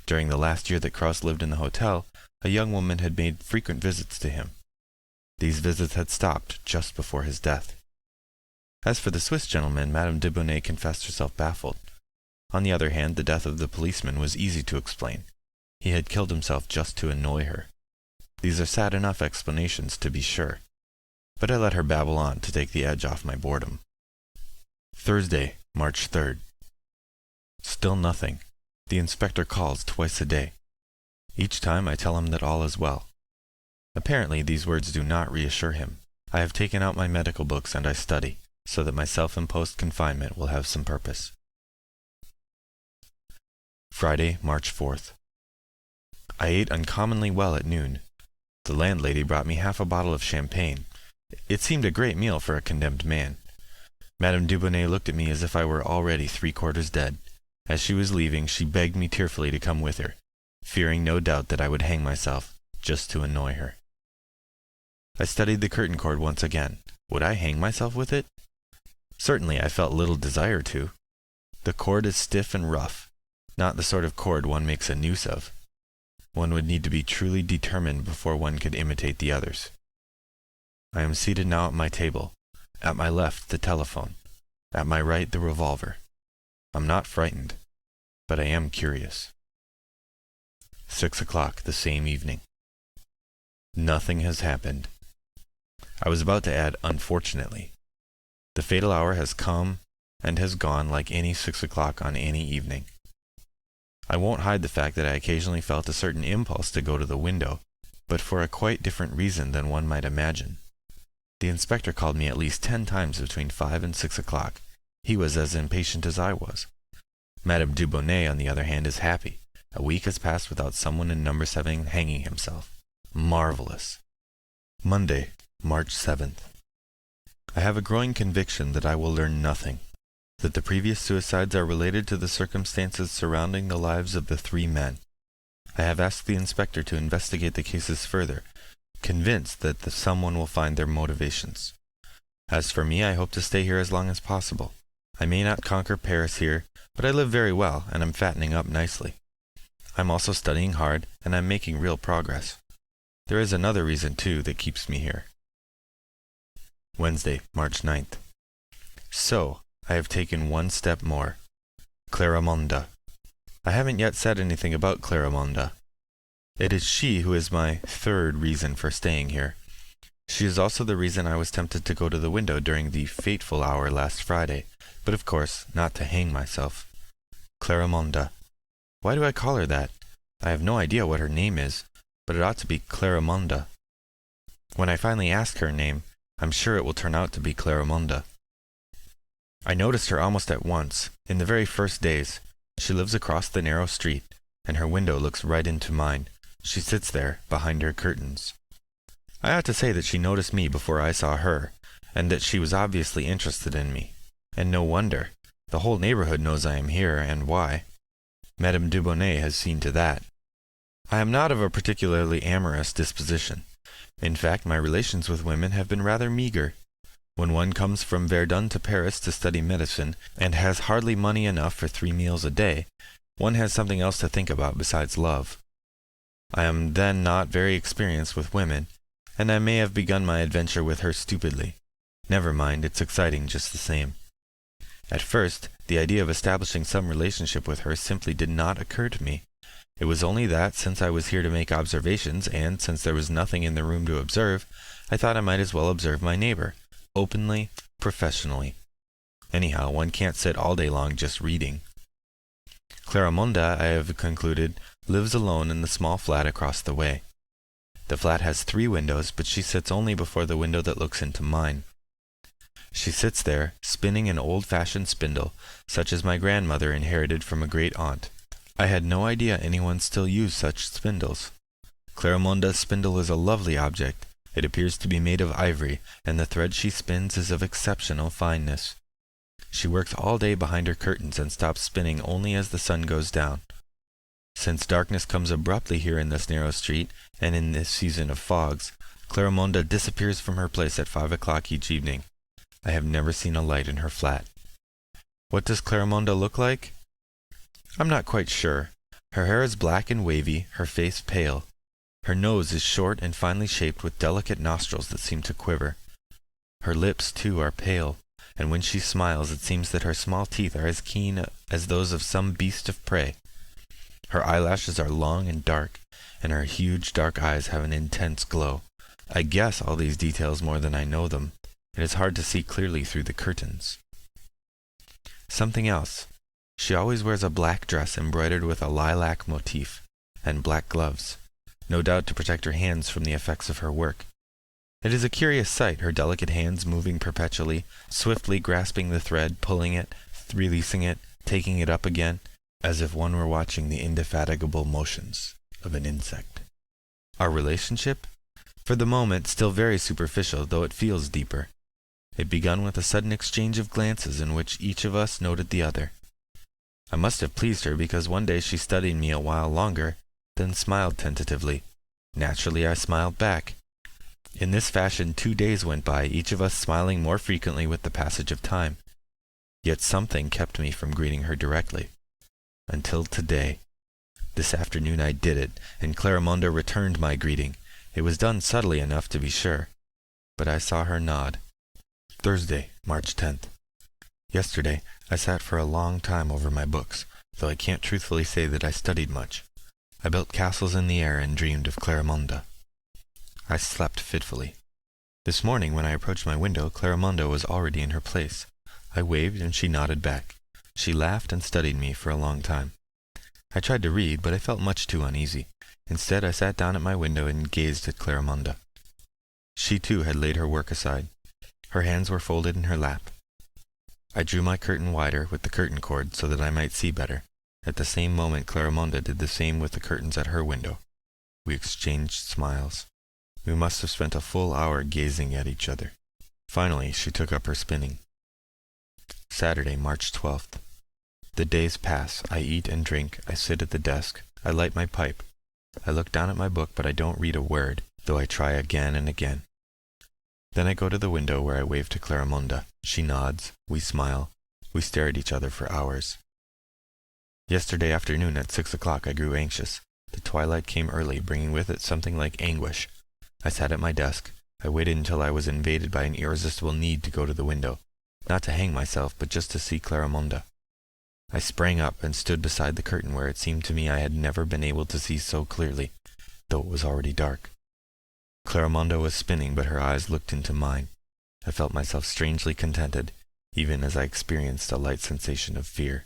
J: During the last year that Krauss lived in the hotel, a young woman had made frequent visits to him. These visits had stopped just before his death. As for the Swiss gentleman, Madame Dubonnet confessed herself baffled. On the other hand, the death of the policeman was easy to explain. He had killed himself just to annoy her. These are sad enough explanations, to be sure, but I let her babble on to take the edge off my boredom. Thursday, March 3rd. Still nothing. The inspector calls twice a day. Each time I tell him that all is well. Apparently these words do not reassure him. I have taken out my medical books and I study, so that my self-imposed confinement will have some purpose. Friday, March 4th. I ate uncommonly well at noon. The landlady brought me half a bottle of champagne. It seemed a great meal for a condemned man. Madame Dubonnet looked at me as if I were already 3/4 dead. As she was leaving, she begged me tearfully to come with her, fearing no doubt that I would hang myself, just to annoy her. I studied the curtain cord once again. Would I hang myself with it? Certainly I felt little desire to. The cord is stiff and rough, not the sort of cord one makes a noose of. One would need to be truly determined before one could imitate the others. I am seated now at my table. At my left, the telephone. At my right, the revolver. I'm not frightened, but I am curious. 6 o'clock the same evening. Nothing has happened. I was about to add, unfortunately. The fatal hour has come and has gone like any 6 o'clock on any evening. I won't hide the fact that I occasionally felt a certain impulse to go to the window, but for a quite different reason than one might imagine. The inspector called me at least 10 times between 5 and 6 o'clock. He was as impatient as I was. Madame Dubonnet, on the other hand, is happy. A week has passed without someone in number 7 hanging himself. Marvelous. Monday, March 7th. I have a growing conviction that I will learn nothing, that the previous suicides are related to the circumstances surrounding the lives of the 3 men. I have asked the inspector to investigate the cases further, convinced that someone will find their motivations. As for me, I hope to stay here as long as possible. I may not conquer Paris here, but I live very well, and I'm fattening up nicely. I'm also studying hard, and I'm making real progress. There is another reason, too, that keeps me here. Wednesday, March 9th. So, I have taken one step more. Claramonda. I haven't yet said anything about Claramonda. It is she who is my 3rd reason for staying here. She is also the reason I was tempted to go to the window during the fateful hour last Friday, but of course not to hang myself. Claramonda. Why do I call her that? I have no idea what her name is, but it ought to be Claramonda. When I finally ask her name, I'm sure it will turn out to be Claramonda. I noticed her almost at once, in the very first days. She lives across the narrow street, and her window looks right into mine. She sits there, behind her curtains. I ought to say that she noticed me before I saw her, and that she was obviously interested in me. And no wonder. The whole neighborhood knows I am here, and why. Madame Dubonnet has seen to that. I am not of a particularly amorous disposition. In fact, my relations with women have been rather meager. When one comes from Verdun to Paris to study medicine, and has hardly money enough for 3 meals a day, one has something else to think about besides love. I am then not very experienced with women, and I may have begun my adventure with her stupidly. Never mind, it's exciting just the same. At first, the idea of establishing some relationship with her simply did not occur to me. It was only that, since I was here to make observations, and since there was nothing in the room to observe, I thought I might as well observe my neighbor, openly, professionally. Anyhow, one can't sit all day long just reading. Claramonda, I have concluded, lives alone in the small flat across the way. The flat has 3 windows, but she sits only before the window that looks into mine. She sits there, spinning an old-fashioned spindle, such as my grandmother inherited from a great aunt. I had no idea anyone still used such spindles. Claramonda's spindle is a lovely object, It appears to be made of ivory, and the thread she spins is of exceptional fineness. She works all day behind her curtains and stops spinning only as the sun goes down. Since darkness comes abruptly here in this narrow street, and in this season of fogs, Clarimonda disappears from her place at 5 o'clock each evening. I have never seen a light in her flat. What does Clarimonda look like? I'm not quite sure. Her hair is black and wavy, her face pale. Her nose is short and finely shaped with delicate nostrils that seem to quiver. Her lips, too, are pale, and when she smiles it seems that her small teeth are as keen as those of some beast of prey. Her eyelashes are long and dark, and her huge dark eyes have an intense glow. I guess all these details more than I know them. It is hard to see clearly through the curtains. Something else. She always wears a black dress embroidered with a lilac motif, and black gloves, no doubt to protect her hands from the effects of her work. It is a curious sight, her delicate hands moving perpetually, swiftly grasping the thread, pulling it, releasing it, taking it up again, as if one were watching the indefatigable motions of an insect. Our relationship? For the moment, still very superficial, though it feels deeper. It begun with a sudden exchange of glances in which each of us noted the other. I must have pleased her, because one day she studied me a while longer, then smiled tentatively. Naturally, I smiled back. In this fashion 2 days went by, each of us smiling more frequently with the passage of time. Yet something kept me from greeting her directly. Until today. This afternoon I did it, and Clarimonda returned my greeting. It was done subtly enough, to be sure, but I saw her nod. Thursday, March 10th. Yesterday I sat for a long time over my books, though I can't truthfully say that I studied much. I built castles in the air and dreamed of Clarimonda. I slept fitfully. This morning when I approached my window, Clarimonda was already in her place. I waved and she nodded back. She laughed and studied me for a long time. I tried to read, but I felt much too uneasy. Instead, I sat down at my window and gazed at Clarimonda. She too had laid her work aside. Her hands were folded in her lap. I drew my curtain wider with the curtain cord so that I might see better. At the same moment Clarimonda did the same with the curtains at her window. We exchanged smiles. We must have spent a full hour gazing at each other. Finally, she took up her spinning. Saturday, March 12th. The days pass. I eat and drink. I sit at the desk. I light my pipe. I look down at my book, but I don't read a word, though I try again and again. Then I go to the window where I wave to Clarimonda. She nods. We smile. We stare at each other for hours. Yesterday afternoon at 6 o'clock I grew anxious. The twilight came early, bringing with it something like anguish. I sat at my desk. I waited until I was invaded by an irresistible need to go to the window, not to hang myself, but just to see Clarimonda. I sprang up and stood beside the curtain where it seemed to me I had never been able to see so clearly, though it was already dark. Clarimonda was spinning, but her eyes looked into mine. I felt myself strangely contented, even as I experienced a light sensation of fear.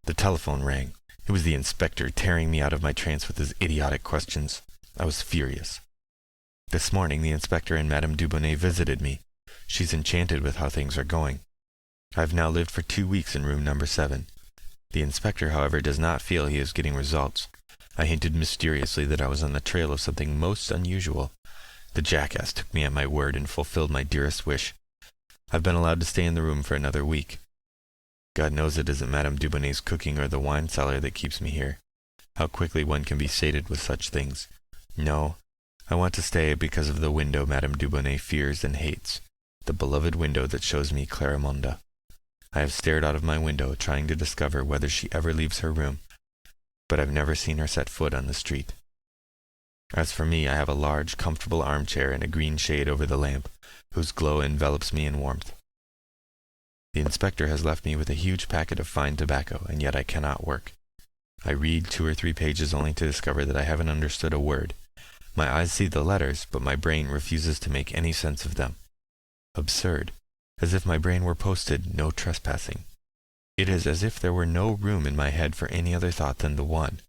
J: The telephone rang. It was the inspector tearing me out of my trance with his idiotic questions. I was furious. This morning the inspector and Madame Dubonnet visited me. She's enchanted with how things are going. I have now lived for 2 weeks in room number 7. The inspector, however, does not feel he is getting results. I hinted mysteriously that I was on the trail of something most unusual. The jackass took me at my word and fulfilled my dearest wish. I've been allowed to stay in the room for another week. God knows it isn't Madame Dubonnet's cooking or the wine cellar that keeps me here. How quickly one can be sated with such things. No, I want to stay because of the window Madame Dubonnet fears and hates, the beloved window that shows me Clarimonda. I have stared out of my window, trying to discover whether she ever leaves her room, but I've never seen her set foot on the street. As for me, I have a large, comfortable armchair and a green shade over the lamp, whose glow envelops me in warmth. The inspector has left me with a huge packet of fine tobacco, and yet I cannot work. I read 2 or 3 pages only to discover that I haven't understood a word. My eyes see the letters, but my brain refuses to make any sense of them. Absurd. As if my brain were posted, no trespassing. It is as if there were no room in my head for any other thought than the one,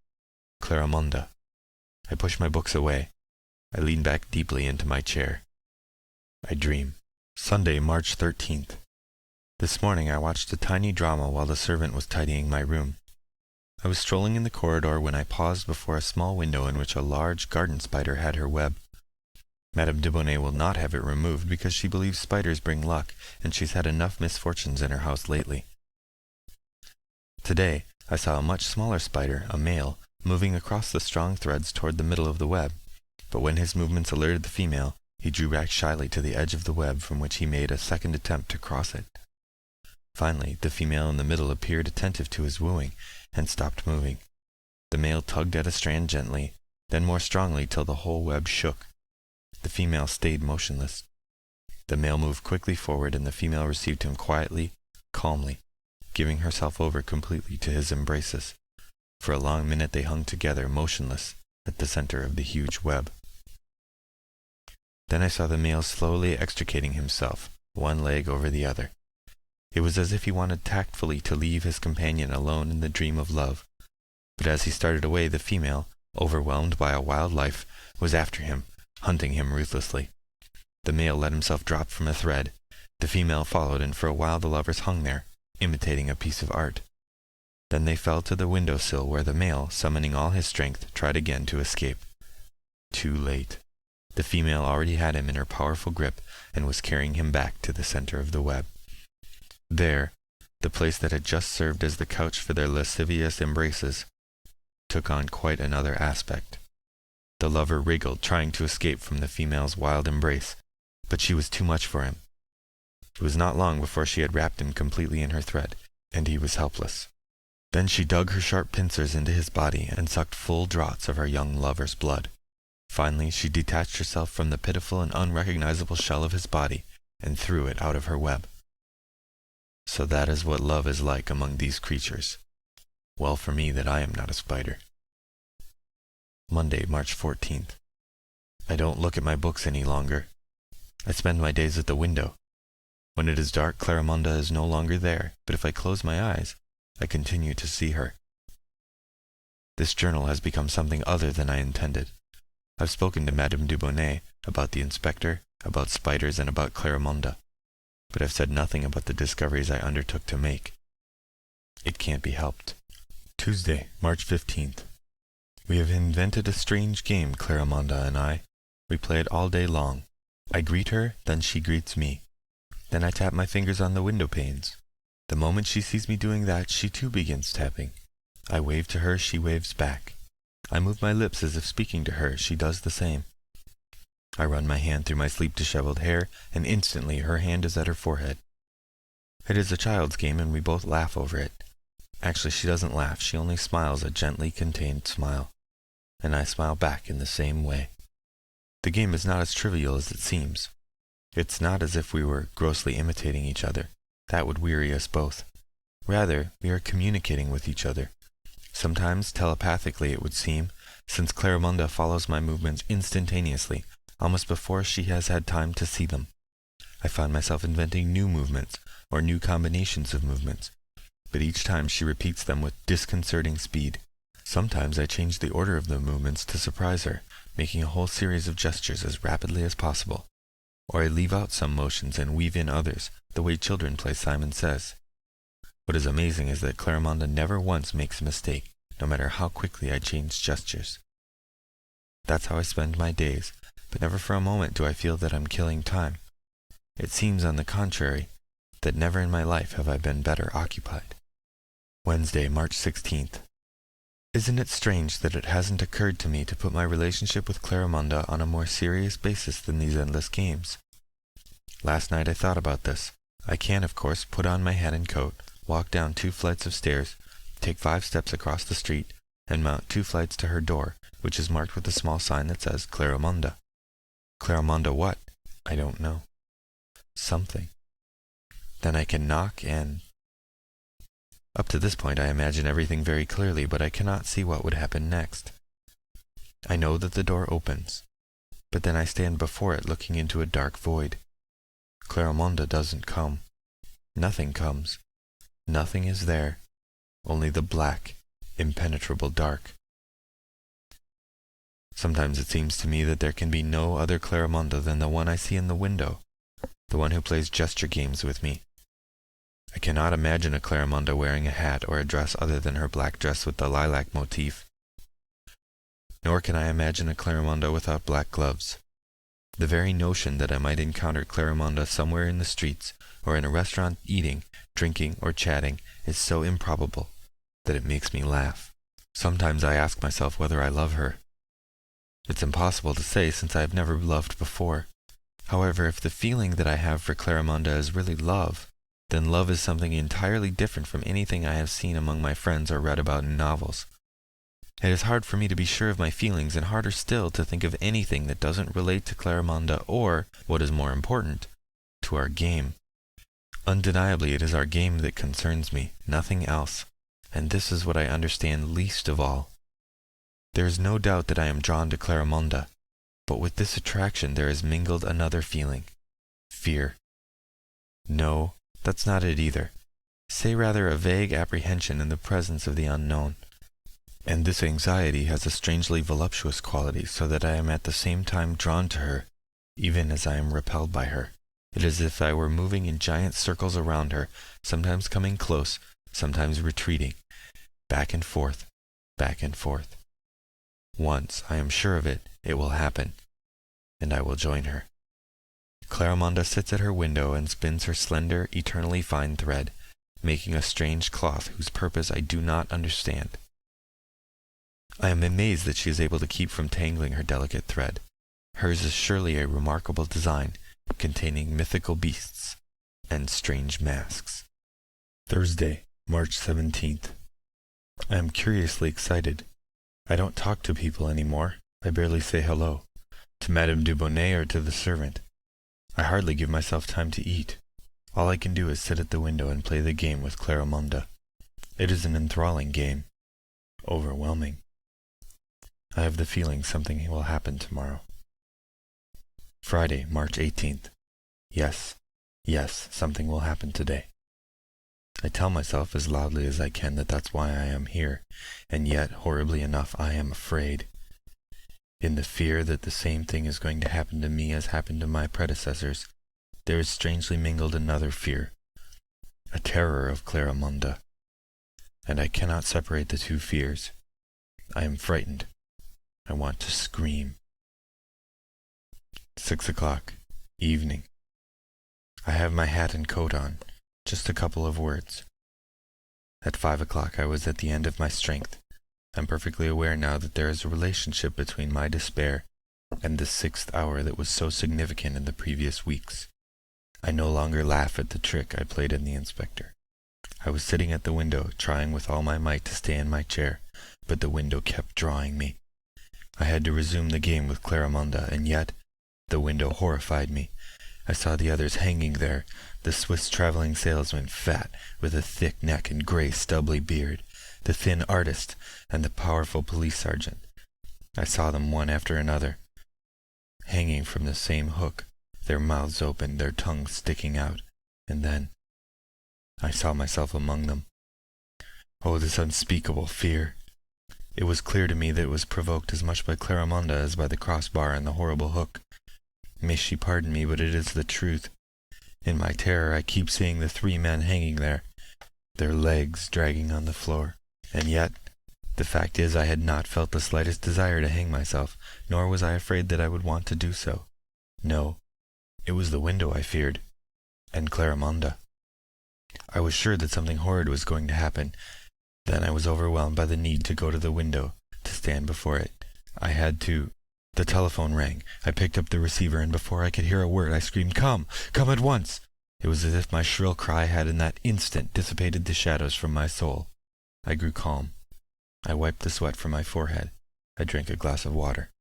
J: Clarimonda. I push my books away. I lean back deeply into my chair. I dream. Sunday, March 13th. This morning I watched a tiny drama while the servant was tidying my room. I was strolling in the corridor when I paused before a small window in which a large garden spider had her web. Madame Dibonnet will not have it removed because she believes spiders bring luck, and she's had enough misfortunes in her house lately. Today, I saw a much smaller spider, a male, moving across the strong threads toward the middle of the web, but when his movements alerted the female, he drew back shyly to the edge of the web from which he made a second attempt to cross it. Finally, the female in the middle appeared attentive to his wooing, and stopped moving. The male tugged at a strand gently, then more strongly till the whole web shook. The female stayed motionless. The male moved quickly forward, and the female received him quietly, calmly, giving herself over completely to his embraces. For a long minute they hung together, motionless, at the center of the huge web. Then I saw the male slowly extricating himself, one leg over the other. It was as if he wanted tactfully to leave his companion alone in the dream of love. But as he started away, the female, overwhelmed by a wild life, was after him, hunting him ruthlessly. The male let himself drop from a thread. The female followed, and for a while the lovers hung there, imitating a piece of art. Then they fell to the window-sill, where the male, summoning all his strength, tried again to escape. Too late. The female already had him in her powerful grip, and was carrying him back to the center of the web. There, the place that had just served as the couch for their lascivious embraces, took on quite another aspect. The lover wriggled, trying to escape from the female's wild embrace, but she was too much for him. It was not long before she had wrapped him completely in her thread, and he was helpless. Then she dug her sharp pincers into his body and sucked full draughts of her young lover's blood. Finally, she detached herself from the pitiful and unrecognizable shell of his body and threw it out of her web. So that is what love is like among these creatures. Well for me that I am not a spider. Monday, March 14th. I don't look at my books any longer. I spend my days at the window. When it is dark, Clarimonda is no longer there, but if I close my eyes, I continue to see her. This journal has become something other than I intended. I've spoken to Madame Dibonnet about the inspector, about spiders, and about Clarimonda, but I've said nothing about the discoveries I undertook to make. It can't be helped. Tuesday, March 15th. We have invented a strange game, Clarimonda and I. We play it all day long. I greet her, then she greets me. Then I tap my fingers on the window panes. The moment she sees me doing that, she too begins tapping. I wave to her, she waves back. I move my lips as if speaking to her, she does the same. I run my hand through my sleep-disheveled hair, and instantly her hand is at her forehead. It is a child's game, and we both laugh over it. Actually, she doesn't laugh, she only smiles a gently contained smile. And I smile back in the same way. The game is not as trivial as it seems. It's not as if we were grossly imitating each other. That would weary us both. Rather, we are communicating with each other. Sometimes telepathically, it would seem, since Clarimonda follows my movements instantaneously, almost before she has had time to see them. I find myself inventing new movements, or new combinations of movements, but each time she repeats them with disconcerting speed. Sometimes I change the order of the movements to surprise her, making a whole series of gestures as rapidly as possible. Or I leave out some motions and weave in others, the way children play Simon Says. What is amazing is that Clarimonda never once makes a mistake, no matter how quickly I change gestures. That's how I spend my days, but never for a moment do I feel that I'm killing time. It seems, on the contrary, that never in my life have I been better occupied. Wednesday, March 16th. Isn't it strange that it hasn't occurred to me to put my relationship with Clarimonda on a more serious basis than these endless games? Last night I thought about this. I can, of course, put on my hat and coat, walk down 2 flights of stairs, take 5 steps across the street, and mount 2 flights to her door, which is marked with a small sign that says Clarimonda. Clarimonda what? I don't know. Something. Then I can knock and... Up to this point I imagine everything very clearly, but I cannot see what would happen next. I know that the door opens, but then I stand before it looking into a dark void. Clarimonda doesn't come. Nothing comes. Nothing is there. Only the black, impenetrable dark. Sometimes it seems to me that there can be no other Clarimonda than the one I see in the window, the one who plays gesture games with me. I cannot imagine a Clarimonda wearing a hat or a dress other than her black dress with the lilac motif. Nor can I imagine a Clarimonda without black gloves. The very notion that I might encounter Clarimonda somewhere in the streets, or in a restaurant eating, drinking, or chatting, is so improbable that it makes me laugh. Sometimes I ask myself whether I love her. It's impossible to say, since I have never loved before. However, if the feeling that I have for Clarimonda is really love, then love is something entirely different from anything I have seen among my friends or read about in novels. It is hard for me to be sure of my feelings, and harder still to think of anything that doesn't relate to Clarimonda or, what is more important, to our game. Undeniably, it is our game that concerns me, nothing else, and this is what I understand least of all. There is no doubt that I am drawn to Clarimonda, but with this attraction there is mingled another feeling, fear. No, that's not it either. Say rather a vague apprehension in the presence of the unknown. And this anxiety has a strangely voluptuous quality, so that I am at the same time drawn to her, even as I am repelled by her. It is as if I were moving in giant circles around her, sometimes coming close, sometimes retreating, back and forth, back and forth. Once, I am sure of it, it will happen, and I will join her. Clarimonda sits at her window and spins her slender, eternally fine thread, making a strange cloth whose purpose I do not understand. I am amazed that she is able to keep from tangling her delicate thread. Hers is surely a remarkable design, containing mythical beasts and strange masks. Thursday, March 17th. I am curiously excited. I don't talk to people any more. I barely say hello, to Madame Dubonnet or to the servant. I hardly give myself time to eat. All I can do is sit at the window and play the game with Clarimonda. It is an enthralling game. Overwhelming. I have the feeling something will happen tomorrow. Friday, March 18th. Yes, something will happen today. I tell myself as loudly as I can that that's why I am here, and yet, horribly enough, I am afraid. In the fear that the same thing is going to happen to me as happened to my predecessors, there is strangely mingled another fear, a terror of Clarimonda, and I cannot separate the two fears. I am frightened. I want to scream. 6 o'clock, evening. I have my hat and coat on, just a couple of words. At 5 o'clock I was at the end of my strength. I'm perfectly aware now that there is a relationship between my despair and the 6th hour that was so significant in the previous weeks. I no longer laugh at the trick I played in the inspector. I was sitting at the window, trying with all my might to stay in my chair, but the window kept drawing me. I had to resume the game with Clarimonda, and yet the window horrified me. I saw the others hanging there, the Swiss traveling salesman, fat, with a thick neck and grey stubbly beard, the thin artist, and the powerful police sergeant. I saw them one after another, hanging from the same hook, their mouths open, their tongues sticking out, and then I saw myself among them. Oh, this unspeakable fear! It was clear to me that it was provoked as much by Clarimonda as by the crossbar and the horrible hook. May she pardon me, but it is the truth. In my terror I keep seeing the 3 men hanging there, their legs dragging on the floor. And yet, the fact is I had not felt the slightest desire to hang myself, nor was I afraid that I would want to do so. No, it was the window I feared, and Clarimonda. I was sure that something horrid was going to happen. Then I was overwhelmed by the need to go to the window, to stand before it. I had to. The telephone rang. I picked up the receiver, and before I could hear a word I screamed, "Come! Come at once!" It was as if my shrill cry had in that instant dissipated the shadows from my soul. I grew calm. I wiped the sweat from my forehead. I drank a glass of water.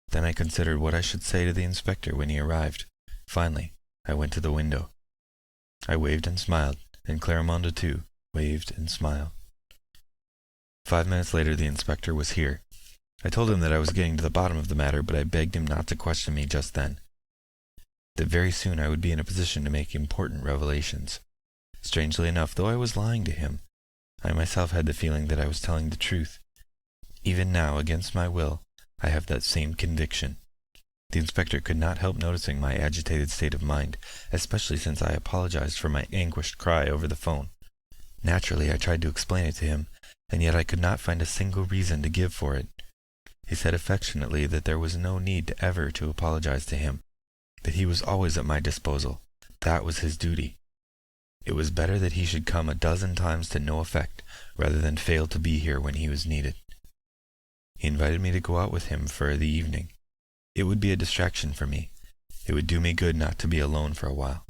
J: Then I considered what I should say to the inspector when he arrived. Finally, I went to the window. I waved and smiled, and Clarimonda too waved and smiled. 5 minutes later the inspector was here. I told him that I was getting to the bottom of the matter, but I begged him not to question me just then. That very soon I would be in a position to make important revelations. Strangely enough, though I was lying to him, I myself had the feeling that I was telling the truth. Even now, against my will, I have that same conviction. The inspector could not help noticing my agitated state of mind, especially since I apologized for my anguished cry over the phone. Naturally, I tried to explain it to him, and yet I could not find a single reason to give for it. He said affectionately that there was no need ever to apologize to him, that he was always at my disposal. That was his duty. It was better that he should come a dozen times to no effect, rather than fail to be here when he was needed. He invited me to go out with him for the evening. It would be a distraction for me. It would do me good not to be alone for a while.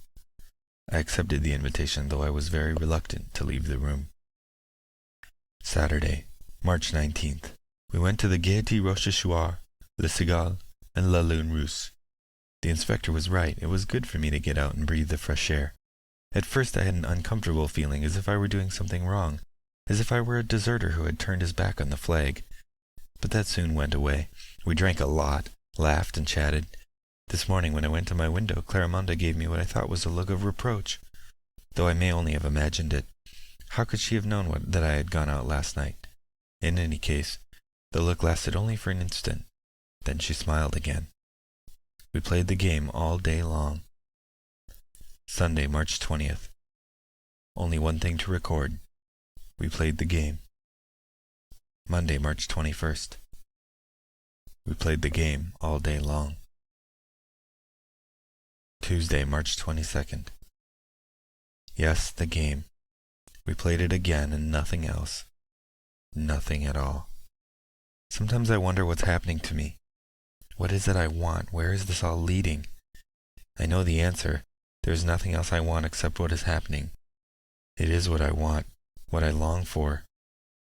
J: I accepted the invitation, though I was very reluctant to leave the room. Saturday, March 19th. We went to the Gaiety Rochechouart, Le Cigale, and La Lune Rousse. The inspector was right. It was good for me to get out and breathe the fresh air. At first I had an uncomfortable feeling, as if I were doing something wrong, as if I were a deserter who had turned his back on the flag. But that soon went away. We drank a lot, laughed and chatted. This morning when I went to my window, Clarimonda gave me what I thought was a look of reproach, though I may only have imagined it. How could she have known that I had gone out last night? In any case, the look lasted only for an instant. Then she smiled again. We played the game all day long. Sunday, March 20th. Only one thing to record. We played the game. Monday, March 21st. We played the game all day long. Tuesday, March 22nd. Yes, the game. We played it again and nothing else. Nothing at all. Sometimes I wonder what's happening to me. What is it I want? Where is this all leading? I know the answer. There is nothing else I want except what is happening. It is what I want, what I long for.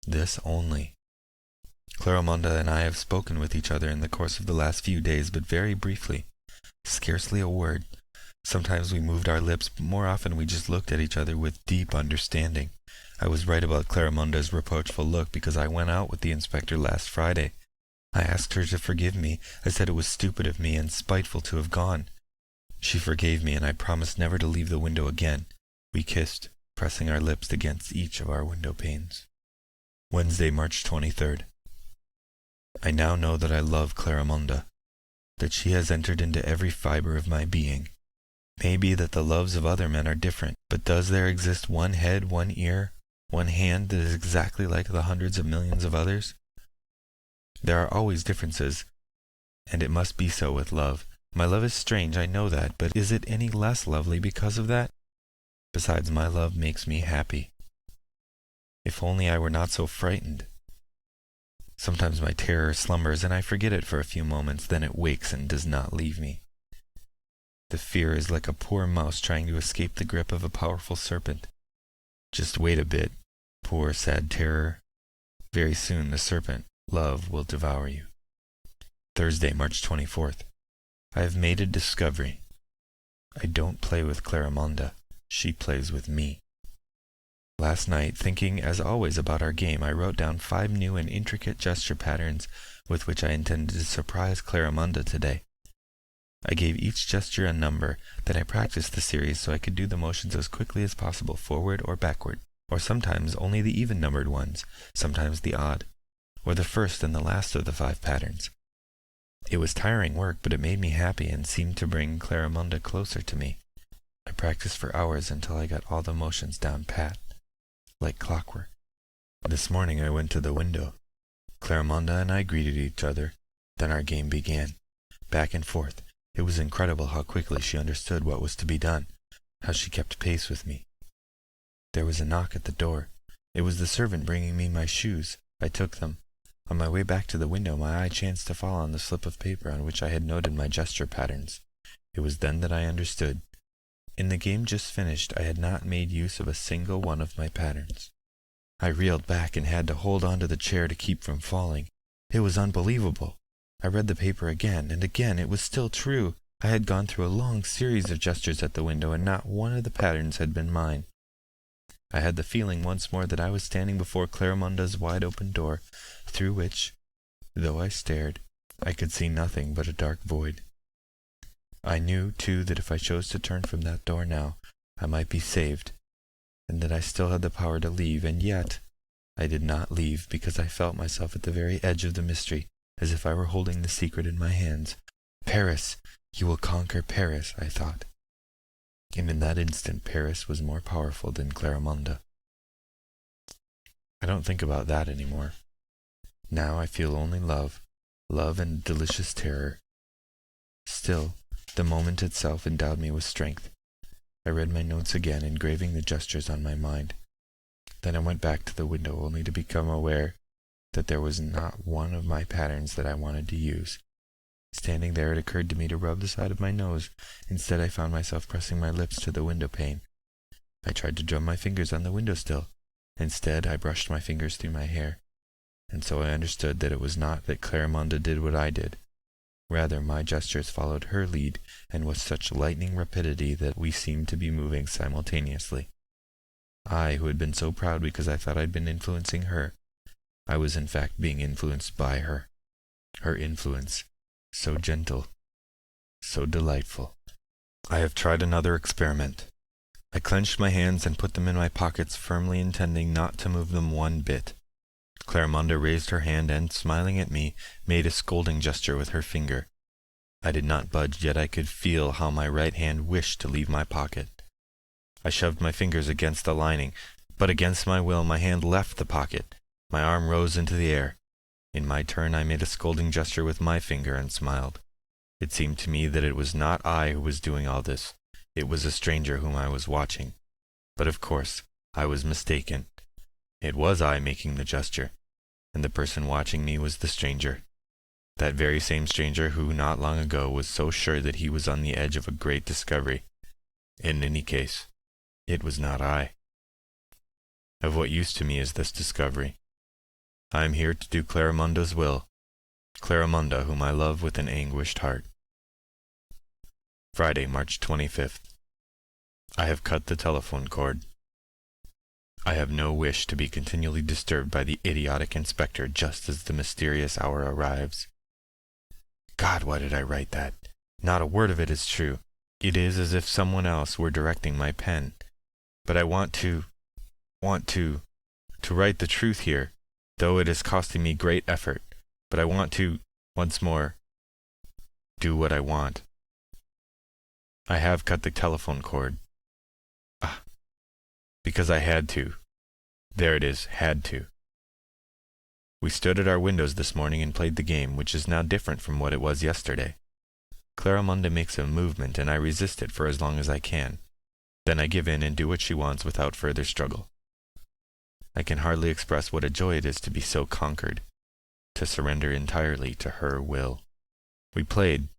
J: This only. Clarimonda and I have spoken with each other in the course of the last few days, but very briefly. Scarcely a word. Sometimes we moved our lips, but more often we just looked at each other with deep understanding. I was right about Clarimonda's reproachful look because I went out with the inspector last Friday. I asked her to forgive me. I said it was stupid of me and spiteful to have gone. She forgave me, and I promised never to leave the window again. We kissed, pressing our lips against each of our window panes. Wednesday, March 23rd. I now know that I love Clarimonda, that she has entered into every fiber of my being. May be that the loves of other men are different, but does there exist one head, one ear, one hand that is exactly like the hundreds of millions of others? There are always differences, and it must be so with love. My love is strange, I know that, but is it any less lovely because of that? Besides, my love makes me happy. If only I were not so frightened. Sometimes my terror slumbers, and I forget it for a few moments, then it wakes and does not leave me. The fear is like a poor mouse trying to escape the grip of a powerful serpent. Just wait a bit, poor sad terror. Very soon the serpent, love, will devour you. Thursday, March 24th. I have made a discovery. I don't play with Clarimonda. She plays with me. Last night, thinking as always about our game, I wrote down 5 new and intricate gesture patterns with which I intended to surprise Clarimonda today. I gave each gesture a number, then I practiced the series so I could do the motions as quickly as possible, forward or backward, or sometimes only the even-numbered ones, sometimes the odd, or the first and the last of the 5 patterns. It was tiring work, but it made me happy and seemed to bring Clarimonda closer to me. I practiced for hours until I got all the motions down pat, like clockwork. This morning I went to the window. Clarimonda and I greeted each other. Then our game began. Back and forth. It was incredible how quickly she understood what was to be done, how she kept pace with me. There was a knock at the door. It was the servant bringing me my shoes. I took them. On my way back to the window, my eye chanced to fall on the slip of paper on which I had noted my gesture patterns. It was then that I understood. In the game just finished, I had not made use of a single one of my patterns. I reeled back and had to hold on to the chair to keep from falling. It was unbelievable. I read the paper again, and again. It was still true. I had gone through a long series of gestures at the window, and not one of the patterns had been mine. I had the feeling once more that I was standing before Clarimonda's wide-open door, through which, though I stared, I could see nothing but a dark void. I knew, too, that if I chose to turn from that door now, I might be saved, and that I still had the power to leave, and yet I did not leave because I felt myself at the very edge of the mystery, as if I were holding the secret in my hands. Paris! You will conquer Paris, I thought. And in that instant Paris was more powerful than Clarimonda. I don't think about that any more. Now I feel only love, love and delicious terror. Still, the moment itself endowed me with strength. I read my notes again, engraving the gestures on my mind. Then I went back to the window, only to become aware that there was not one of my patterns that I wanted to use. Standing there, it occurred to me to rub the side of my nose. Instead, I found myself pressing my lips to the window pane. I tried to drum my fingers on the windowsill. Instead, I brushed my fingers through my hair. And so I understood that it was not that Clarimonda did what I did. Rather, my gestures followed her lead, and with such lightning rapidity that we seemed to be moving simultaneously. I, who had been so proud because I thought I'd been influencing her, I was in fact being influenced by her. Her influence, so gentle, so delightful. I have tried another experiment. I clenched my hands and put them in my pockets, firmly intending not to move them one bit. Clarimonda raised her hand and, smiling at me, made a scolding gesture with her finger. I did not budge, yet I could feel how my right hand wished to leave my pocket. I shoved my fingers against the lining, but against my will my hand left the pocket. My arm rose into the air. In my turn I made a scolding gesture with my finger and smiled. It seemed to me that it was not I who was doing all this. It was a stranger whom I was watching. But of course, I was mistaken. It was I making the gesture, and the person watching me was the stranger. That very same stranger who not long ago was so sure that he was on the edge of a great discovery. In any case, it was not I. Of what use to me is this discovery? I am here to do Clarimonda's will, Clarimonda whom I love with an anguished heart. Friday, March 25th. I have cut the telephone cord. I have no wish to be continually disturbed by the idiotic inspector just as the mysterious hour arrives. God, why did I write that? Not a word of it is true. It is as if someone else were directing my pen. But I want to write the truth here, though it is costing me great effort. But I want to, once more, do what I want. I have cut the telephone cord. Because I had to. There it is, had to. We stood at our windows this morning and played the game, which is now different from what it was yesterday. Clarimonda makes a movement, and I resist it for as long as I can. Then I give in and do what she wants without further struggle. I can hardly express what a joy it is to be so conquered, to surrender entirely to her will. We played.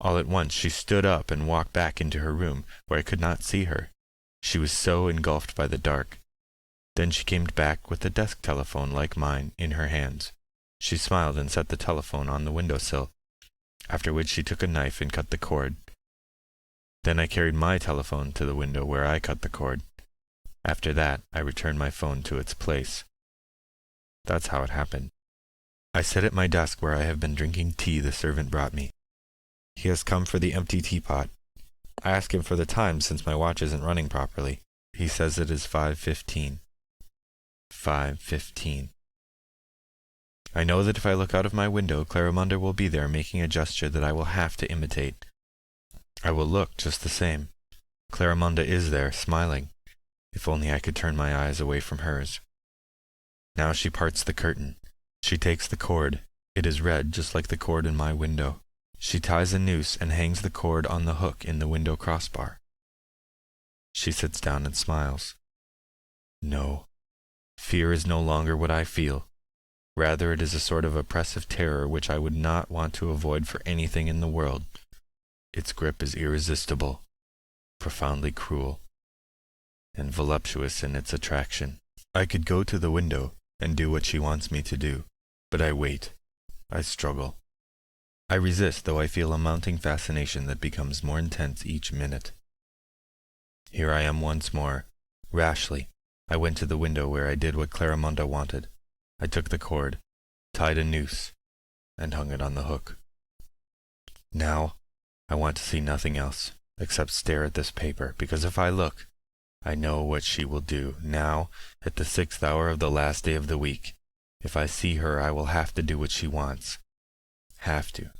J: All at once she stood up and walked back into her room, where I could not see her. She was so engulfed by the dark. Then she came back with a desk telephone like mine in her hands. She smiled and set the telephone on the windowsill, after which she took a knife and cut the cord. Then I carried my telephone to the window where I cut the cord. After that, I returned my phone to its place. That's how it happened. I sit at my desk where I have been drinking tea the servant brought me. He has come for the empty teapot. I ask him for the time since my watch isn't running properly. He says it is 5:15. 5:15. I know that if I look out of my window, Clarimonda will be there making a gesture that I will have to imitate. I will look just the same. Clarimonda is there, smiling. If only I could turn my eyes away from hers. Now she parts the curtain. She takes the cord. It is red, just like the cord in my window. She ties a noose and hangs the cord on the hook in the window crossbar. She sits down and smiles. No, fear is no longer what I feel. Rather, it is a sort of oppressive terror which I would not want to avoid for anything in the world. Its grip is irresistible, profoundly cruel, and voluptuous in its attraction. I could go to the window and do what she wants me to do, but I wait. I struggle. I resist, though I feel a mounting fascination that becomes more intense each minute. Here I am once more. Rashly, I went to the window where I did what Clarimonda wanted. I took the cord, tied a noose, and hung it on the hook. Now, I want to see nothing else, except stare at this paper, because if I look, I know what she will do. Now, at the 6th hour of the last day of the week, if I see her, I will have to do what she wants. Have to.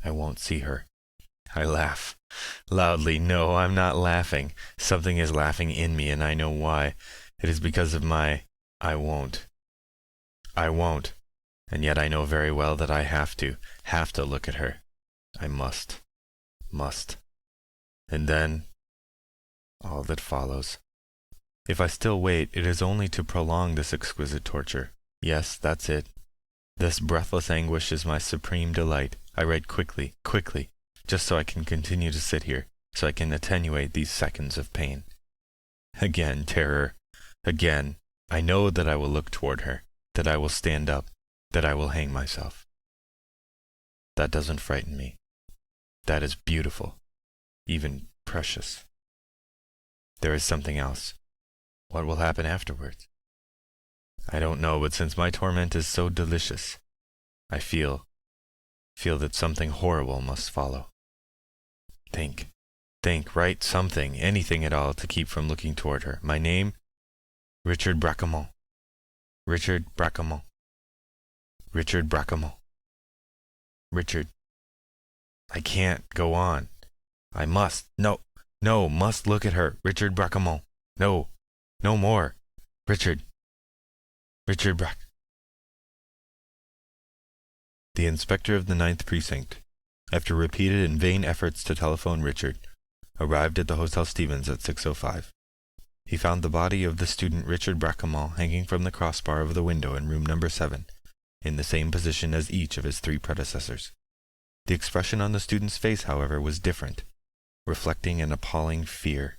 J: I won't see her. I laugh. Loudly. No, I'm not laughing. Something is laughing in me, and I know why. It is because of my I won't. I won't. And yet I know very well that I have to look at her. I must. And then, all that follows. If I still wait, it is only to prolong this exquisite torture. Yes, that's it. This breathless anguish is my supreme delight. I write quickly, just so I can continue to sit here, so I can attenuate these seconds of pain. Again, terror. Again, I know that I will look toward her, that I will stand up, that I will hang myself. That doesn't frighten me. That is beautiful, even precious. There is something else. What will happen afterwards? I don't know, but since my torment is so delicious, I feel that something horrible must follow. Think, write something, anything at all to keep from looking toward her. My name? Richard Bracquemont. Richard. I can't go on. I must. No, must look at her. Richard Bracquemont. No more. Richard Brack. The inspector of the 9th Precinct, after repeated and vain efforts to telephone Richard, arrived at the Hotel Stevens at 6:05. He found the body of the student Richard Bracquemont hanging from the crossbar of the window in room number 7, in the same position as each of his 3 predecessors. The expression on the student's face, however, was different, reflecting an appalling fear.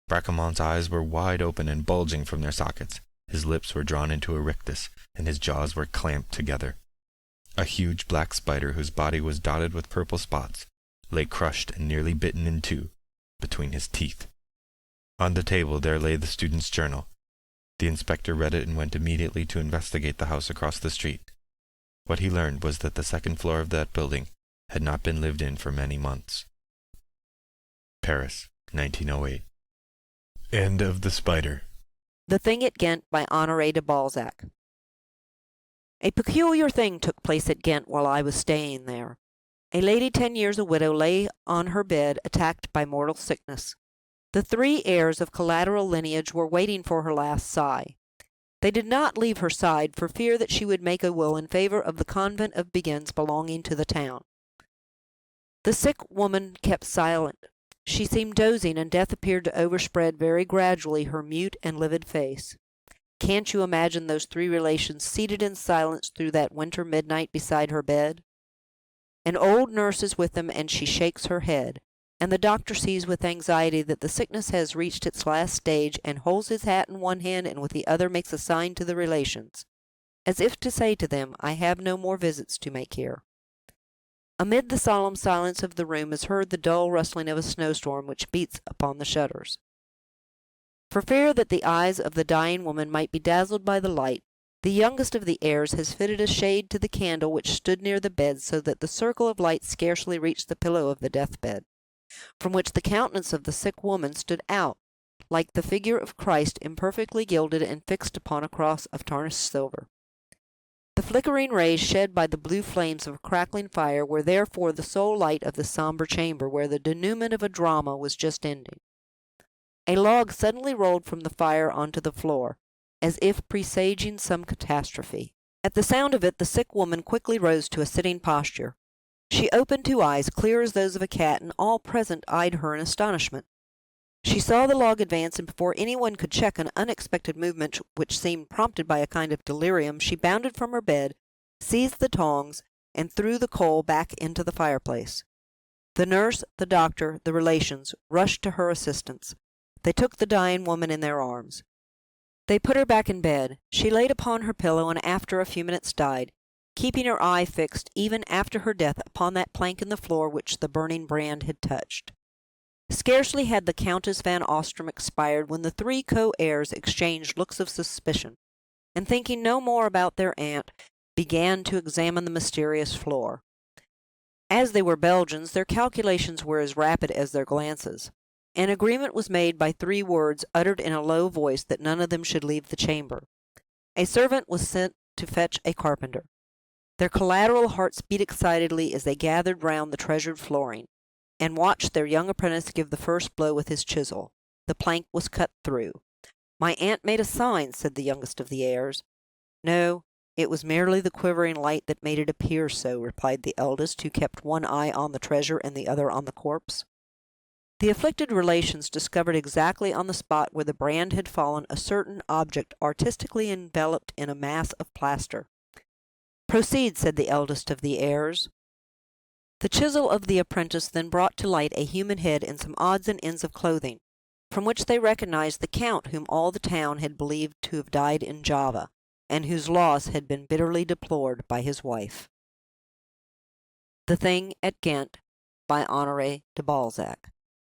J: Bracquemont's eyes were wide open and bulging from their sockets. His lips were drawn into a rictus, and his jaws were clamped together. A huge black spider, whose body was dotted with purple spots, lay crushed and nearly bitten in two between his teeth. On the table there lay the student's journal. The inspector read it and went immediately to investigate the house across the street. What he learned was that the 2nd floor of that building had not been lived in for many months. Paris, 1908. End of The Spider.
A: The Thing at Ghent by Honoré de Balzac. A peculiar thing took place at Ghent while I was staying there. A lady 10 years a widow lay on her bed, attacked by mortal sickness. The 3 heirs of collateral lineage were waiting for her last sigh. They did not leave her side for fear that she would make a will in favor of the convent of Begins belonging to the town. The sick woman kept silent. She seemed dozing, and death appeared to overspread very gradually her mute and livid face. Can't you imagine those 3 relations seated in silence through that winter midnight beside her bed? An old nurse is with them, and she shakes her head, and the doctor sees with anxiety that the sickness has reached its last stage, and holds his hat in one hand and with the other makes a sign to the relations, as if to say to them, I have no more visits to make here. Amid the solemn silence of the room is heard the dull rustling of a snowstorm which beats upon the shutters. For fear that the eyes of the dying woman might be dazzled by the light, the youngest of the heirs has fitted a shade to the candle which stood near the bed, so that the circle of light scarcely reached the pillow of the death-bed, from which the countenance of the sick woman stood out, like the figure of Christ imperfectly gilded and fixed upon a cross of tarnished silver. The flickering rays shed by the blue flames of a crackling fire were therefore the sole light of the sombre chamber, where the denouement of a drama was just ending. A log suddenly rolled from the fire onto the floor, as if presaging some catastrophe. At the sound of it, the sick woman quickly rose to a sitting posture. She opened 2 eyes, clear as those of a cat, and all present eyed her in astonishment. She saw the log advance, and before anyone could check an unexpected movement which seemed prompted by a kind of delirium, she bounded from her bed, seized the tongs, and threw the coal back into the fireplace. The nurse, the doctor, the relations, rushed to her assistance. They took the dying woman in their arms. They put her back in bed. She laid upon her pillow, and after a few minutes died, keeping her eye fixed, even after her death, upon that plank in the floor which the burning brand had touched. Scarcely had the Countess Van Ostrom expired when the 3 co-heirs exchanged looks of suspicion, and thinking no more about their aunt, began to examine the mysterious floor. As they were Belgians, their calculations were as rapid as their glances. An agreement was made by 3 words uttered in a low voice that none of them should leave the chamber. A servant was sent to fetch a carpenter. Their collateral hearts beat excitedly as they gathered round the treasured flooring, and watched their young apprentice give the first blow with his chisel. The plank was cut through. My aunt made a sign, said the youngest of the heirs. No, "It was merely the quivering light that made it appear so," replied the eldest, who kept one eye on the treasure and the other on the corpse. The afflicted relations discovered exactly on the spot where the brand had fallen a certain object artistically enveloped in a mass of plaster. "Proceed," said the eldest of the heirs. The chisel of the apprentice then brought to light a human head and some odds and ends of clothing, from which they recognized the Count whom all the town had believed to have died in Java, and whose loss had been bitterly deplored by his wife. The Thing at Ghent, by Honoré de Balzac.